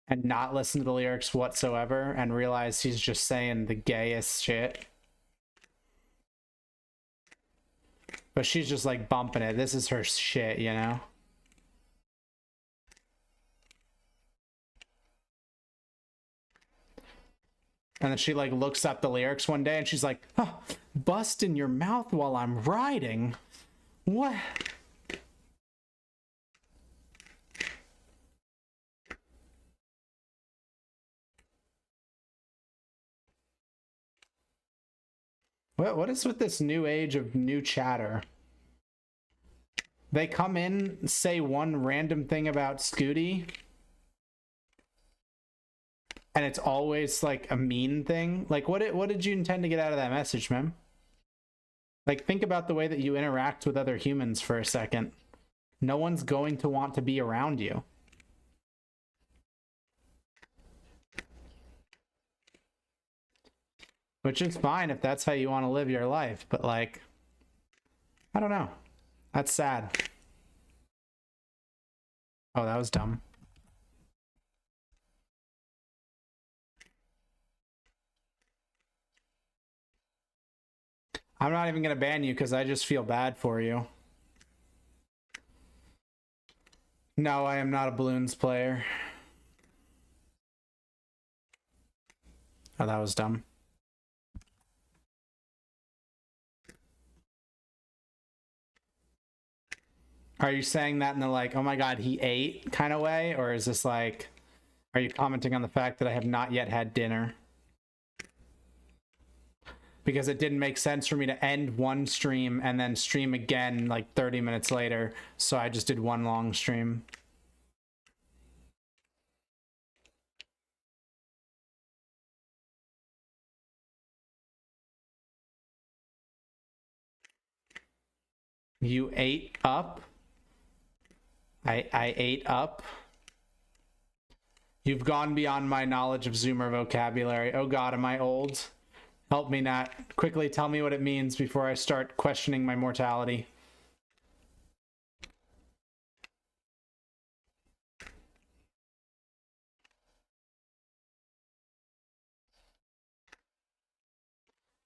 and not listen to the lyrics whatsoever and realize he's just saying the gayest shit. But she's just like bumping it. This is her shit, you know? And then she like looks up the lyrics one day and she's like, huh, bust in your mouth while I'm riding. What? What is with this new age of new chatter? They come in, say one random thing about Scooty, and it's always like a mean thing. Like, what did you intend to get out of that message, man? Like, think about the way that you interact with other humans for a second. No one's going to want to be around you. Which is fine if that's how you want to live your life, but like, I don't know. That's sad. Oh, that was dumb. I'm not even gonna ban you because I just feel bad for you. No, I am not a balloons player. Oh, that was dumb. Are you saying that in the like, oh my god, he ate kind of way? Or is this like, are you commenting on the fact that I have not yet had dinner? Because it didn't make sense for me to end one stream and then stream again like 30 minutes later. So I just did one long stream. You ate up? I ate up? You've gone beyond my knowledge of Zoomer vocabulary. Oh god, am I old? Help me, Nat. Quickly tell me what it means before I start questioning my mortality.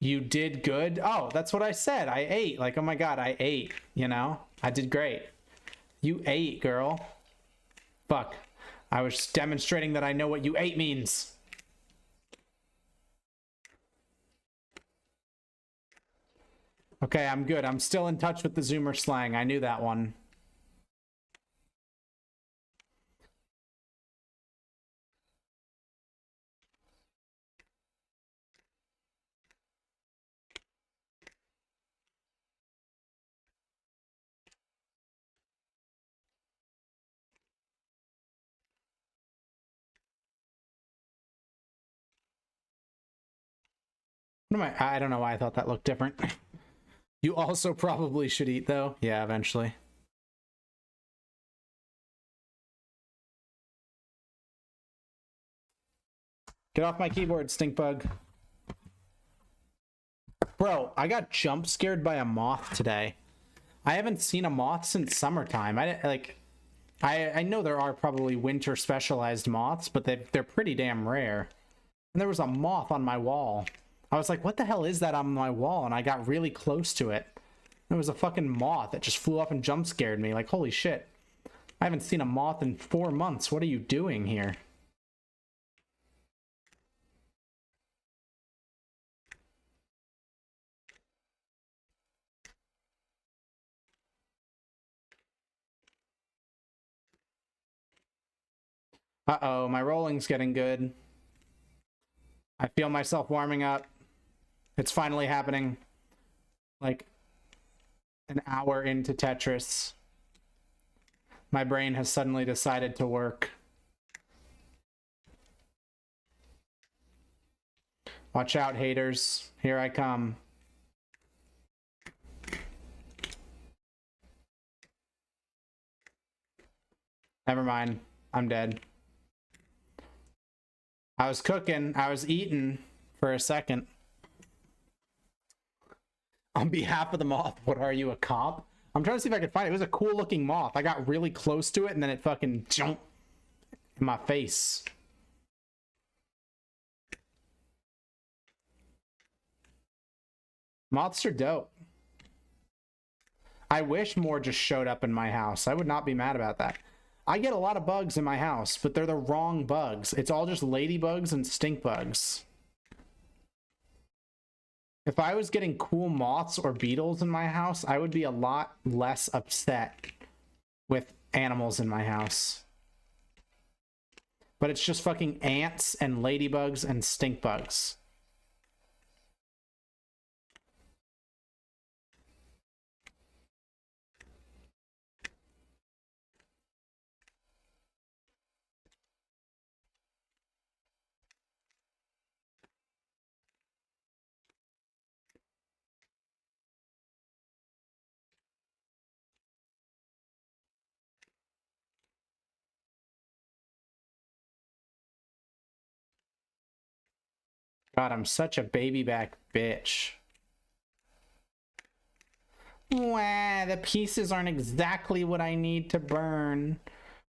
You did good? Oh, that's what I said. I ate. Like, oh my god, I ate, you know? I did great. You ate, girl. Fuck. I was demonstrating that I know what you ate means. Okay, I'm good. I'm still in touch with the Zoomer slang. I knew that one. What am I don't know why I thought that looked different. You also probably should eat, though. Yeah, eventually. Get off my keyboard, stink bug. Bro, I got jump scared by a moth today. I haven't seen a moth since summertime. I know there are probably winter specialized moths, but they're pretty damn rare. And there was a moth on my wall. I was like, what the hell is that on my wall? And I got really close to it. There was a fucking moth that just flew up and jump scared me. Like, holy shit. I haven't seen a moth in 4 months. What are you doing here? Uh-oh, my rolling's getting good. I feel myself warming up. It's finally happening. Like, an hour into Tetris. My brain has suddenly decided to work. Watch out, haters. Here I come. Never mind. I'm dead. I was cooking. I was eating for a second. On behalf of the moth, what are you, a cop? I'm trying to see if I can find it. It was a cool looking moth. I got really close to it and then it fucking jumped in my face. Moths are dope. I wish more just showed up in my house. I would not be mad about that. I get a lot of bugs in my house, but they're the wrong bugs. It's all just ladybugs and stink bugs. If I was getting cool moths or beetles in my house, I would be a lot less upset with animals in my house. But it's just fucking ants and ladybugs and stink bugs. God, I'm such a baby back bitch. Wah, the pieces aren't exactly what I need to burn.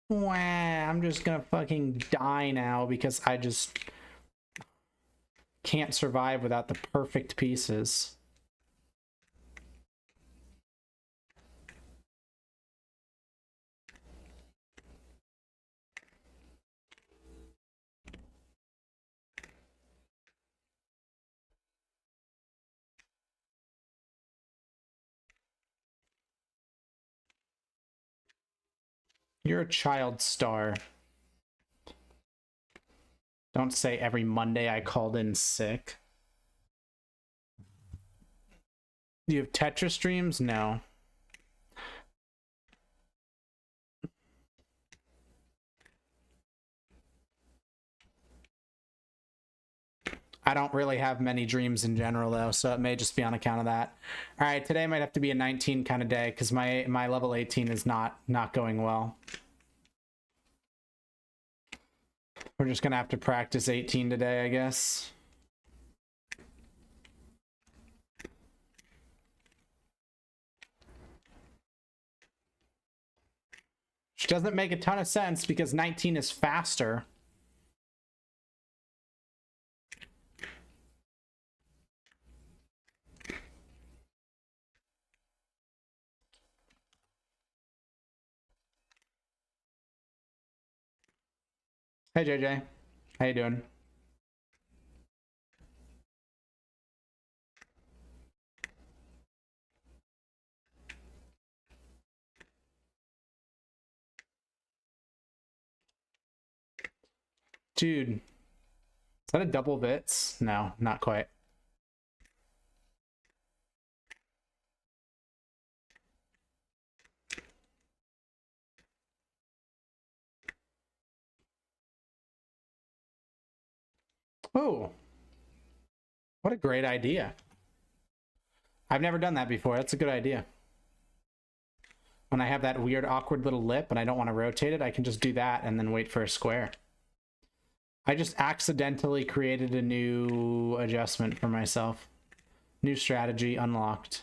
Wah, I'm just gonna fucking die now because I just can't survive without the perfect pieces. You're a child star. Don't say every Monday I called in sick. Do you have Tetris streams? No. I don't really have many dreams in general though, so it may just be on account of that. All right, today might have to be a 19 kind of day because my level 18 is not going well. We're just gonna have to practice 18 today, I guess. Which doesn't make a ton of sense because 19 is faster. Hey JJ, how you doing? Dude, is that a double bits? No, not quite. Oh, what a great idea. I've never done that before. That's a good idea. When I have that weird, awkward little lip and I don't want to rotate it, I can just do that and then wait for a square. I just accidentally created a new adjustment for myself. New strategy unlocked.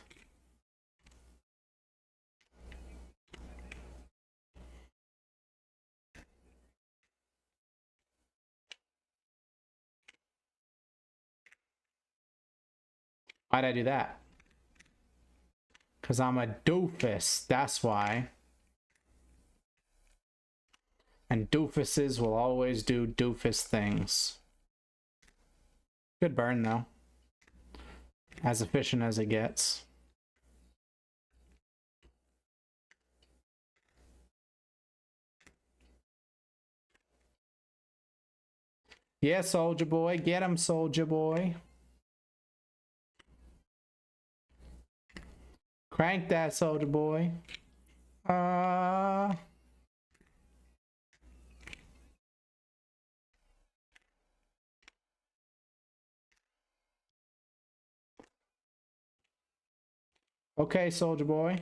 Why'd I do that? Because I'm a doofus, that's why. And doofuses will always do doofus things. Good burn, though. As efficient as it gets. Yeah, soldier boy. Get him, soldier boy. Crank that, soldier boy. Okay, soldier boy.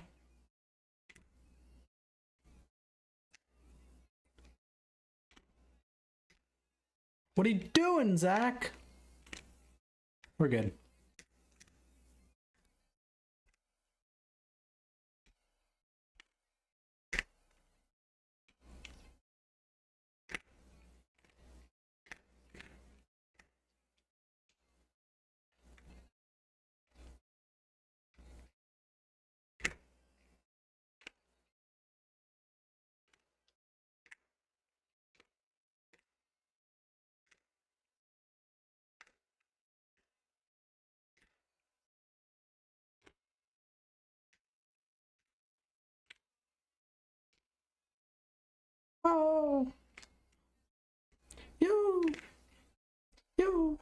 What are you doing, Zach? We're good. Yo.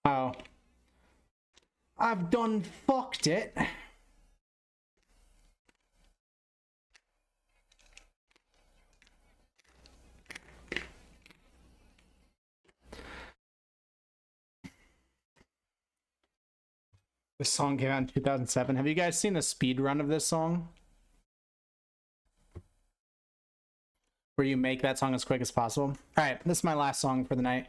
Oh. I've done fucked it. This song came out in 2007. Have you guys seen the speed run of this song? Where you make that song as quick as possible? All right, this is my last song for the night.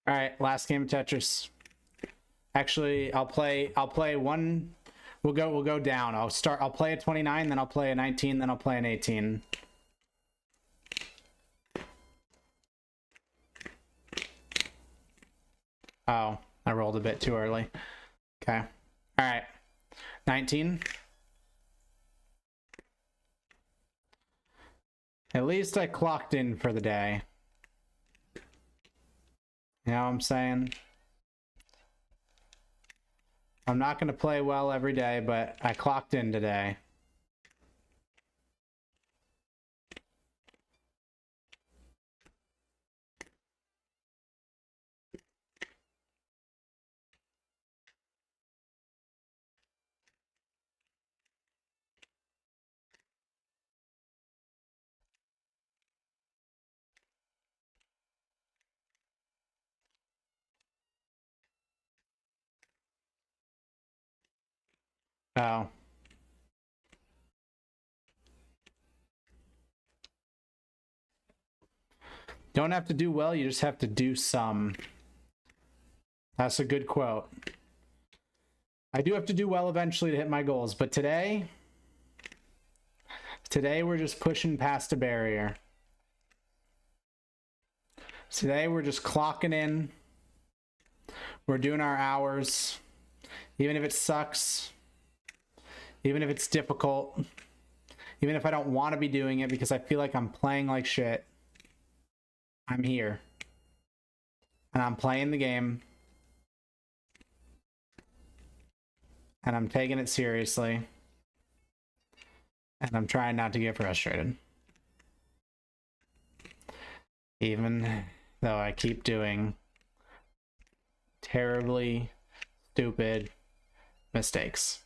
All right, last game of Tetris. Actually, I'll play one. We'll go down. I'll play a 29, then I'll play a 19, then I'll play an 18. Oh, I rolled a bit too early. Okay. All right. 19. At least I clocked in for the day. You know what I'm saying? I'm not going to play well every day, but I clocked in today. Oh. Don't have to do well, you just have to do some. That's a good quote. I do have to do well eventually to hit my goals, but today we're just pushing past a barrier. Today we're just clocking in. We're doing our hours. Even if it sucks, even if it's difficult, even if I don't want to be doing it because I feel like I'm playing like shit, I'm here. And I'm playing the game. And I'm taking it seriously. And I'm trying not to get frustrated. Even though I keep doing terribly stupid mistakes.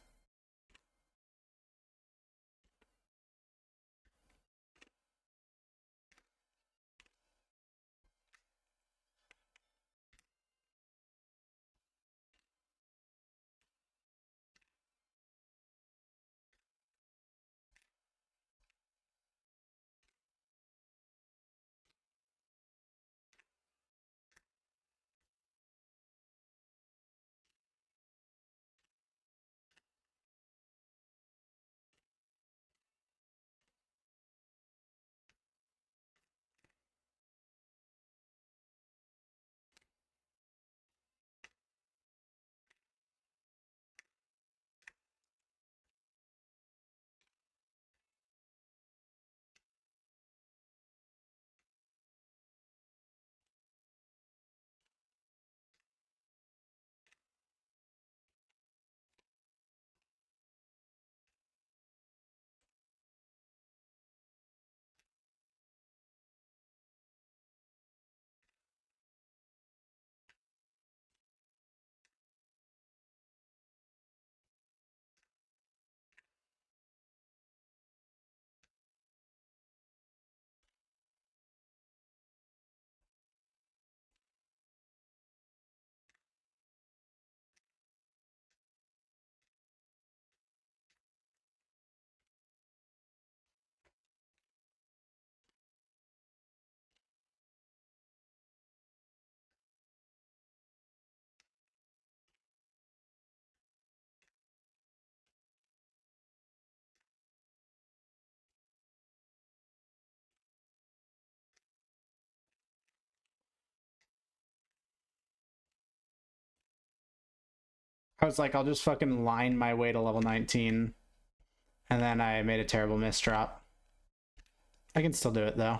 I was like, I'll just fucking line my way to level 19. And then I made a terrible misdrop. I can still do it though.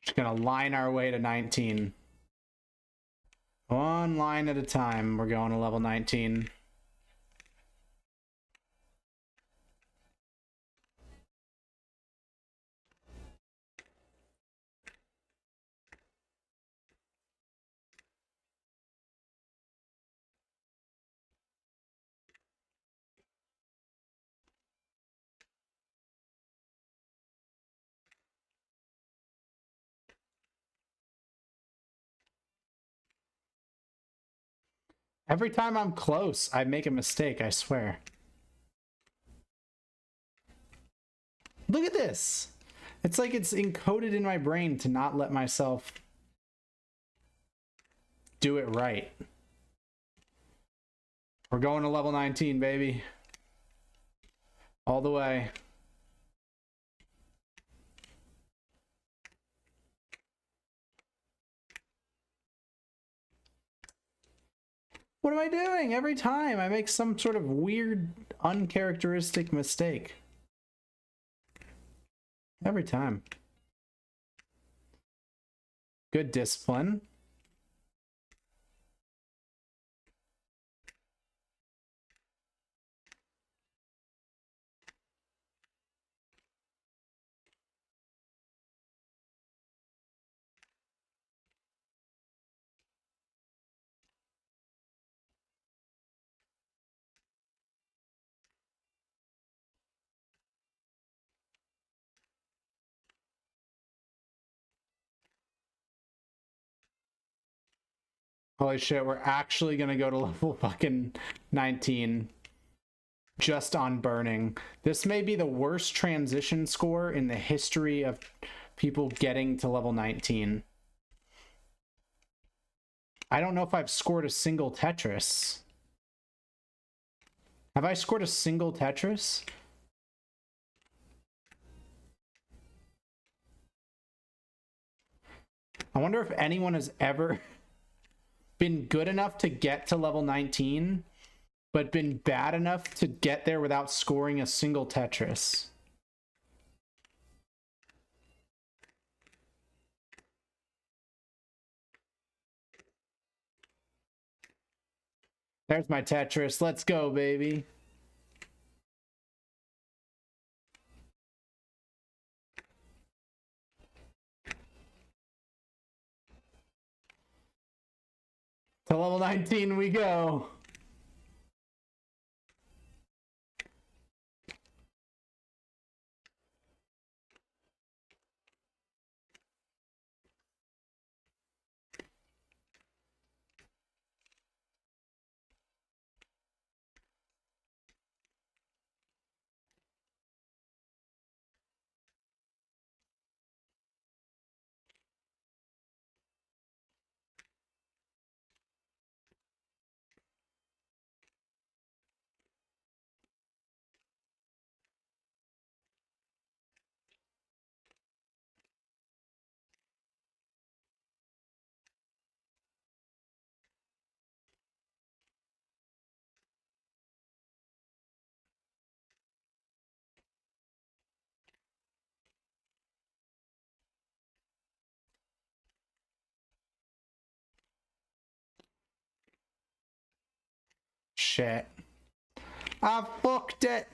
Just gonna line our way to 19. One line at a time, we're going to level 19. Every time I'm close, I make a mistake, I swear. Look at this! It's like it's encoded in my brain to not let myself do it right. We're going to level 19, baby. All the way. What am I doing? Every time I make some sort of weird, uncharacteristic mistake. Every time. Good discipline. Holy shit, we're actually gonna go to level fucking 19 just on burning. This may be the worst transition score in the history of people getting to level 19. I don't know if I've scored a single Tetris. Have I scored a single Tetris? I wonder if anyone has ever been good enough to get to level 19, but been bad enough to get there without scoring a single Tetris. There's my Tetris. Let's go, baby. To level 19 we go. Shit. I fucked it.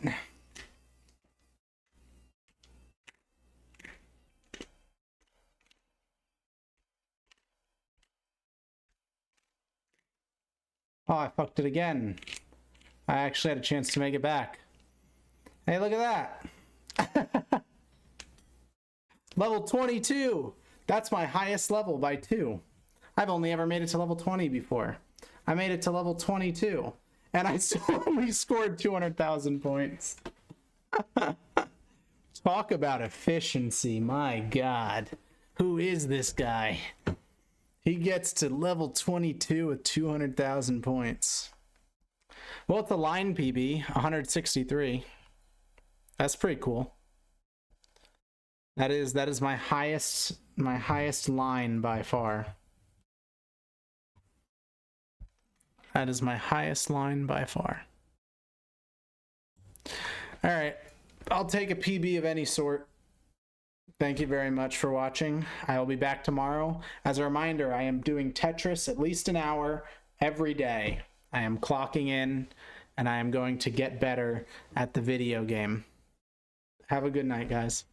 Oh, I fucked it again. I actually had a chance to make it back. Hey, look at that. Level 22. That's my highest level by 2. I've only ever made it to level 20 before. I made it to level 22. And I only scored 200,000 points. Talk about efficiency. My God. Who is this guy? He gets to level 22 with 200,000 points. Well, it's a line PB, 163. That's pretty cool. That is my highest line by far. That is my highest line by far. All right, I'll take a PB of any sort. Thank you very much for watching. I will be back tomorrow. As a reminder, I am doing Tetris at least an hour every day. I am clocking in, and I am going to get better at the video game. Have a good night, guys.